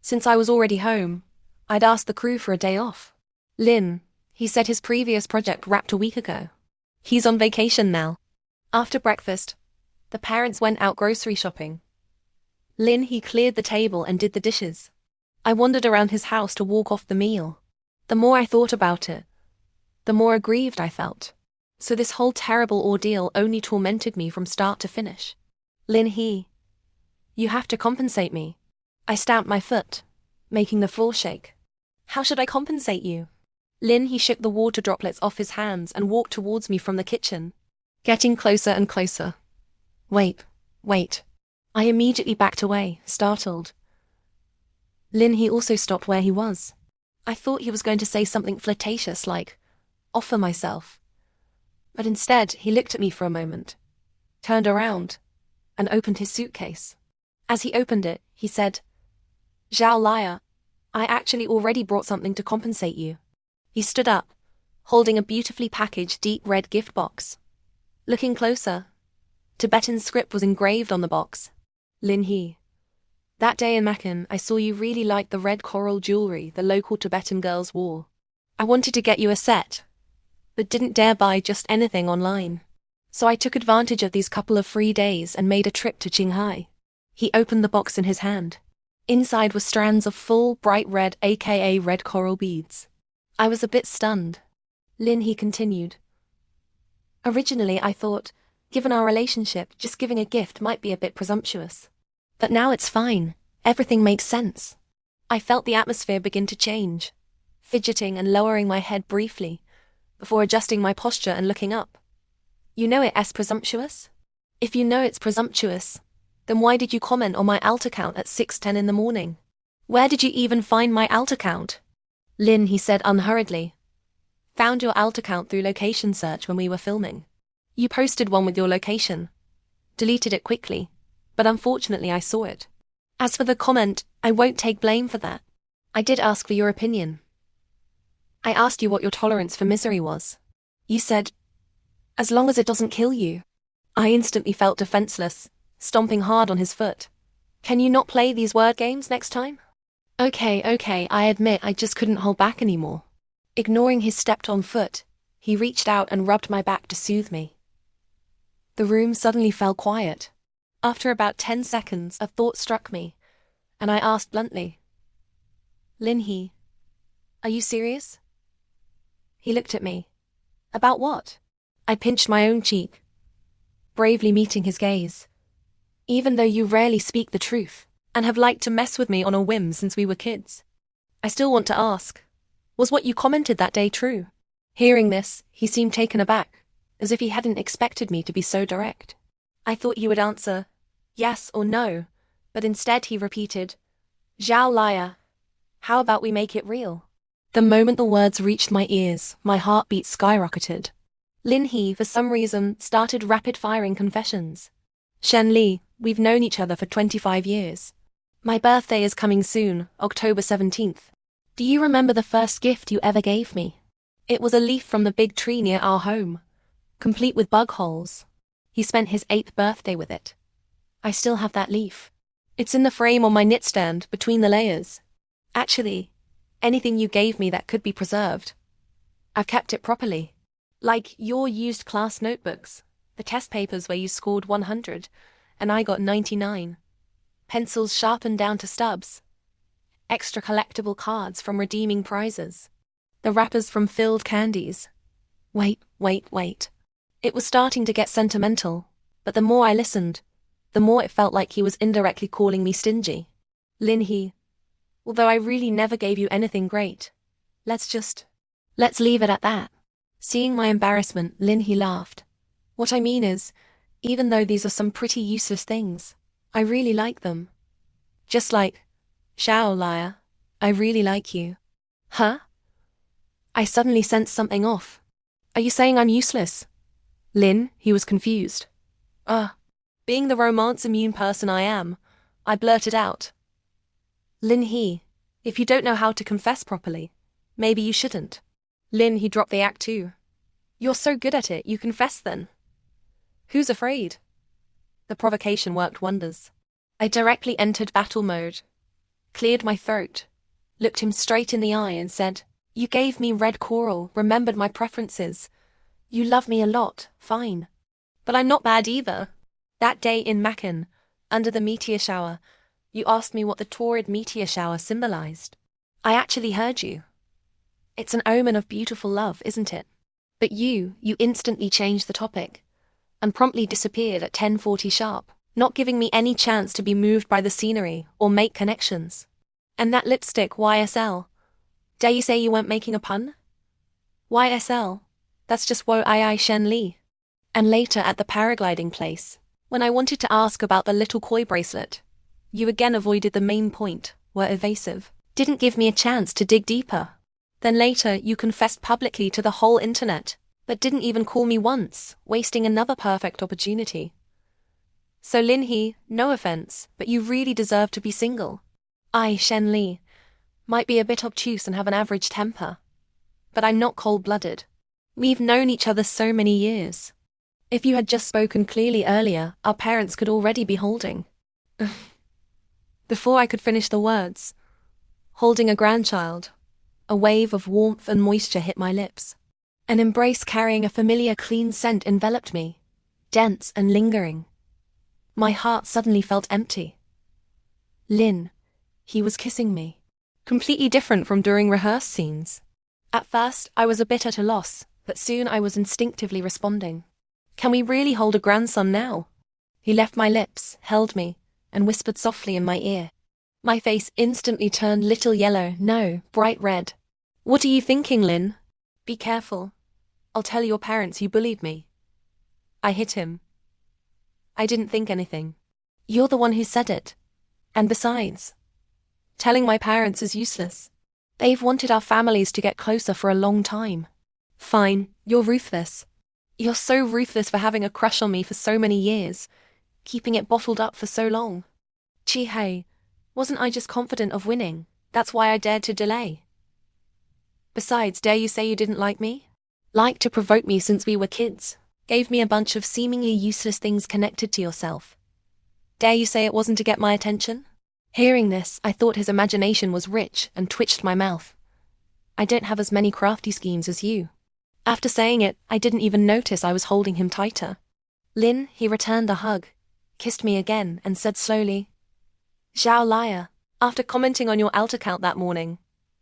Since I was already home, I'd asked the crew for a day off. Lin, he said his previous project wrapped a week ago. He's on vacation now. After breakfast, the parents went out grocery shopping. Lin, he cleared the table and did the dishes. I wandered around his house to walk off the meal. The more I thought about it, the more aggrieved I felt. So this whole terrible ordeal only tormented me from start to finish. Lin He, you have to compensate me. I stamped my foot, making the floor shake. How should I compensate you? Lin He shook the water droplets off his hands and walked towards me from the kitchen, getting closer and closer. Wait. I immediately backed away, startled. Lin He also stopped where he was. I thought he was going to say something flirtatious like, offer myself. But instead, he looked at me for a moment, turned around, and opened his suitcase. As he opened it, he said, Zhao liar, I actually already brought something to compensate you. He stood up, holding a beautifully packaged deep red gift box. Looking closer, Tibetan script was engraved on the box. Lin He, that day in Macon, I saw you really liked the red coral jewelry the local Tibetan girls wore. I wanted to get you a set, but didn't dare buy just anything online. So I took advantage of these couple of free days and made a trip to Qinghai. He opened the box in his hand. Inside were strands of full, bright red, aka red coral beads. I was a bit stunned. Lin He continued. Originally I thought, given our relationship, just giving a gift might be a bit presumptuous. But now it's fine. Everything makes sense. I felt the atmosphere begin to change, fidgeting and lowering my head briefly, before adjusting my posture and looking up. You know it's presumptuous? If you know it's presumptuous, then why did you comment on my alt account at 6:10 in the morning? Where did you even find my alt account? Lin, he said unhurriedly. Found your alt account through location search when we were filming. You posted one with your location. Deleted it quickly, but unfortunately I saw it. As for the comment, I won't take blame for that. I did ask for your opinion. I asked you what your tolerance for misery was. You said, as long as it doesn't kill you. I instantly felt defenseless, stomping hard on his foot. Can you not play these word games next time? Okay, I admit I just couldn't hold back anymore. Ignoring his stepped-on foot, he reached out and rubbed my back to soothe me. The room suddenly fell quiet. After about 10 seconds, a thought struck me, and I asked bluntly, Lin He, are you serious? He looked at me. About what? I pinched my own cheek, bravely meeting his gaze. Even though you rarely speak the truth, and have liked to mess with me on a whim since we were kids, I still want to ask, was what you commented that day true? Hearing this, he seemed taken aback, as if he hadn't expected me to be so direct. I thought you would answer, yes or no, but instead he repeated, Zhao liar, how about we make it real? The moment the words reached my ears, my heartbeat skyrocketed. Lin He, for some reason, started rapid-firing confessions. Shen Li, we've known each other for 25 years. My birthday is coming soon, October 17th. Do you remember the first gift you ever gave me? It was a leaf from the big tree near our home, complete with bug holes. He spent his 8th birthday with it. I still have that leaf. It's in the frame on my knitstand, between the layers. Actually, anything you gave me that could be preserved, I've kept it properly. Like your used class notebooks, the test papers where you scored 100, and I got 99. Pencils sharpened down to stubs. Extra collectible cards from redeeming prizes. The wrappers from filled candies. Wait. It was starting to get sentimental, but the more I listened, the more it felt like he was indirectly calling me stingy. Lin He, although I really never gave you anything great, let's leave it at that. Seeing my embarrassment, Lin He laughed. What I mean is, even though these are some pretty useless things, I really like them. Just like, Xiao liar, I really like you. Huh? I suddenly sensed something off. Are you saying I'm useless? Lin, he was confused. Being the romance-immune person I am, I blurted out. Lin He, if you don't know how to confess properly, maybe you shouldn't. Lin, he dropped the act too. You're so good at it, you confess then. Who's afraid? The provocation worked wonders. I directly entered battle mode, cleared my throat, looked him straight in the eye and said, "You gave me red coral, remembered my preferences. You love me a lot, fine. But I'm not bad either." That day in Macon, under the meteor shower, you asked me what the torrid meteor shower symbolized. I actually heard you. It's an omen of beautiful love, isn't it? But you instantly changed the topic and promptly disappeared at 10:40 sharp, not giving me any chance to be moved by the scenery or make connections. And that lipstick, YSL. Dare you say you weren't making a pun? YSL. That's just Wo Ai Shen Li. And later at the paragliding place, when I wanted to ask about the little koi bracelet, you again avoided the main point, were evasive, didn't give me a chance to dig deeper. Then later you confessed publicly to the whole internet, but didn't even call me once, wasting another perfect opportunity. So Lin He, no offense, but you really deserve to be single. I, Shen Li, might be a bit obtuse and have an average temper, but I'm not cold-blooded. We've known each other so many years. If you had just spoken clearly earlier, our parents could already be holding. Before I could finish the words, holding a grandchild, a wave of warmth and moisture hit my lips. An embrace carrying a familiar clean scent enveloped me, dense and lingering. My heart suddenly felt empty. Lin, he was kissing me. Completely different from during rehearse scenes. At first, I was a bit at a loss, but soon I was instinctively responding. Can we really hold a grandson now? He left my lips, held me, and whispered softly in my ear. My face instantly turned little yellow, no, bright red. What are you thinking, Lin? Be careful. I'll tell your parents you bullied me. I hit him. I didn't think anything. You're the one who said it. And besides, telling my parents is useless. They've wanted our families to get closer for a long time. Fine, you're ruthless. You're so ruthless for having a crush on me for so many years, keeping it bottled up for so long. Chi-hei, wasn't I just confident of winning? That's why I dared to delay. Besides, dare you say you didn't like me? Liked to provoke me since we were kids. Gave me a bunch of seemingly useless things connected to yourself. Dare you say it wasn't to get my attention? Hearing this, I thought his imagination was rich and twitched my mouth. I don't have as many crafty schemes as you. After saying it, I didn't even notice I was holding him tighter. Lin, he returned the hug, kissed me again, and said slowly, "Zhao liar, after commenting on your alt account that morning,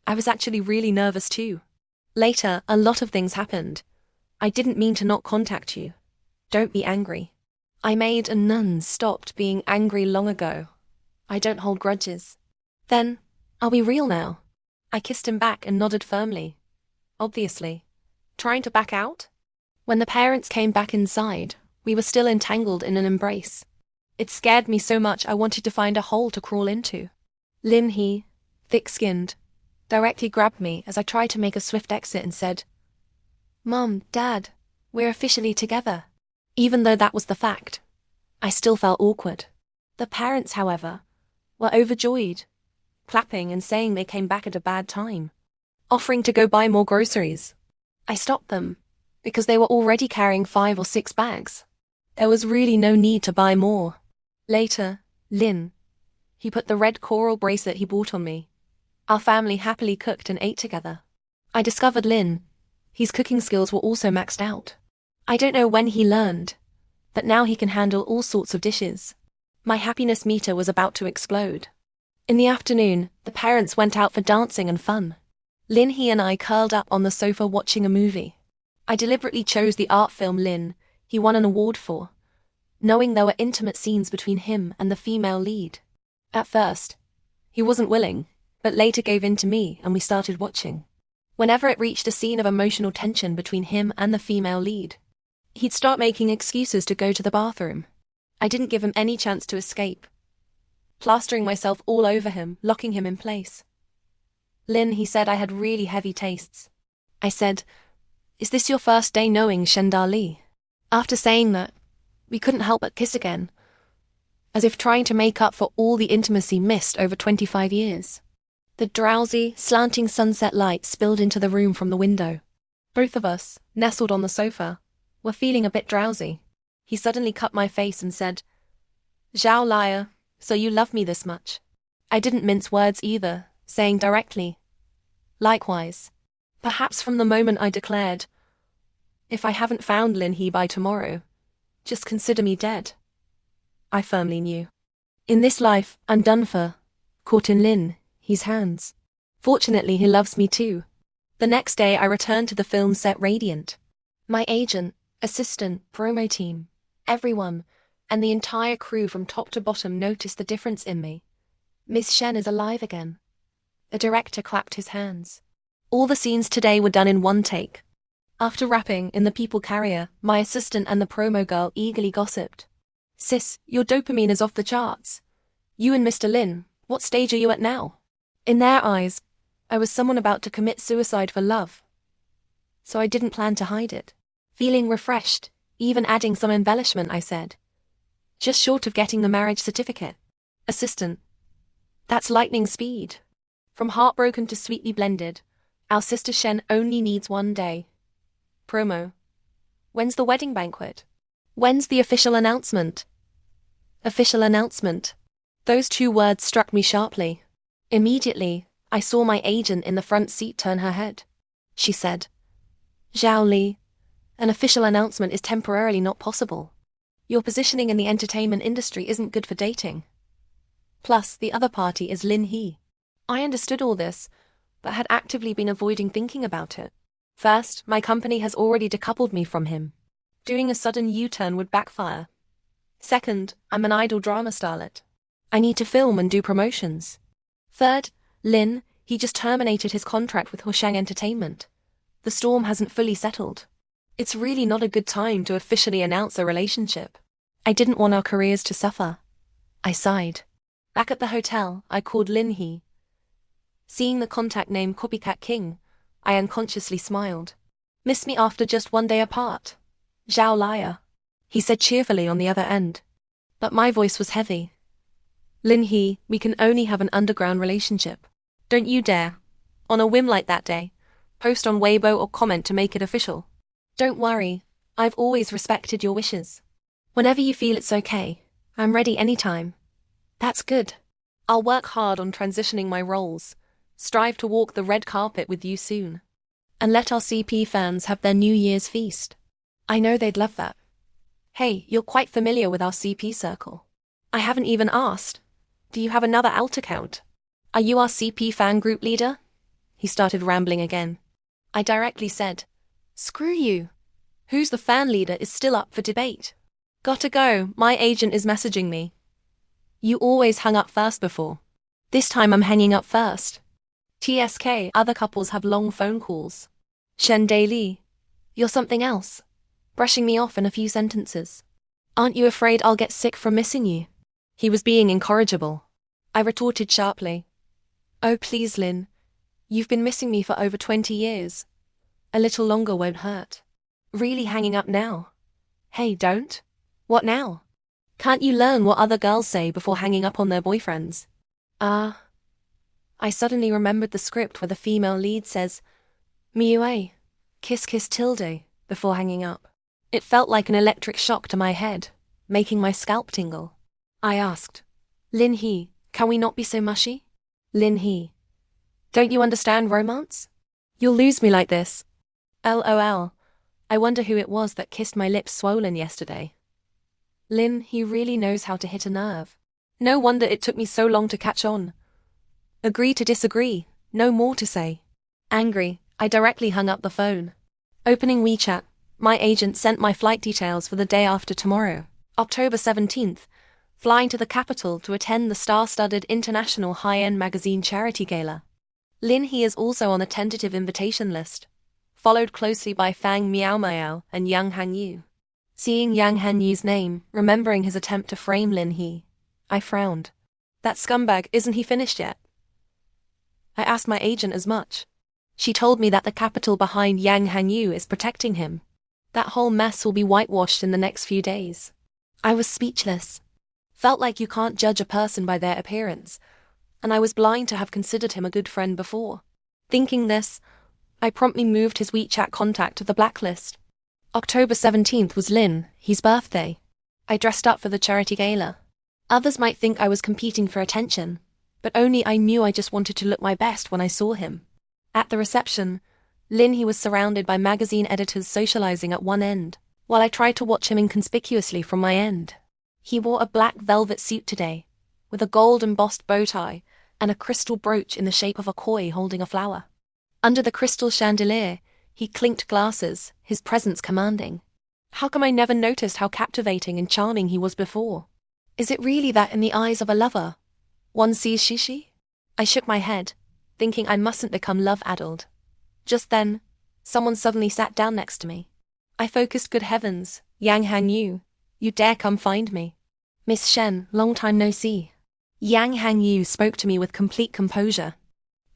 I was actually really nervous too. Later, a lot of things happened. I didn't mean to not contact you. Don't be angry. I made and none stopped being angry long ago. I don't hold grudges. Then, are we real now?" I kissed him back and nodded firmly. Obviously. Trying to back out? When the parents came back inside, we were still entangled in an embrace. It scared me so much I wanted to find a hole to crawl into. Lin He, thick-skinned, directly grabbed me as I tried to make a swift exit and said, "Mom, Dad, we're officially together." Even though that was the fact, I still felt awkward. The parents, however, were overjoyed, clapping and saying they came back at a bad time, offering to go buy more groceries. I stopped them, because they were already carrying 5 or 6 bags. There was really no need to buy more. Later, Lin, he put the red coral bracelet he bought on me. Our family happily cooked and ate together. I discovered Lin, his cooking skills were also maxed out. I don't know when he learned, but now he can handle all sorts of dishes. My happiness meter was about to explode. In the afternoon, the parents went out for dancing and fun. Lin He and I curled up on the sofa watching a movie. I deliberately chose the art film Lin he won an award for, knowing there were intimate scenes between him and the female lead. At first, he wasn't willing, but later gave in to me and we started watching. Whenever it reached a scene of emotional tension between him and the female lead, he'd start making excuses to go to the bathroom. I didn't give him any chance to escape, plastering myself all over him, locking him in place. Lin, he said I had really heavy tastes. I said, "Is this your first day knowing Shendar Li?" After saying that, we couldn't help but kiss again, as if trying to make up for all the intimacy missed over 25 years. The drowsy, slanting sunset light spilled into the room from the window. Both of us, nestled on the sofa, were feeling a bit drowsy. He suddenly cut my face and said, Zhao liar, so you love me this much. I didn't mince words either, saying directly. Likewise. Perhaps from the moment I declared, if I haven't found Lin He by tomorrow, just consider me dead. I firmly knew. In this life, I'm done for, caught in Lin He's hands. Fortunately, he loves me too. The next day I returned to the film set radiant. My agent, assistant, promo team, everyone, and the entire crew from top to bottom noticed the difference in me. Miss Shen is alive again. The director clapped his hands. All the scenes today were done in one take. After wrapping in the people carrier, my assistant and the promo girl eagerly gossiped. Sis, your dopamine is off the charts. You and Mr. Lin, what stage are you at now? In their eyes, I was someone about to commit suicide for love. So I didn't plan to hide it. Feeling refreshed, even adding some embellishment, I said. Just short of getting the marriage certificate. Assistant. That's lightning speed. From heartbroken to sweetly blended, our sister Shen only needs 1 day. Promo. When's the wedding banquet? When's the official announcement? Official announcement. Those 2 words struck me sharply. Immediately, I saw my agent in the front seat turn her head. She said, Zhao Li, an official announcement is temporarily not possible. Your positioning in the entertainment industry isn't good for dating. Plus, the other party is Lin He. I understood all this, but had actively been avoiding thinking about it. First, my company has already decoupled me from him. Doing a sudden U-turn would backfire. Second, I'm an idol drama starlet. I need to film and do promotions. Third, Lin, he just terminated his contract with Hushang Entertainment. The storm hasn't fully settled. It's really not a good time to officially announce a relationship. I didn't want our careers to suffer. I sighed. Back at the hotel, I called Lin He. Seeing the contact name Copycat King, I unconsciously smiled. Miss me after just 1 day apart? Zhao liar, he said cheerfully on the other end. But my voice was heavy. Lin He, we can only have an underground relationship. Don't you dare, on a whim like that day, post on Weibo or comment to make it official. Don't worry, I've always respected your wishes. Whenever you feel it's okay, I'm ready anytime. That's good. I'll work hard on transitioning my roles, strive to walk the red carpet with you soon. And let our CP fans have their New Year's feast. I know they'd love that. Hey, you're quite familiar with our CP circle. I haven't even asked. Do you have another alt account? Are you our CP fan group leader? He started rambling again. I directly said, screw you. Who's the fan leader is still up for debate. Gotta go, my agent is messaging me. You always hung up first before. This time I'm hanging up first. TSK, other couples have long phone calls. Shen Daily, you're something else. Brushing me off in a few sentences. Aren't you afraid I'll get sick from missing you? He was being incorrigible. I retorted sharply. Oh please Lin, you've been missing me for over 20 years. A little longer won't hurt. Really hanging up now? Hey, don't. What now? Can't you learn what other girls say before hanging up on their boyfriends? I suddenly remembered the script where the female lead says, Miue, kiss kiss tilde, before hanging up. It felt like an electric shock to my head, making my scalp tingle. I asked, Lin He, can we not be so mushy? Lin He, don't you understand romance? You'll lose me like this. LOL, I wonder who it was that kissed my lips swollen yesterday. Lin, he really knows how to hit a nerve. No wonder it took me so long to catch on. Agree to disagree, no more to say. Angry, I directly hung up the phone. Opening WeChat, my agent sent my flight details for the day after tomorrow, October 17th, flying to the capital to attend the star-studded International High-End Magazine Charity Gala. Lin He is also on the tentative invitation list, followed closely by Fang Miao and Yang Hanyu. Seeing Yang Hanyu's name, remembering his attempt to frame Lin He, I frowned. That scumbag, isn't he finished yet? I asked my agent as much. She told me that the capital behind Yang Hanyu is protecting him. That whole mess will be whitewashed in the next few days. I was speechless. Felt like you can't judge a person by their appearance, and I was blind to have considered him a good friend before. Thinking this, I promptly moved his WeChat contact to the blacklist. October 17th was Lin He's birthday. I dressed up for the charity gala. Others might think I was competing for attention, but only I knew I just wanted to look my best when I saw him. At the reception, He was surrounded by magazine editors socializing at one end, while I tried to watch him inconspicuously from my end. He wore a black velvet suit today, with a gold embossed bow tie and a crystal brooch in the shape of a koi holding a flower. Under the crystal chandelier, he clinked glasses, his presence commanding. How come I never noticed how captivating and charming he was before? Is it really that in the eyes of a lover one sees shishi? I shook my head, thinking I mustn't become love-addled. Just then, someone suddenly sat down next to me. I focused. Good heavens, Yang Hangyu, you dare come find me. Miss Shen, long time no see. Yang Hangyu spoke to me with complete composure.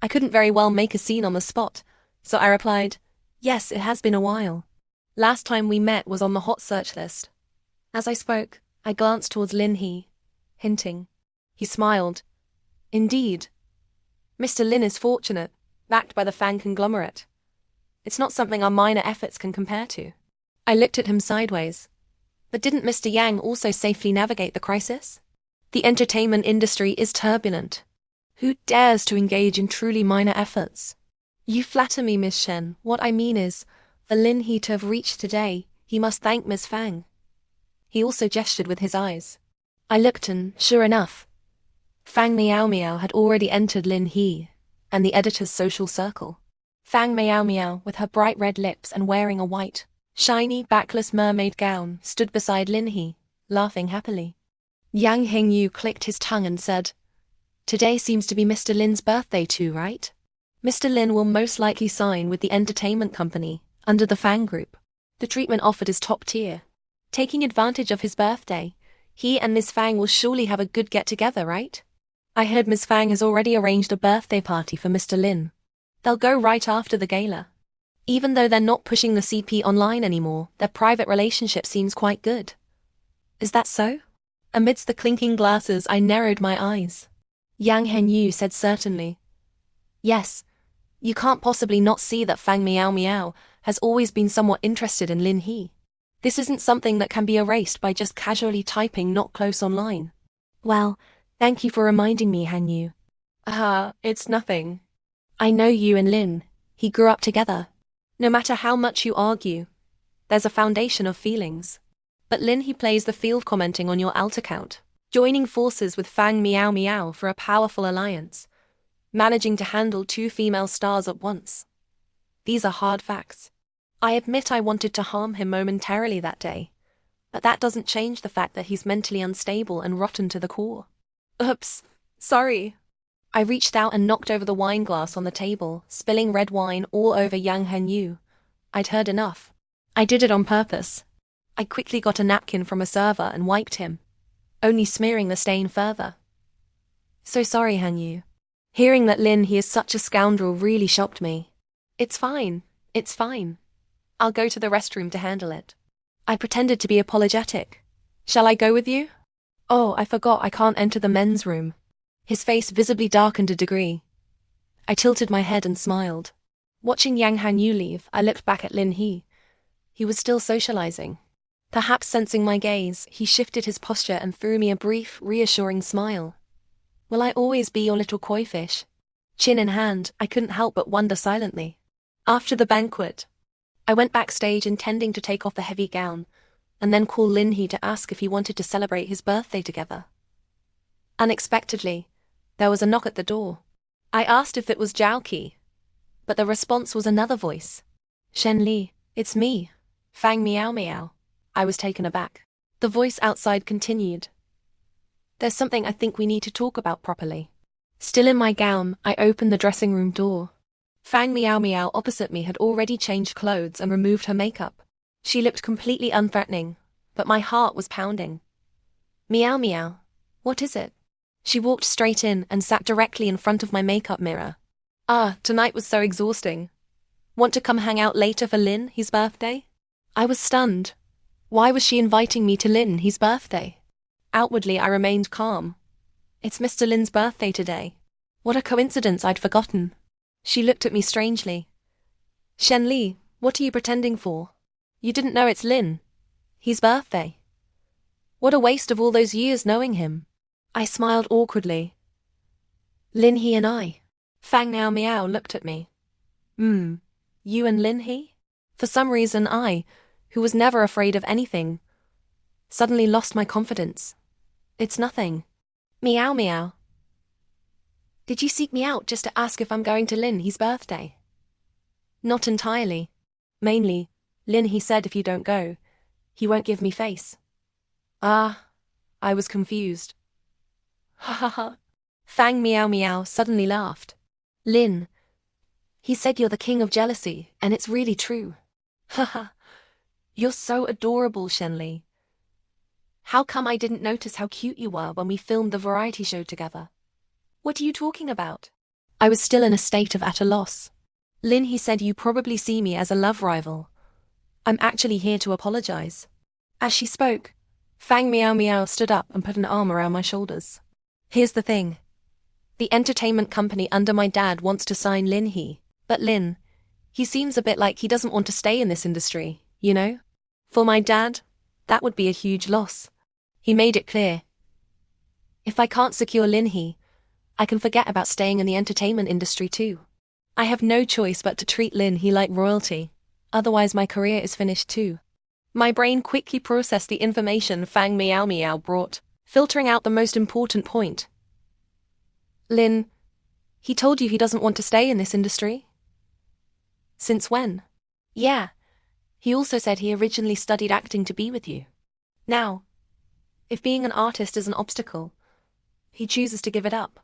I couldn't very well make a scene on the spot, so I replied, yes, it has been a while. Last time we met was on the hot search list. As I spoke, I glanced towards Lin He, hinting. He smiled. Indeed. Mr. Lin is fortunate, backed by the Fang conglomerate. It's not something our minor efforts can compare to. I looked at him sideways. But didn't Mr. Yang also safely navigate the crisis? The entertainment industry is turbulent. Who dares to engage in truly minor efforts? You flatter me, Miss Shen. What I mean is, for Lin He to have reached today, he must thank Miss Fang. He also gestured with his eyes. I looked and, sure enough, Fang Miao Miao had already entered Lin He and the editor's social circle. Fang Miao Miao, with her bright red lips and wearing a white, shiny, backless mermaid gown, stood beside Lin He, laughing happily. Yang Hengyu clicked his tongue and said, today seems to be Mr. Lin's birthday too, right? Mr. Lin will most likely sign with the entertainment company, under the Fang Group. The treatment offered is top tier. Taking advantage of his birthday, he and Miss Fang will surely have a good get-together, right? I heard Miss Fang has already arranged a birthday party for Mr. Lin. They'll go right after the gala. Even though they're not pushing the CP online anymore, their private relationship seems quite good. Is that so? Amidst the clinking glasses, I narrowed my eyes. Yang Hengyu said certainly. Yes, you can't possibly not see that Fang Miao Miao has always been somewhat interested in Lin He. This isn't something that can be erased by just casually typing not close online. Well, thank you for reminding me, Hangyu. It's nothing. I know you and Lin. He grew up together. No matter how much you argue, there's a foundation of feelings. But Lin He plays the field commenting on your alt account, joining forces with Fang Miao Miao for a powerful alliance, managing to handle 2 female stars at once. These are hard facts. I admit I wanted to harm him momentarily that day, but that doesn't change the fact that he's mentally unstable and rotten to the core. Oops, sorry. I reached out and knocked over the wine glass on the table, spilling red wine all over Yang Hengyu. I'd heard enough. I did it on purpose. I quickly got a napkin from a server and wiped him, only smearing the stain further. So sorry, Hengyu. Hearing that Lin He is such a scoundrel really shocked me. It's fine. I'll go to the restroom to handle it. I pretended to be apologetic. Shall I go with you? Oh, I forgot I can't enter the men's room. His face visibly darkened a degree. I tilted my head and smiled. Watching Yang Hangyu leave, I looked back at Lin He. He was still socializing. Perhaps sensing my gaze, he shifted his posture and threw me a brief, reassuring smile. Will I always be your little koi fish? Chin in hand, I couldn't help but wonder silently. After the banquet, I went backstage intending to take off the heavy gown, and then call Lin He to ask if he wanted to celebrate his birthday together. Unexpectedly, there was a knock at the door. I asked if it was Zhao Qi, but the response was another voice. Shen Li, it's me, Fang Miao Miao. I was taken aback. The voice outside continued. There's something I think we need to talk about properly. Still in my gown, I opened the dressing room door. Fang Miao Miao opposite me had already changed clothes and removed her makeup. She looked completely unthreatening, but my heart was pounding. Miao Miao, what is it? She walked straight in and sat directly in front of my makeup mirror. Tonight was so exhausting. Want to come hang out later for Lin He's birthday? I was stunned. Why was she inviting me to Lin He's birthday? Outwardly, I remained calm. It's Mr. Lin's birthday today. What a coincidence, I'd forgotten. She looked at me strangely. Shen Li, what are you pretending for? You didn't know it's Lin He's birthday. What a waste of all those years knowing him. I smiled awkwardly. Lin He and I. Fang Miao Miao looked at me. You and Lin He? For some reason I, who was never afraid of anything, suddenly lost my confidence. It's nothing. Meow meow. Did you seek me out just to ask if I'm going to Lin He's birthday? Not entirely. Mainly, Lin He said if you don't go, he won't give me face. Ah, I was confused. Ha ha ha. Fang Meow Meow suddenly laughed. Lin, he said you're the king of jealousy, and it's really true. Ha ha. You're so adorable, Shenli. How come I didn't notice how cute you were when we filmed the variety show together? What are you talking about? I was still in a state of utter loss. Lin He said you probably see me as a love rival. I'm actually here to apologize. As she spoke, Fang Meow Meow stood up and put an arm around my shoulders. Here's the thing. The entertainment company under my dad wants to sign Lin He, but Lin, he seems a bit like he doesn't want to stay in this industry, you know? For my dad, that would be a huge loss. He made it clear. If I can't secure Lin He, I can forget about staying in the entertainment industry too. I have no choice but to treat Lin He like royalty, otherwise my career is finished too. My brain quickly processed the information Fang Meow Meow brought, filtering out the most important point. Lin, he told you he doesn't want to stay in this industry? Since when? Yeah. He also said he originally studied acting to be with you. Now, if being an artist is an obstacle, he chooses to give it up.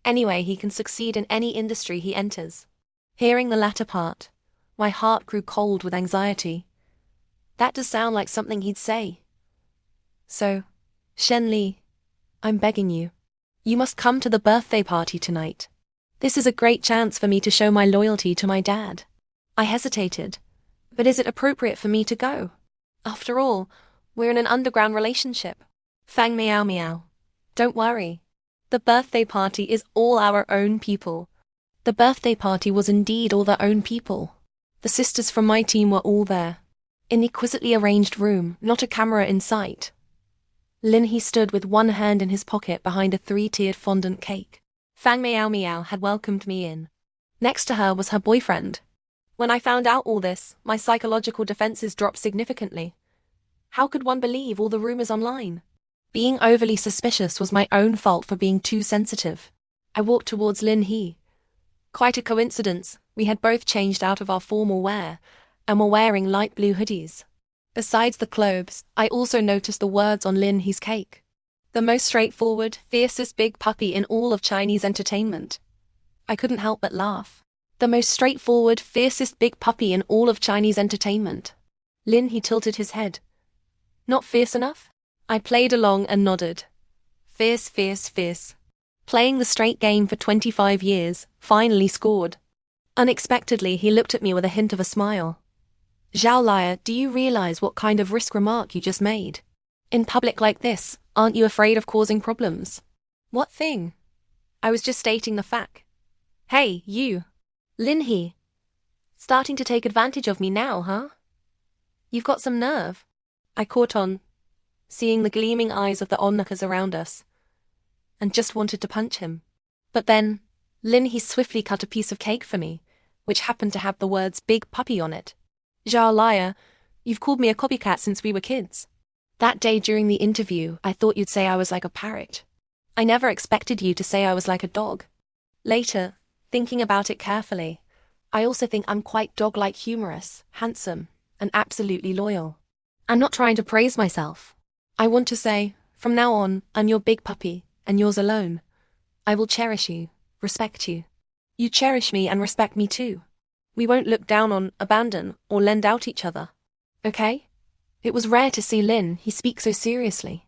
Anyway, he can succeed in any industry he enters. Hearing the latter part, my heart grew cold with anxiety. That does sound like something he'd say. So, Shen Li, I'm begging you. You must come to the birthday party tonight. This is a great chance for me to show my loyalty to my dad. I hesitated. But is it appropriate for me to go? After all, we're in an underground relationship. Fang Meow Meow. Don't worry. The birthday party is all our own people. The birthday party was indeed all their own people. The sisters from my team were all there. In the exquisitely arranged room, not a camera in sight. Lin He stood with one hand in his pocket behind a 3-tiered fondant cake. Fang Meow Meow had welcomed me in. Next to her was her boyfriend. When I found out all this, my psychological defenses dropped significantly. How could one believe all the rumors online? Being overly suspicious was my own fault for being too sensitive. I walked towards Lin He. Quite a coincidence, we had both changed out of our formal wear and were wearing light blue hoodies. Besides the clothes, I also noticed the words on Lin He's cake. The most straightforward, fiercest big puppy in all of Chinese entertainment. I couldn't help but laugh. The most straightforward, fiercest big puppy in all of Chinese entertainment. Lin He tilted his head. Not fierce enough? I played along and nodded. Fierce, fierce, fierce. Playing the straight game for 25 years, finally scored. Unexpectedly, he looked at me with a hint of a smile. Zhao Liar, do you realize what kind of risk remark you just made? In public like this, aren't you afraid of causing problems? What thing? I was just stating the fact. Hey, you. Lin He. Starting to take advantage of me now, huh? You've got some nerve. I caught on, seeing the gleaming eyes of the onlookers around us, and just wanted to punch him. But then, Lin He swiftly cut a piece of cake for me, which happened to have the words Big Puppy on it. Zhao Liar, you've called me a copycat since we were kids. That day during the interview, I thought you'd say I was like a parrot. I never expected you to say I was like a dog. Later, thinking about it carefully, I also think I'm quite dog-like humorous, handsome, and absolutely loyal. I'm not trying to praise myself. I want to say, from now on, I'm your big puppy, and yours alone. I will cherish you, respect you. You cherish me and respect me too. We won't look down on, abandon, or lend out each other. Okay? It was rare to see Lin He speak so seriously.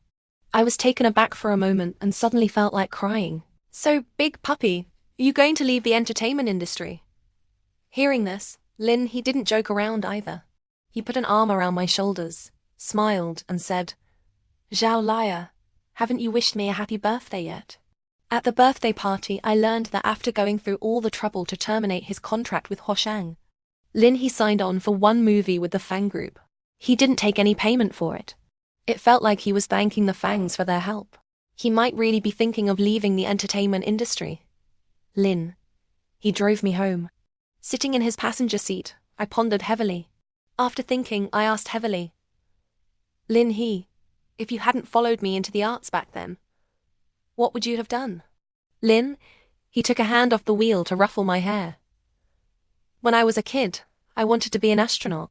I was taken aback for a moment and suddenly felt like crying. So, big puppy, are you going to leave the entertainment industry? Hearing this, Lin He didn't joke around either. He put an arm around my shoulders, smiled, and said, Zhao Liar, haven't you wished me a happy birthday yet? At the birthday party, I learned that after going through all the trouble to terminate his contract with Hoshang, Lin He signed on for one movie with the Fang Group. He didn't take any payment for it. It felt like he was thanking the Fangs for their help. He might really be thinking of leaving the entertainment industry. Lin. He drove me home. Sitting in his passenger seat, I pondered heavily. After thinking, I asked heavily, Lin, if you hadn't followed me into the arts back then, what would you have done? Lin, he took a hand off the wheel to ruffle my hair. When I was a kid, I wanted to be an astronaut.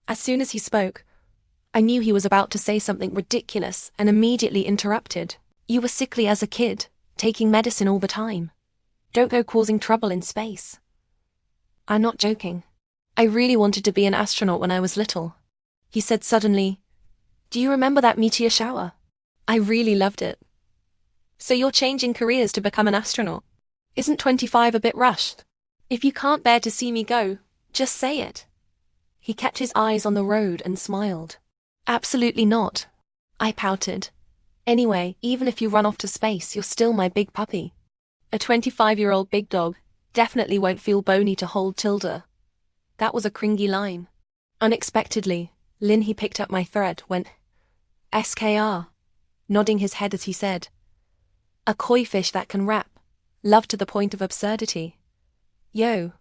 As soon as he spoke, I knew he was about to say something ridiculous and immediately interrupted. You were sickly as a kid, taking medicine all the time. Don't go causing trouble in space. I'm not joking. I really wanted to be an astronaut when I was little. He said suddenly, do you remember that meteor shower? I really loved it. So you're changing careers to become an astronaut? Isn't 25 a bit rushed? If you can't bear to see me go, just say it. He kept his eyes on the road and smiled. Absolutely not. I pouted. Anyway, even if you run off to space, you're still my big puppy. A 25-year-old big dog definitely won't feel bony to hold Tilda. That was a cringy line. Unexpectedly, Lin he picked up my thread, went, SKR, nodding his head as he said, a koi fish that can rap, love to the point of absurdity. Yo,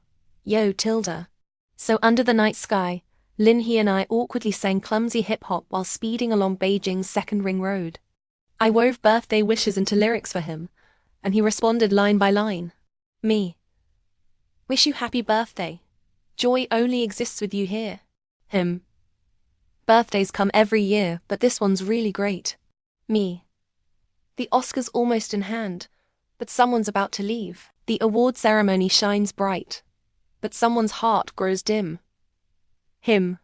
Tilda. So under the night sky, Lin he and I awkwardly sang clumsy hip-hop while speeding along Beijing's second ring road. I wove birthday wishes into lyrics for him, and he responded line by line. Me. Wish you happy birthday. Joy only exists with you here. Him. Birthdays come every year, but this one's really great. Me. The Oscar's almost in hand, but someone's about to leave. The award ceremony shines bright, but someone's heart grows dim. Him.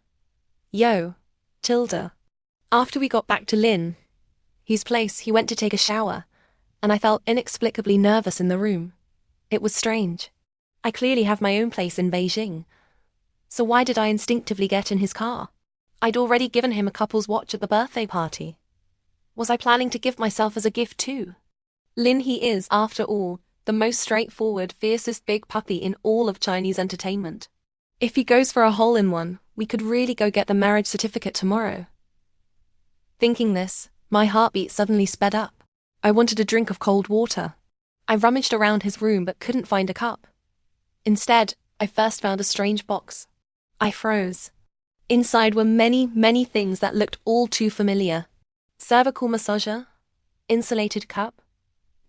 Yo, Tilda. After we got back to Lin, his place, he went to take a shower, and I felt inexplicably nervous in the room. It was strange. I clearly have my own place in Beijing. So why did I instinctively get in his car? I'd already given him a couple's watch at the birthday party. Was I planning to give myself as a gift too? Lin he is, after all, the most straightforward, fiercest big puppy in all of Chinese entertainment. If he goes for a hole-in-one, we could really go get the marriage certificate tomorrow. Thinking this, my heartbeat suddenly sped up. I wanted a drink of cold water. I rummaged around his room but couldn't find a cup. Instead, I first found a strange box. I froze. Inside were many things that looked all too familiar. Cervical massager, insulated cup,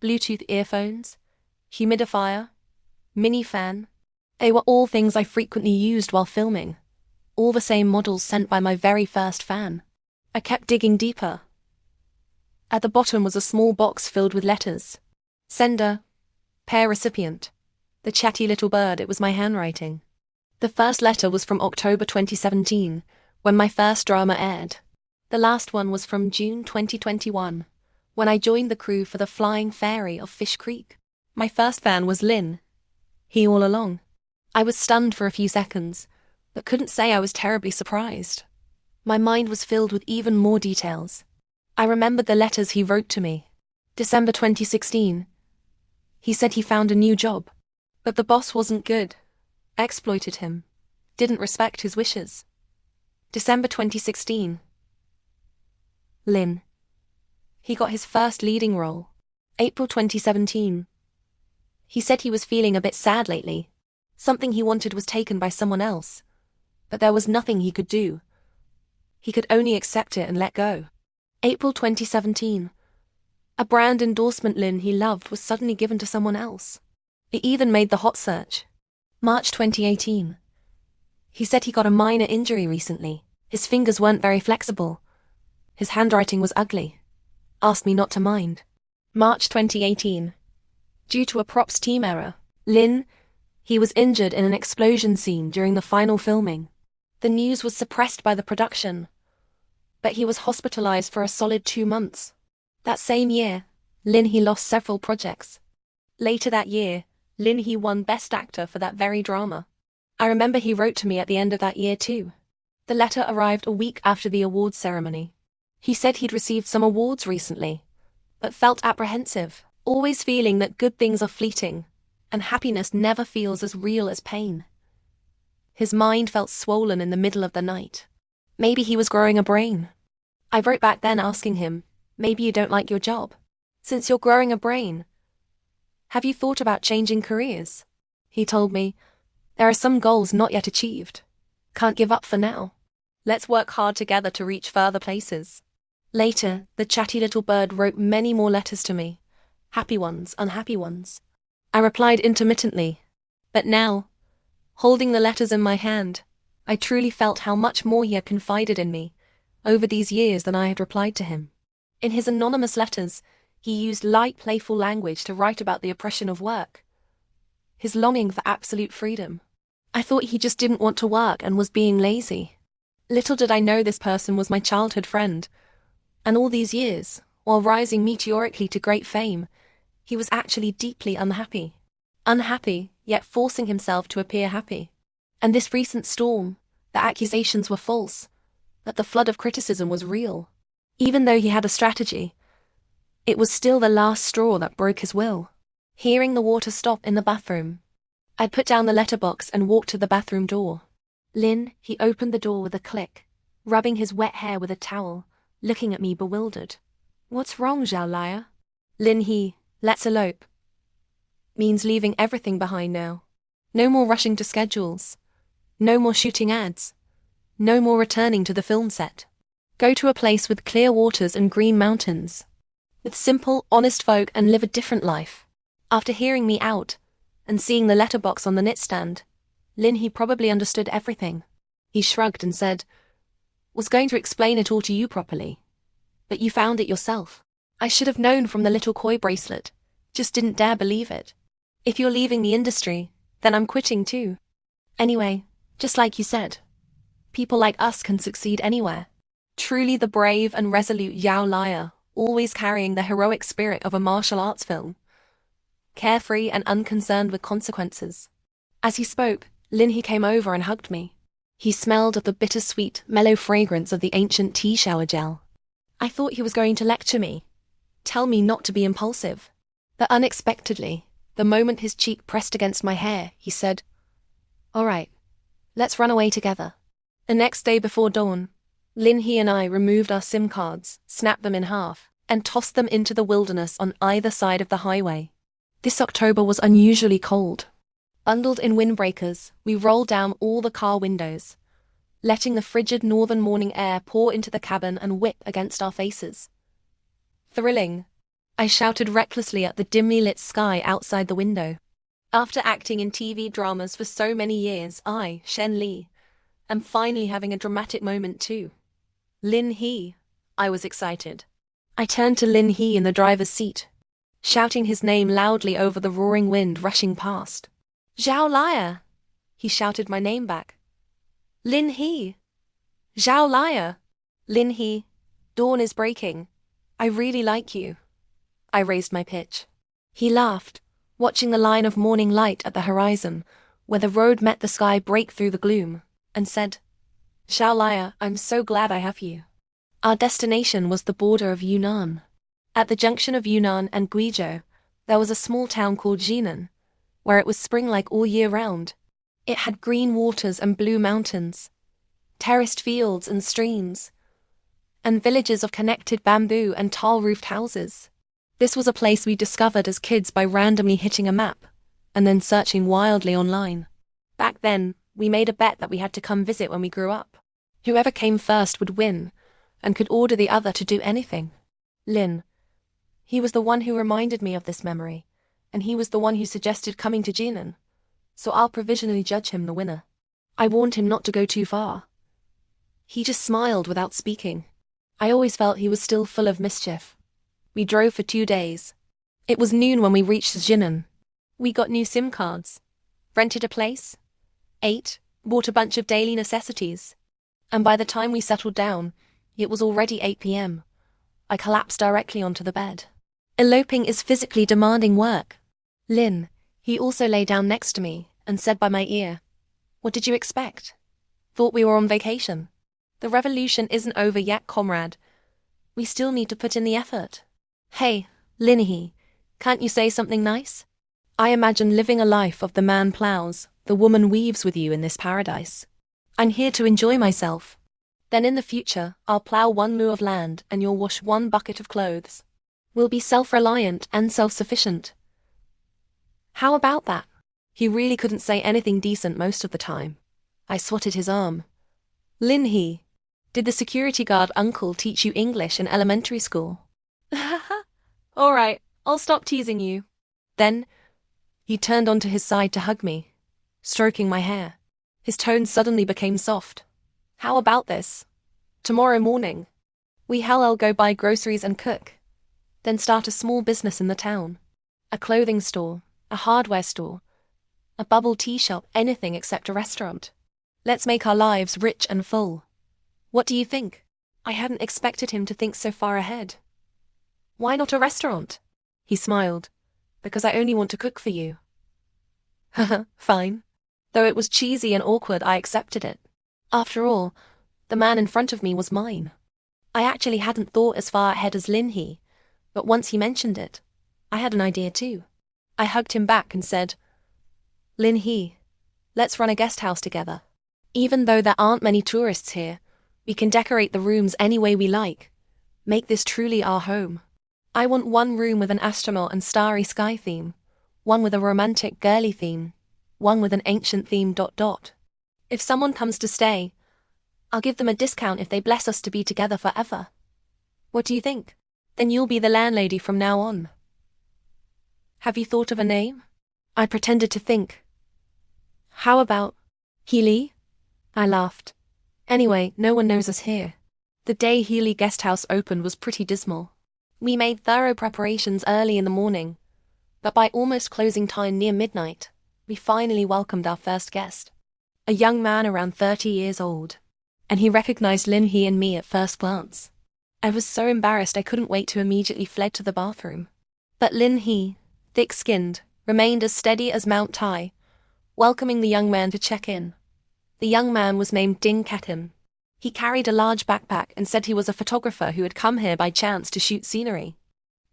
Bluetooth earphones, humidifier, mini fan. They were all things I frequently used while filming. All the same models sent by my very first fan. I kept digging deeper. At the bottom was a small box filled with letters. Sender, pair recipient. The chatty little bird, it was my handwriting. The first letter was from October 2017, when my first drama aired. The last one was from June 2021, when I joined the crew for The Flying Fairy of Fish Creek. My first fan was Lin. He all along. I was stunned for a few seconds, but couldn't say I was terribly surprised. My mind was filled with even more details. I remembered the letters he wrote to me. December 2016. He said he found a new job, but the boss wasn't good. Exploited him. Didn't respect his wishes. December 2016. Lin. He got his first leading role. April 2017. He said he was feeling a bit sad lately. Something he wanted was taken by someone else, but there was nothing he could do. He could only accept it and let go. April 2017. A brand endorsement Lin he loved was suddenly given to someone else. It even made the hot search. March 2018. He said he got a minor injury recently. His fingers weren't very flexible. His handwriting was ugly. Asked me not to mind. March 2018. Due to a props team error, Lin, he was injured in an explosion scene during the final filming. The news was suppressed by the production, but he was hospitalized for a solid 2 months. That same year, Lin he lost several projects. Later that year, Lin he won Best Actor for that very drama. I remember he wrote to me at the end of that year too. The letter arrived a week after the awards ceremony. He said he'd received some awards recently, but felt apprehensive, always feeling that good things are fleeting, and happiness never feels as real as pain. His mind felt swollen in the middle of the night. Maybe he was growing a brain. I wrote back then asking him, maybe you don't like your job. Since you're growing a brain, have you thought about changing careers? He told me, there are some goals not yet achieved. Can't give up for now. Let's work hard together to reach further places. Later, the chatty little bird wrote many more letters to me. Happy ones, unhappy ones. I replied intermittently. But now, holding the letters in my hand, I truly felt how much more he had confided in me over these years than I had replied to him. In his anonymous letters, he used light, playful language to write about the oppression of work, his longing for absolute freedom. I thought he just didn't want to work and was being lazy. Little did I know this person was my childhood friend, and all these years, while rising meteorically to great fame, he was actually deeply unhappy. Unhappy, yet forcing himself to appear happy. And this recent storm, the accusations were false, that the flood of criticism was real. Even though he had a strategy, it was still the last straw that broke his will. Hearing the water stop in the bathroom, I'd put down the letterbox and walked to the bathroom door. Lin, he opened the door with a click, rubbing his wet hair with a towel, looking at me bewildered. What's wrong, Zhao Laya? Lin, let's elope. Means leaving everything behind now. No more rushing to schedules. No more shooting ads. No more returning to the film set. Go to a place with clear waters and green mountains. With simple, honest folk and live a different life. After hearing me out, and seeing the letterbox on the nightstand, Lin probably understood everything. He shrugged and said, was going to explain it all to you properly. But you found it yourself. I should have known from the little koi bracelet. Just didn't dare believe it. If you're leaving the industry, then I'm quitting too. Anyway, just like you said, people like us can succeed anywhere. Truly the brave and resolute Zhao Laya, always carrying the heroic spirit of a martial arts film. Carefree and unconcerned with consequences. As he spoke, Lin came over and hugged me. He smelled of the bittersweet, mellow fragrance of the ancient tea shower gel. I thought he was going to lecture me, tell me not to be impulsive. But unexpectedly, the moment his cheek pressed against my hair, he said, all right, let's run away together. The next day before dawn, Lin and I removed our SIM cards, snapped them in half, and tossed them into the wilderness on either side of the highway. This October was unusually cold. Bundled in windbreakers, we rolled down all the car windows, letting the frigid northern morning air pour into the cabin and whip against our faces. Thrilling, I shouted recklessly at the dimly lit sky outside the window. After acting in TV dramas for so many years, I, Shen Li, am finally having a dramatic moment too. Lin He. I was excited. I turned to Lin He in the driver's seat, shouting his name loudly over the roaring wind rushing past. Zhao Laya! He shouted my name back. Lin He! Zhao Laya! Lin He, dawn is breaking. I really like you. I raised my pitch. He laughed, watching the line of morning light at the horizon, where the road met the sky break through the gloom, and said, Zhao Laya, I'm so glad I have you. Our destination was the border of Yunnan. At the junction of Yunnan and Guizhou, there was a small town called Jinan, where it was spring-like all year round. It had green waters and blue mountains, terraced fields and streams, and villages of connected bamboo and tall-roofed houses. This was a place we discovered as kids by randomly hitting a map, and then searching wildly online. Back then, we made a bet that we had to come visit when we grew up. Whoever came first would win, and could order the other to do anything. Lin. He was the one who reminded me of this memory, and he was the one who suggested coming to Jinan, so I'll provisionally judge him the winner. I warned him not to go too far. He just smiled without speaking. I always felt he was still full of mischief. We drove for 2 days. It was noon when we reached Jinan. We got new SIM cards, rented a place, ate, bought a bunch of daily necessities, and by the time we settled down, it was already 8 p.m. I collapsed directly onto the bed. Eloping is physically demanding work. Lin, he also lay down next to me and said by my ear, What did you expect? Thought we were on vacation. The revolution isn't over yet, comrade. We still need to put in the effort. Hey, Lin, can't you say something nice? I imagine living a life of the man plows, the woman weaves with you in this paradise. I'm here to enjoy myself. Then in the future, I'll plow 1 mu of land and you'll wash 1 bucket of clothes. We'll be self-reliant and self-sufficient. How about that? He really couldn't say anything decent most of the time. I swatted his arm. Lin He, did the security guard uncle teach you English in elementary school? All right, I'll stop teasing you. Then, he turned onto his side to hug me, stroking my hair. His tone suddenly became soft. How about this? Tomorrow morning, I'll go buy groceries and cook. Then start a small business in the town. A clothing store, a hardware store, a bubble tea shop, anything except a restaurant. Let's make our lives rich and full. What do you think? I hadn't expected him to think so far ahead. Why not a restaurant? He smiled. Because I only want to cook for you. Haha, fine. Though it was cheesy and awkward, I accepted it. After all, the man in front of me was mine. I actually hadn't thought as far ahead as Lin He, but once he mentioned it, I had an idea too. I hugged him back and said, Lin He, let's run a guest house together. Even though there aren't many tourists here, we can decorate the rooms any way we like. Make this truly our home. I want one room with an astronaut and starry sky theme, one with a romantic girly theme, one with an ancient theme ... If someone comes to stay, I'll give them a discount if they bless us to be together forever. What do you think? Then you'll be the landlady from now on. Have you thought of a name? I pretended to think. How about Healy? I laughed. Anyway, no one knows us here. The day Healy Guest House opened was pretty dismal. We made thorough preparations early in the morning, but by almost closing time near midnight, we finally welcomed our first guest. A young man around 30 years old, and he recognized Lin He and me at first glance. I was so embarrassed I couldn't wait to immediately fled to the bathroom. But Lin He, thick-skinned, remained as steady as Mount Tai, welcoming the young man to check in. The young man was named Ding Kekken. He carried a large backpack and said he was a photographer who had come here by chance to shoot scenery.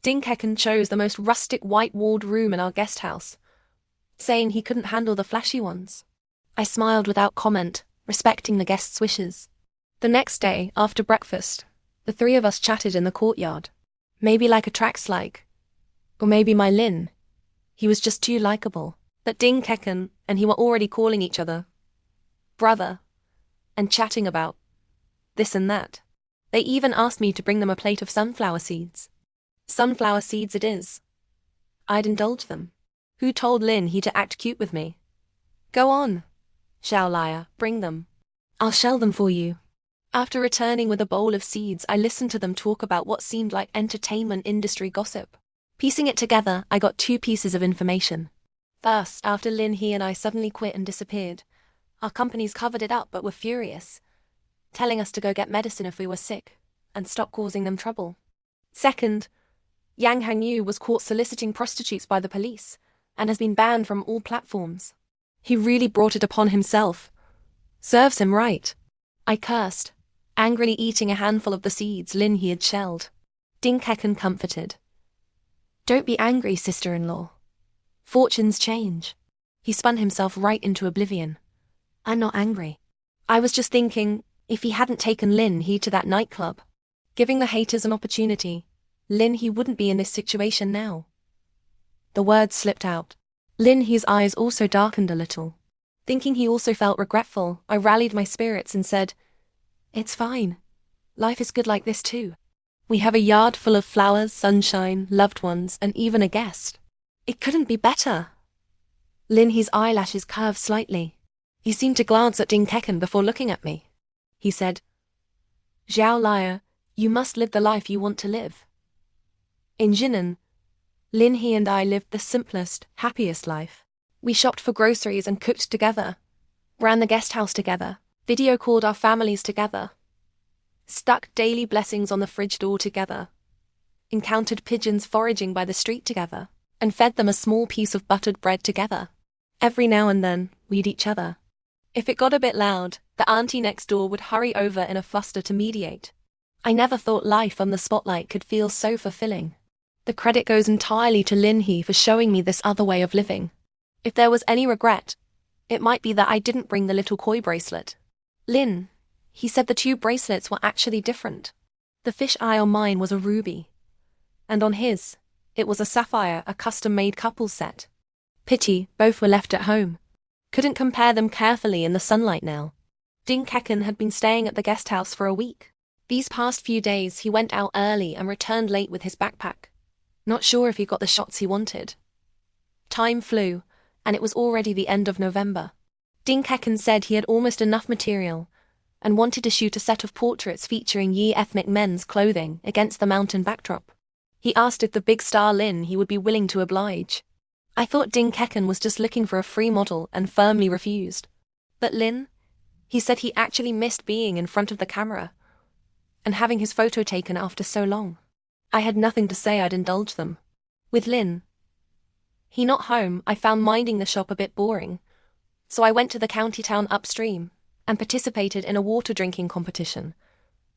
Ding Kekken chose the most rustic white-walled room in our guest house, saying he couldn't handle the flashy ones. I smiled without comment, respecting the guest's wishes. The next day, after breakfast, the three of us chatted in the courtyard. Maybe like attracts like. Or maybe my Lin. He was just too likable. But Ding Kekken and he were already calling each other brother, and chatting about this and that. They even asked me to bring them a plate of sunflower seeds. Sunflower seeds it is. I'd indulge them. Who told Lin He to act cute with me? Go on, Xiao Liar, bring them. I'll shell them for you. After returning with a bowl of seeds, I listened to them talk about what seemed like entertainment industry gossip. Piecing it together, I got two pieces of information. First, after Lin He and I suddenly quit and disappeared, our companies covered it up but were furious, telling us to go get medicine if we were sick, and stop causing them trouble. Second, Yang Hangyu was caught soliciting prostitutes by the police, and has been banned from all platforms. He really brought it upon himself. Serves him right. I cursed, angrily eating a handful of the seeds Lin He had shelled. Ding Kekken comforted. Don't be angry, sister-in-law. Fortunes change. He spun himself right into oblivion. I'm not angry. I was just thinking, if he hadn't taken Lin He to that nightclub, giving the haters an opportunity, Lin He wouldn't be in this situation now. The words slipped out. Lin He's eyes also darkened a little. Thinking he also felt regretful, I rallied my spirits and said, It's fine. Life is good like this too. We have a yard full of flowers, sunshine, loved ones, and even a guest. It couldn't be better. Lin He's eyelashes curved slightly. He seemed to glance at Ding Kekken before looking at me. He said, Xiao Liar, you must live the life you want to live. In Jinan, Lin He and I lived the simplest, happiest life. We shopped for groceries and cooked together, ran the guest house together, video called our families together, stuck daily blessings on the fridge door together, encountered pigeons foraging by the street together, and fed them a small piece of buttered bread together. Every now and then, we'd each other. If it got a bit loud, the auntie next door would hurry over in a fluster to mediate. I never thought life on the spotlight could feel so fulfilling. The credit goes entirely to Lin He for showing me this other way of living. If there was any regret, it might be that I didn't bring the little koi bracelet. Lin, he said the two bracelets were actually different. The fish eye on mine was a ruby. and on his, it was a sapphire, a custom-made couples set. Pity, both were left at home. Couldn't compare them carefully in the sunlight now. Ding Kekken had been staying at the guest house for a week. These past few days he went out early and returned late with his backpack. Not sure if he got the shots he wanted. Time flew, and it was already the end of November. Ding Kekken said he had almost enough material, and wanted to shoot a set of portraits featuring Yi ethnic men's clothing against the mountain backdrop. He asked if the big star Lin he would be willing to oblige. I thought Ding Kekken was just looking for a free model and firmly refused. But Lin? He said he actually missed being in front of the camera and having his photo taken after so long. I had nothing to say, I'd indulge them. With Lin, he not home, I found minding the shop a bit boring, so I went to the county town upstream and participated in a water drinking competition,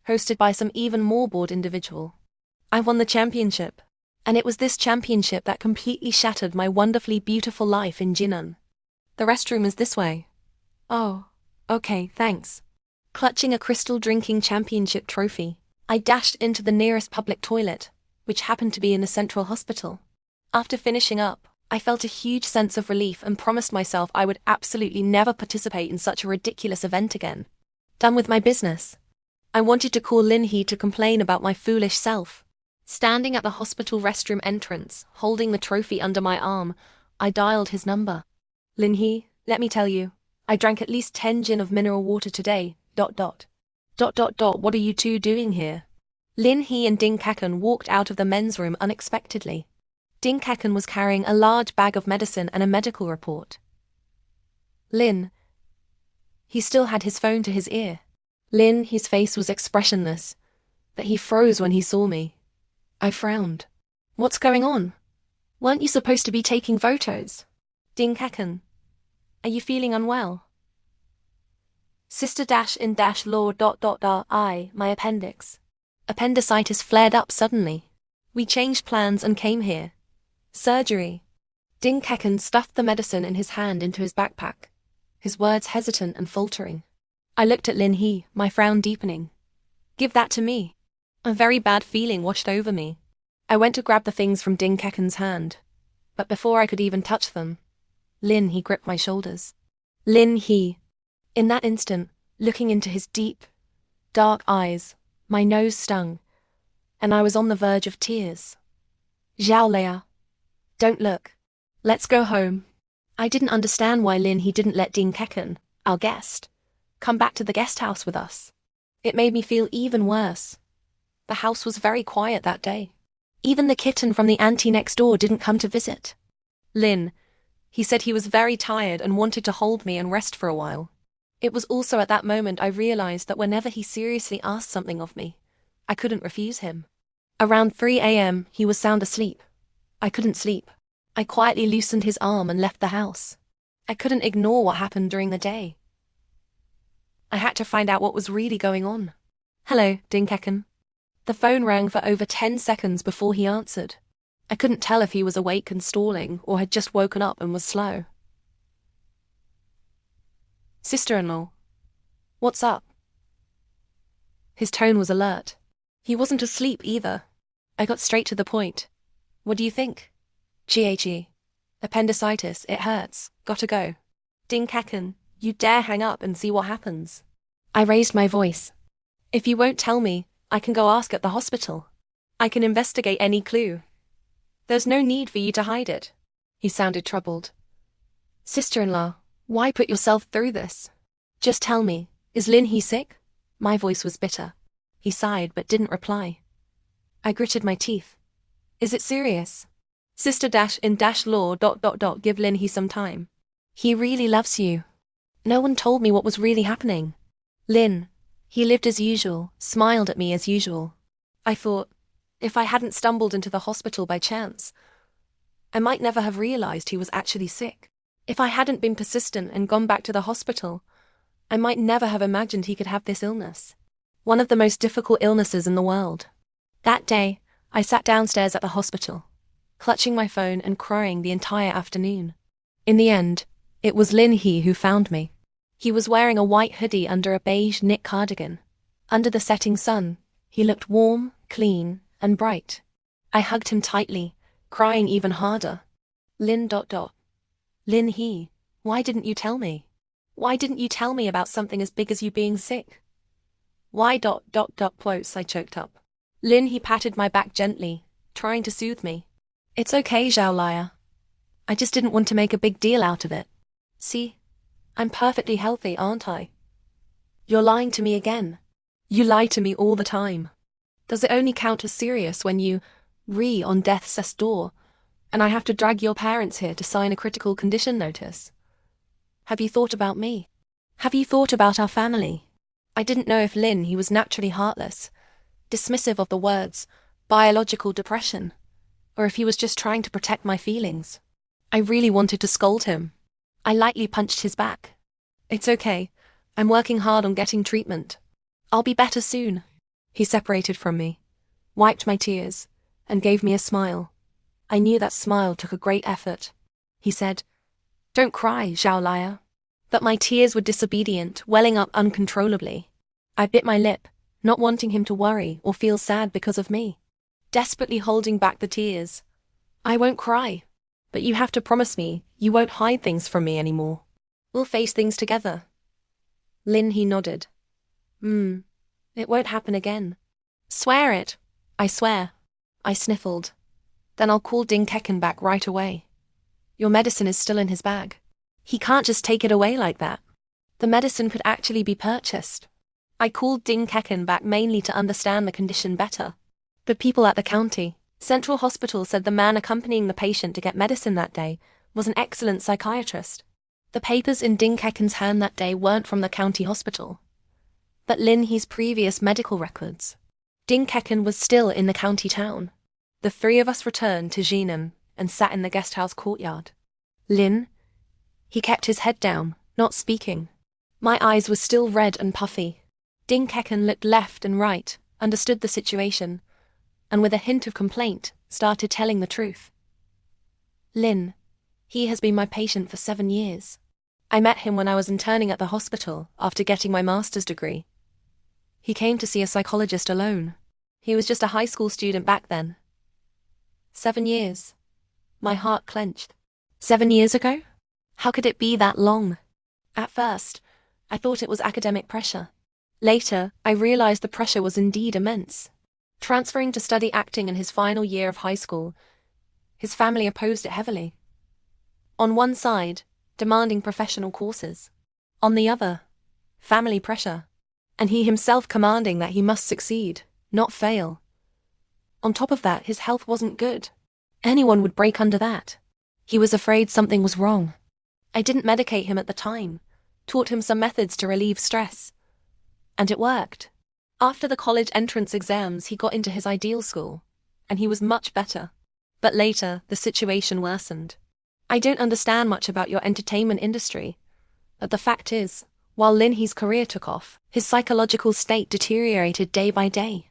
hosted by some even more bored individual. I won the championship, and it was this championship that completely shattered my wonderfully beautiful life in Jinan. The restroom is this way. Oh, okay, thanks. Clutching a crystal drinking championship trophy, I dashed into the nearest public toilet, which happened to be in the central hospital. After finishing up, I felt a huge sense of relief and promised myself I would absolutely never participate in such a ridiculous event again. Done with my business. I wanted to call Lin He to complain about my foolish self. Standing at the hospital restroom entrance, holding the trophy under my arm, I dialed his number. Lin He, let me tell you, I drank at least 10 gin of mineral water today, ... What are you two doing here? Lin He and Ding Kekken walked out of the men's room unexpectedly. Ding Kekken was carrying a large bag of medicine and a medical report. Lin. He still had his phone to his ear. Lin, his face was expressionless, but he froze when he saw me. I frowned. What's going on? Weren't you supposed to be taking photos? Ding Kekken. Are you feeling unwell? Sister-in-law ... my appendix. Appendicitis flared up suddenly. We changed plans and came here. Surgery. Ding Kekken stuffed the medicine in his hand into his backpack, his words hesitant and faltering. I looked at Lin He, my frown deepening. Give that to me. A very bad feeling washed over me. I went to grab the things from Ding Kekken's hand, but before I could even touch them, Lin He gripped my shoulders. Lin He. In that instant, looking into his deep, dark eyes, my nose stung, and I was on the verge of tears. Zhao Leia. Don't look. Let's go home. I didn't understand why Lin He didn't let Ding Kekken, our guest, come back to the guest house with us. It made me feel even worse. The house was very quiet that day. Even the kitten from the auntie next door didn't come to visit. Lin. He said he was very tired and wanted to hold me and rest for a while. It was also at that moment I realized that whenever he seriously asked something of me, I couldn't refuse him. Around 3 a.m., he was sound asleep. I couldn't sleep. I quietly loosened his arm and left the house. I couldn't ignore what happened during the day. I had to find out what was really going on. Hello, Ding Kekken. The phone rang for over 10 seconds before he answered. I couldn't tell if he was awake and stalling or had just woken up and was slow. Sister-in-law. What's up? His tone was alert. He wasn't asleep either. I got straight to the point. What do you think? GHE. Appendicitis, it hurts. Gotta go. Ding Kekken, you dare hang up and see what happens. I raised my voice. If you won't tell me, I can go ask at the hospital. I can investigate any clue. There's no need for you to hide it. He sounded troubled. Sister-in-law, why put yourself through this? Just tell me, is Lin He sick? My voice was bitter. He sighed but didn't reply. I gritted my teeth. Is it serious? Sister-in-law ... give Lin He some time. He really loves you. No one told me what was really happening. Lin. He lived as usual, smiled at me as usual. I thought, if I hadn't stumbled into the hospital by chance, I might never have realized he was actually sick. If I hadn't been persistent and gone back to the hospital, I might never have imagined he could have this illness. One of the most difficult illnesses in the world. That day, I sat downstairs at the hospital, clutching my phone and crying the entire afternoon. In the end, it was Lin He who found me. He was wearing a white hoodie under a beige knit cardigan. Under the setting sun, he looked warm, clean, and bright. I hugged him tightly, crying even harder. Lin. Lin, why didn't you tell me? Why didn't you tell me about something as big as you being sick? Why. Quotes, I choked up. Lin, he patted my back gently, trying to soothe me. It's okay, Zhao Liar. I just didn't want to make a big deal out of it. See? I'm perfectly healthy, aren't I? You're lying to me again. You lie to me all the time. Does it only count as serious when you on death's door, and I have to drag your parents here to sign a critical condition notice? Have you thought about me? Have you thought about our family? I didn't know if Lin, he was naturally heartless, dismissive of the words biological depression, or if he was just trying to protect my feelings. I really wanted to scold him. I lightly punched his back. It's okay. I'm working hard on getting treatment. I'll be better soon. He separated from me, wiped my tears, and gave me a smile. I knew that smile took a great effort. He said, "Don't cry, Zhao Liar." But my tears were disobedient, welling up uncontrollably. I bit my lip, not wanting him to worry or feel sad because of me. Desperately holding back the tears. I won't cry. But you have to promise me you won't hide things from me anymore. We'll face things together. Lin, he nodded. It won't happen again. Swear it. I swear. I sniffled. Then I'll call Ding Kekken back right away. Your medicine is still in his bag. He can't just take it away like that. The medicine could actually be purchased. I called Ding Kekken back mainly to understand the condition better. The people at the county Central Hospital said the man accompanying the patient to get medicine that day was an excellent psychiatrist. The papers in Ding Kekken's hand that day weren't from the county hospital, but Lin He's previous medical records. Ding Kekken was still in the county town. The three of us returned to Jinan and sat in the guesthouse courtyard. Lin, he kept his head down, not speaking. My eyes were still red and puffy. Ding Kekken looked left and right, understood the situation, and with a hint of complaint, started telling the truth. Lin, he has been my patient for 7 years. I met him when I was interning at the hospital after getting my master's degree. He came to see a psychologist alone. He was just a high school student back then. 7 years. My heart clenched. 7 years ago? How could it be that long? At first, I thought it was academic pressure. Later, I realized the pressure was indeed immense. Transferring to study acting in his final year of high school, his family opposed it heavily. On one side, demanding professional courses. On the other, family pressure. And he himself commanding that he must succeed, not fail. On top of that, his health wasn't good. Anyone would break under that. He was afraid something was wrong. I didn't medicate him at the time, taught him some methods to relieve stress. And it worked. After the college entrance exams, he got into his ideal school, and he was much better. But later, the situation worsened. I don't understand much about your entertainment industry, but the fact is, while Lin He's career took off, his psychological state deteriorated day by day.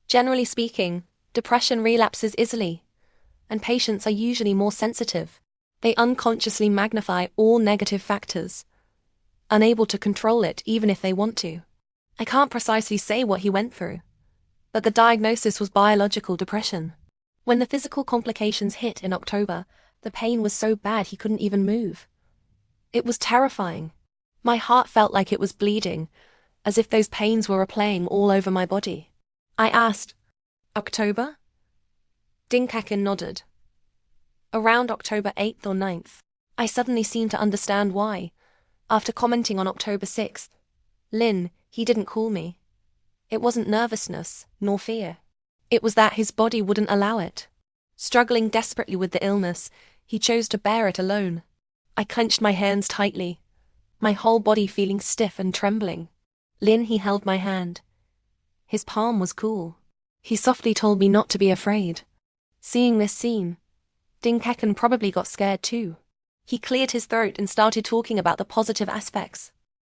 Generally speaking, depression relapses easily, and patients are usually more sensitive. They unconsciously magnify all negative factors, unable to control it even if they want to. I can't precisely say what he went through, but the diagnosis was biological depression. When the physical complications hit in October, the pain was so bad he couldn't even move. It was terrifying. My heart felt like it was bleeding, as if those pains were replaying all over my body. I asked, "October?" Ding Kekken nodded. Around October 8th or 9th, I suddenly seemed to understand why, after commenting on October 6th, Lin, he didn't call me. It wasn't nervousness, nor fear. It was that his body wouldn't allow it. Struggling desperately with the illness, he chose to bear it alone. I clenched my hands tightly, my whole body feeling stiff and trembling. Lin, he held my hand. His palm was cool. He softly told me not to be afraid. Seeing this scene, Ding Kekken probably got scared too. He cleared his throat and started talking about the positive aspects.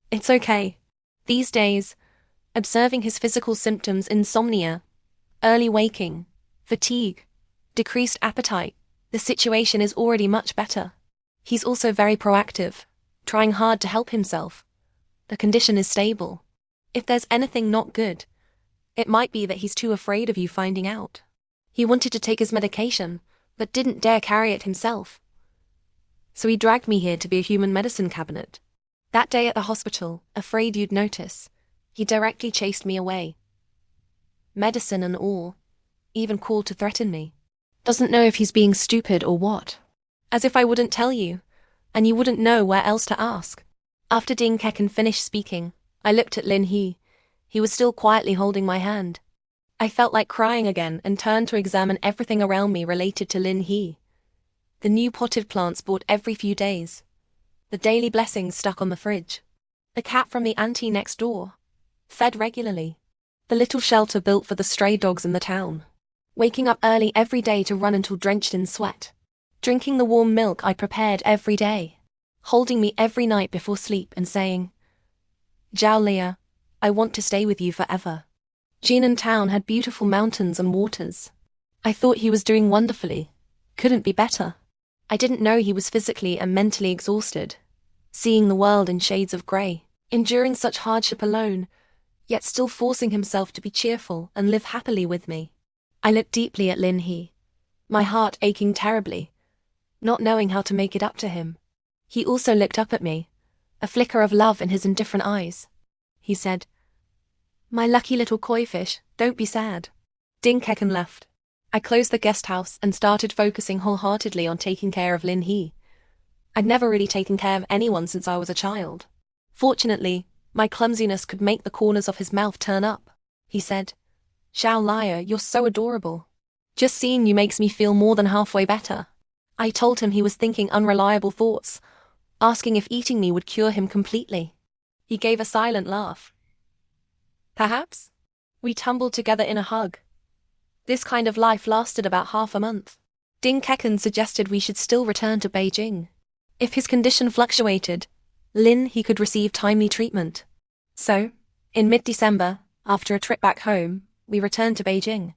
It's okay. These days, observing his physical symptoms, insomnia, early waking, fatigue, decreased appetite, the situation is already much better. He's also very proactive, trying hard to help himself. The condition is stable. If there's anything not good, it might be that he's too afraid of you finding out. He wanted to take his medication, but didn't dare carry it himself. So he dragged me here to be a human medicine cabinet. That day at the hospital, afraid you'd notice, he directly chased me away. Medicine and all, even called to threaten me. Doesn't know if he's being stupid or what. As if I wouldn't tell you, and you wouldn't know where else to ask. After Ding Kekin finished speaking, I looked at Lin He. He was still quietly holding my hand. I felt like crying again and turned to examine everything around me related to Lin He. The new potted plants bought every few days. The daily blessings stuck on the fridge. The cat from the auntie next door. Fed regularly. The little shelter built for the stray dogs in the town. Waking up early every day to run until drenched in sweat. Drinking the warm milk I prepared every day. Holding me every night before sleep and saying, "Zhao Leah, I want to stay with you forever." Jinan town had beautiful mountains and waters. I thought he was doing wonderfully. Couldn't be better. I didn't know he was physically and mentally exhausted. Seeing the world in shades of grey. Enduring such hardship alone, yet still forcing himself to be cheerful and live happily with me. I looked deeply at Lin He. My heart aching terribly. Not knowing how to make it up to him. He also looked up at me. A flicker of love in his indifferent eyes. He said, "My lucky little koi fish, don't be sad." Ding Kekin left. I closed the guest house and started focusing wholeheartedly on taking care of Lin He. I'd never really taken care of anyone since I was a child. Fortunately, my clumsiness could make the corners of his mouth turn up. He said, "Zhao Liar, you're so adorable. Just seeing you makes me feel more than halfway better." I told him he was thinking unreliable thoughts, asking if eating me would cure him completely. He gave a silent laugh. Perhaps? We tumbled together in a hug. This kind of life lasted about half a month. Ding Kekin suggested we should still return to Beijing. If his condition fluctuated, Lin He could receive timely treatment. So, in mid-December, after a trip back home, we returned to Beijing.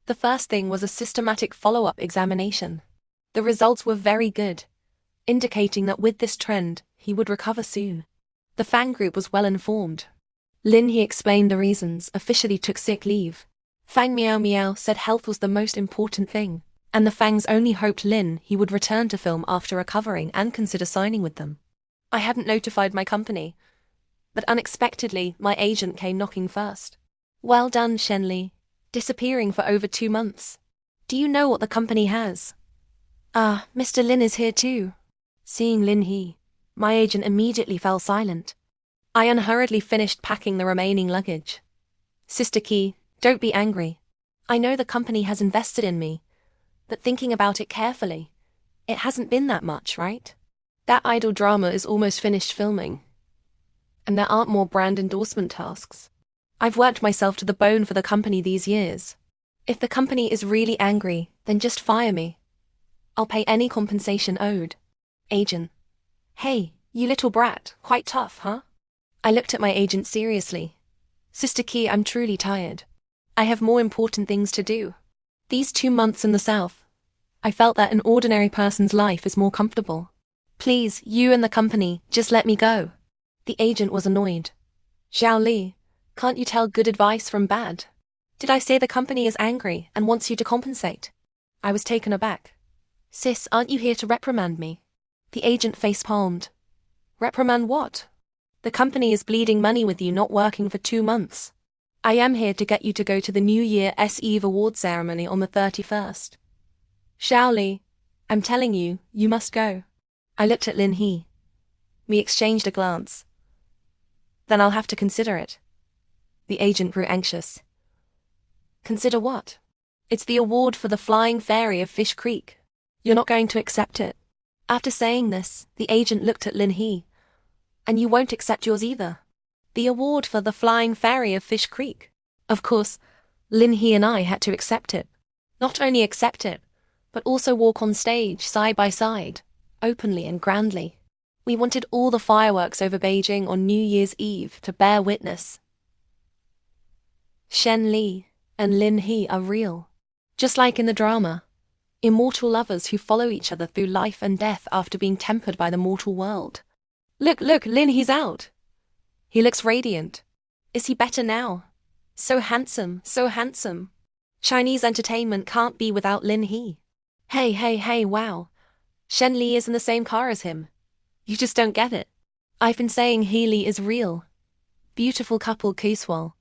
The first thing was a systematic follow-up examination. The results were very good, indicating that with this trend, he would recover soon. The Fang group was well informed. Lin He explained the reasons, officially took sick leave. Fang Miao Miao said health was the most important thing, and the Fangs only hoped Lin He would return to film after recovering and consider signing with them. I hadn't notified my company, but unexpectedly my agent came knocking first. "Well done, Shen Li. Disappearing for over 2 months. Do you know what the company has?" "Ah, Mr. Lin is here too." Seeing Lin He, my agent immediately fell silent. I unhurriedly finished packing the remaining luggage. "Sister Qi, don't be angry. I know the company has invested in me, but thinking about it carefully, it hasn't been that much, right? That idol drama is almost finished filming. And there aren't more brand endorsement tasks. I've worked myself to the bone for the company these years. If the company is really angry, then just fire me. I'll pay any compensation owed." Agent: "Hey, you little brat, quite tough, huh?" I looked at my agent seriously. "Sister Qi, I'm truly tired. I have more important things to do. These 2 months in the south, I felt that an ordinary person's life is more comfortable. Please, you and the company, just let me go." The agent was annoyed. "Zhao Li, can't you tell good advice from bad? Did I say the company is angry and wants you to compensate?" I was taken aback. "Sis, aren't you here to reprimand me?" The agent face-palmed. "Reprimand what? The company is bleeding money with you not working for 2 months. I am here to get you to go to the New Year's Eve award ceremony on the 31st. Zhao Li, I'm telling you, you must go." I looked at Lin He. We exchanged a glance. "Then I'll have to consider it." The agent grew anxious. "Consider what?" "It's the award for the Flying Fairy of Fish Creek. You're not going to accept it." After saying this, the agent looked at Lin He. "And you won't accept yours either?" "The award for the Flying Fairy of Fish Creek." Of course, Lin He and I had to accept it. Not only accept it, but also walk on stage side by side, openly and grandly. We wanted all the fireworks over Beijing on New Year's Eve to bear witness. Shen Li and Lin He are real. Just like in the drama, immortal lovers who follow each other through life and death after being tempered by the mortal world. Look, Lin He's out. He looks radiant. Is he better now? So handsome, so handsome. Chinese entertainment can't be without Lin He. Hey, wow. Shen Li is in the same car as him. You just don't get it. I've been saying He Li is real. Beautiful couple Kiswal.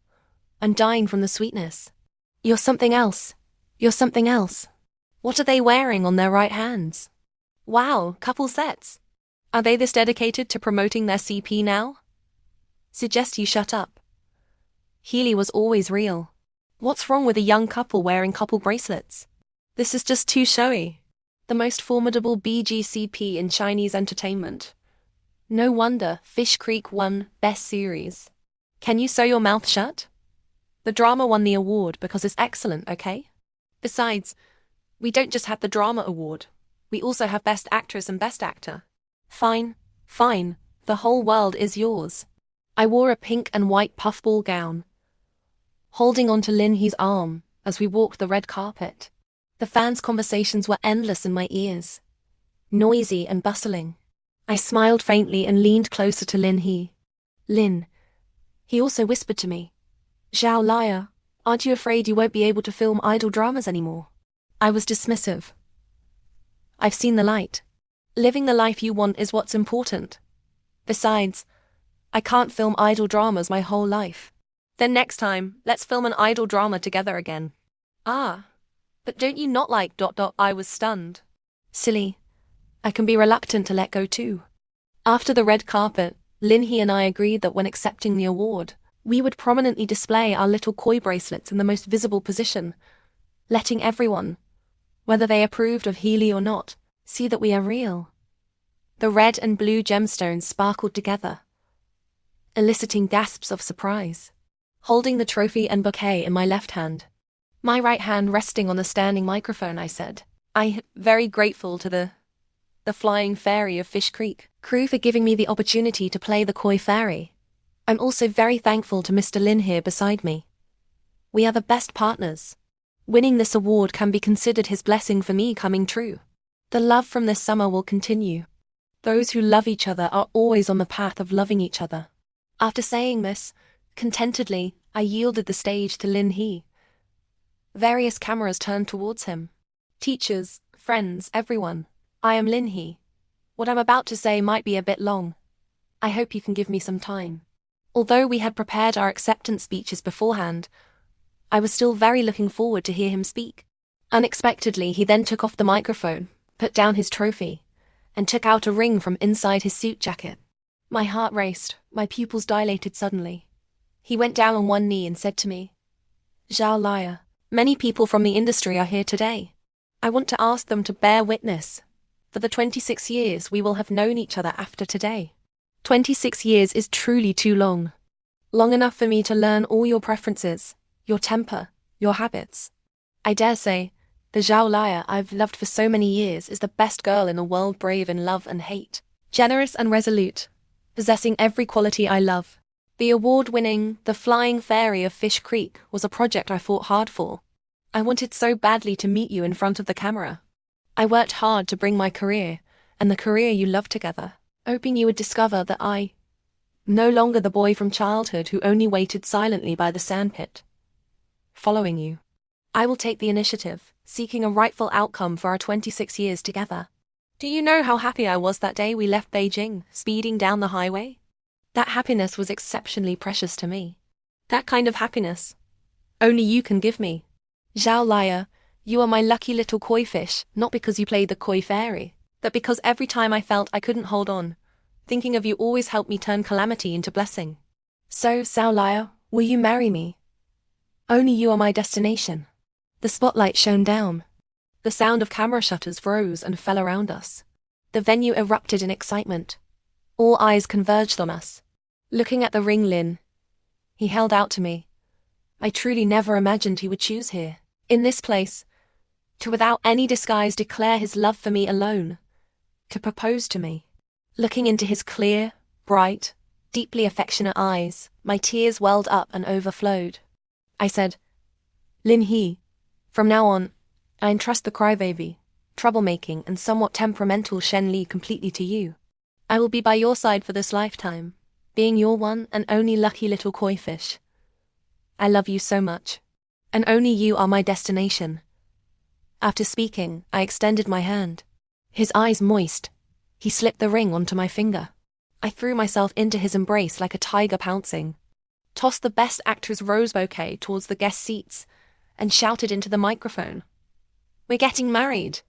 I'm dying from the sweetness. You're something else. You're something else. What are they wearing on their right hands? Wow, couple sets. Are they this dedicated to promoting their CP now? Suggest you shut up. Healy was always real. What's wrong with a young couple wearing couple bracelets? This is just too showy. The most formidable BGCP in Chinese entertainment. No wonder Fish Creek won Best Series. Can you sew your mouth shut? The drama won the award because it's excellent, okay? Besides, we don't just have the drama award. We also have Best Actress and Best Actor. Fine. The whole world is yours. I wore a pink and white puffball gown, holding onto Lin He's arm as we walked the red carpet. The fans' conversations were endless in my ears, noisy and bustling. I smiled faintly and leaned closer to Lin He. Lin. He also whispered to me, Zhao Liar, aren't you afraid you won't be able to film idol dramas anymore? I was dismissive. I've seen the light. Living the life you want is what's important. Besides, I can't film idol dramas my whole life. Then next time, let's film an idol drama together again. Ah, but don't you not like ... I was stunned. Silly. I can be reluctant to let go too. After the red carpet, Lin He and I agreed that when accepting the award, we would prominently display our little koi bracelets in the most visible position, letting everyone, whether they approved of Healy or not, see that we are real. The red and blue gemstones sparkled together, eliciting gasps of surprise. Holding the trophy and bouquet in my left hand, my right hand resting on the standing microphone, I said, I'm very grateful to the Flying Fairy of Fish Creek crew for giving me the opportunity to play the Koi Fairy. I'm also very thankful to Mr. Lin here beside me. We are the best partners. Winning this award can be considered his blessing for me coming true. The love from this summer will continue. Those who love each other are always on the path of loving each other. After saying this, contentedly, I yielded the stage to Lin He. Various cameras turned towards him. Teachers, friends, everyone. I am Lin He. What I'm about to say might be a bit long. I hope you can give me some time. Although we had prepared our acceptance speeches beforehand, I was still very looking forward to hear him speak. Unexpectedly, he then took off the microphone, put down his trophy, and took out a ring from inside his suit jacket. My heart raced, my pupils dilated suddenly. He went down on one knee and said to me, Zhao Liar, many people from the industry are here today. I want to ask them to bear witness. For the 26 years we will have known each other after today. 26 years is truly too long. Long enough for me to learn all your preferences, your temper, your habits. I dare say, the Zhao Liar I've loved for so many years is the best girl in the world, brave in love and hate, generous and resolute, possessing every quality I love. The award-winning The Flying Fairy of Fish Creek was a project I fought hard for. I wanted so badly to meet you in front of the camera. I worked hard to bring my career, and the career you love together, hoping you would discover that I, no longer the boy from childhood who only waited silently by the sandpit, following you. I will take the initiative, seeking a rightful outcome for our 26 years together. Do you know how happy I was that day we left Beijing, speeding down the highway? That happiness was exceptionally precious to me. That kind of happiness only you can give me. Zhao Liar, you are my lucky little koi fish, not because you played the koi fairy, but because every time I felt I couldn't hold on, thinking of you always helped me turn calamity into blessing. So, Zhao Liar, will you marry me? Only you are my destination. The spotlight shone down. The sound of camera shutters rose and fell around us. The venue erupted in excitement. All eyes converged on us. Looking at the ring Lin, he held out to me. I truly never imagined he would choose here, in this place, to without any disguise declare his love for me alone, to propose to me. Looking into his clear, bright, deeply affectionate eyes, my tears welled up and overflowed. I said, Lin He, from now on, I entrust the crybaby, troublemaking and somewhat temperamental Shen Li completely to you. I will be by your side for this lifetime, being your one and only lucky little koi fish. I love you so much. And only you are my destination. After speaking, I extended my hand. His eyes moist. He slipped the ring onto my finger. I threw myself into his embrace like a tiger pouncing, tossed the Best Actress rose bouquet towards the guest seats, and shouted into the microphone, "We're getting married!"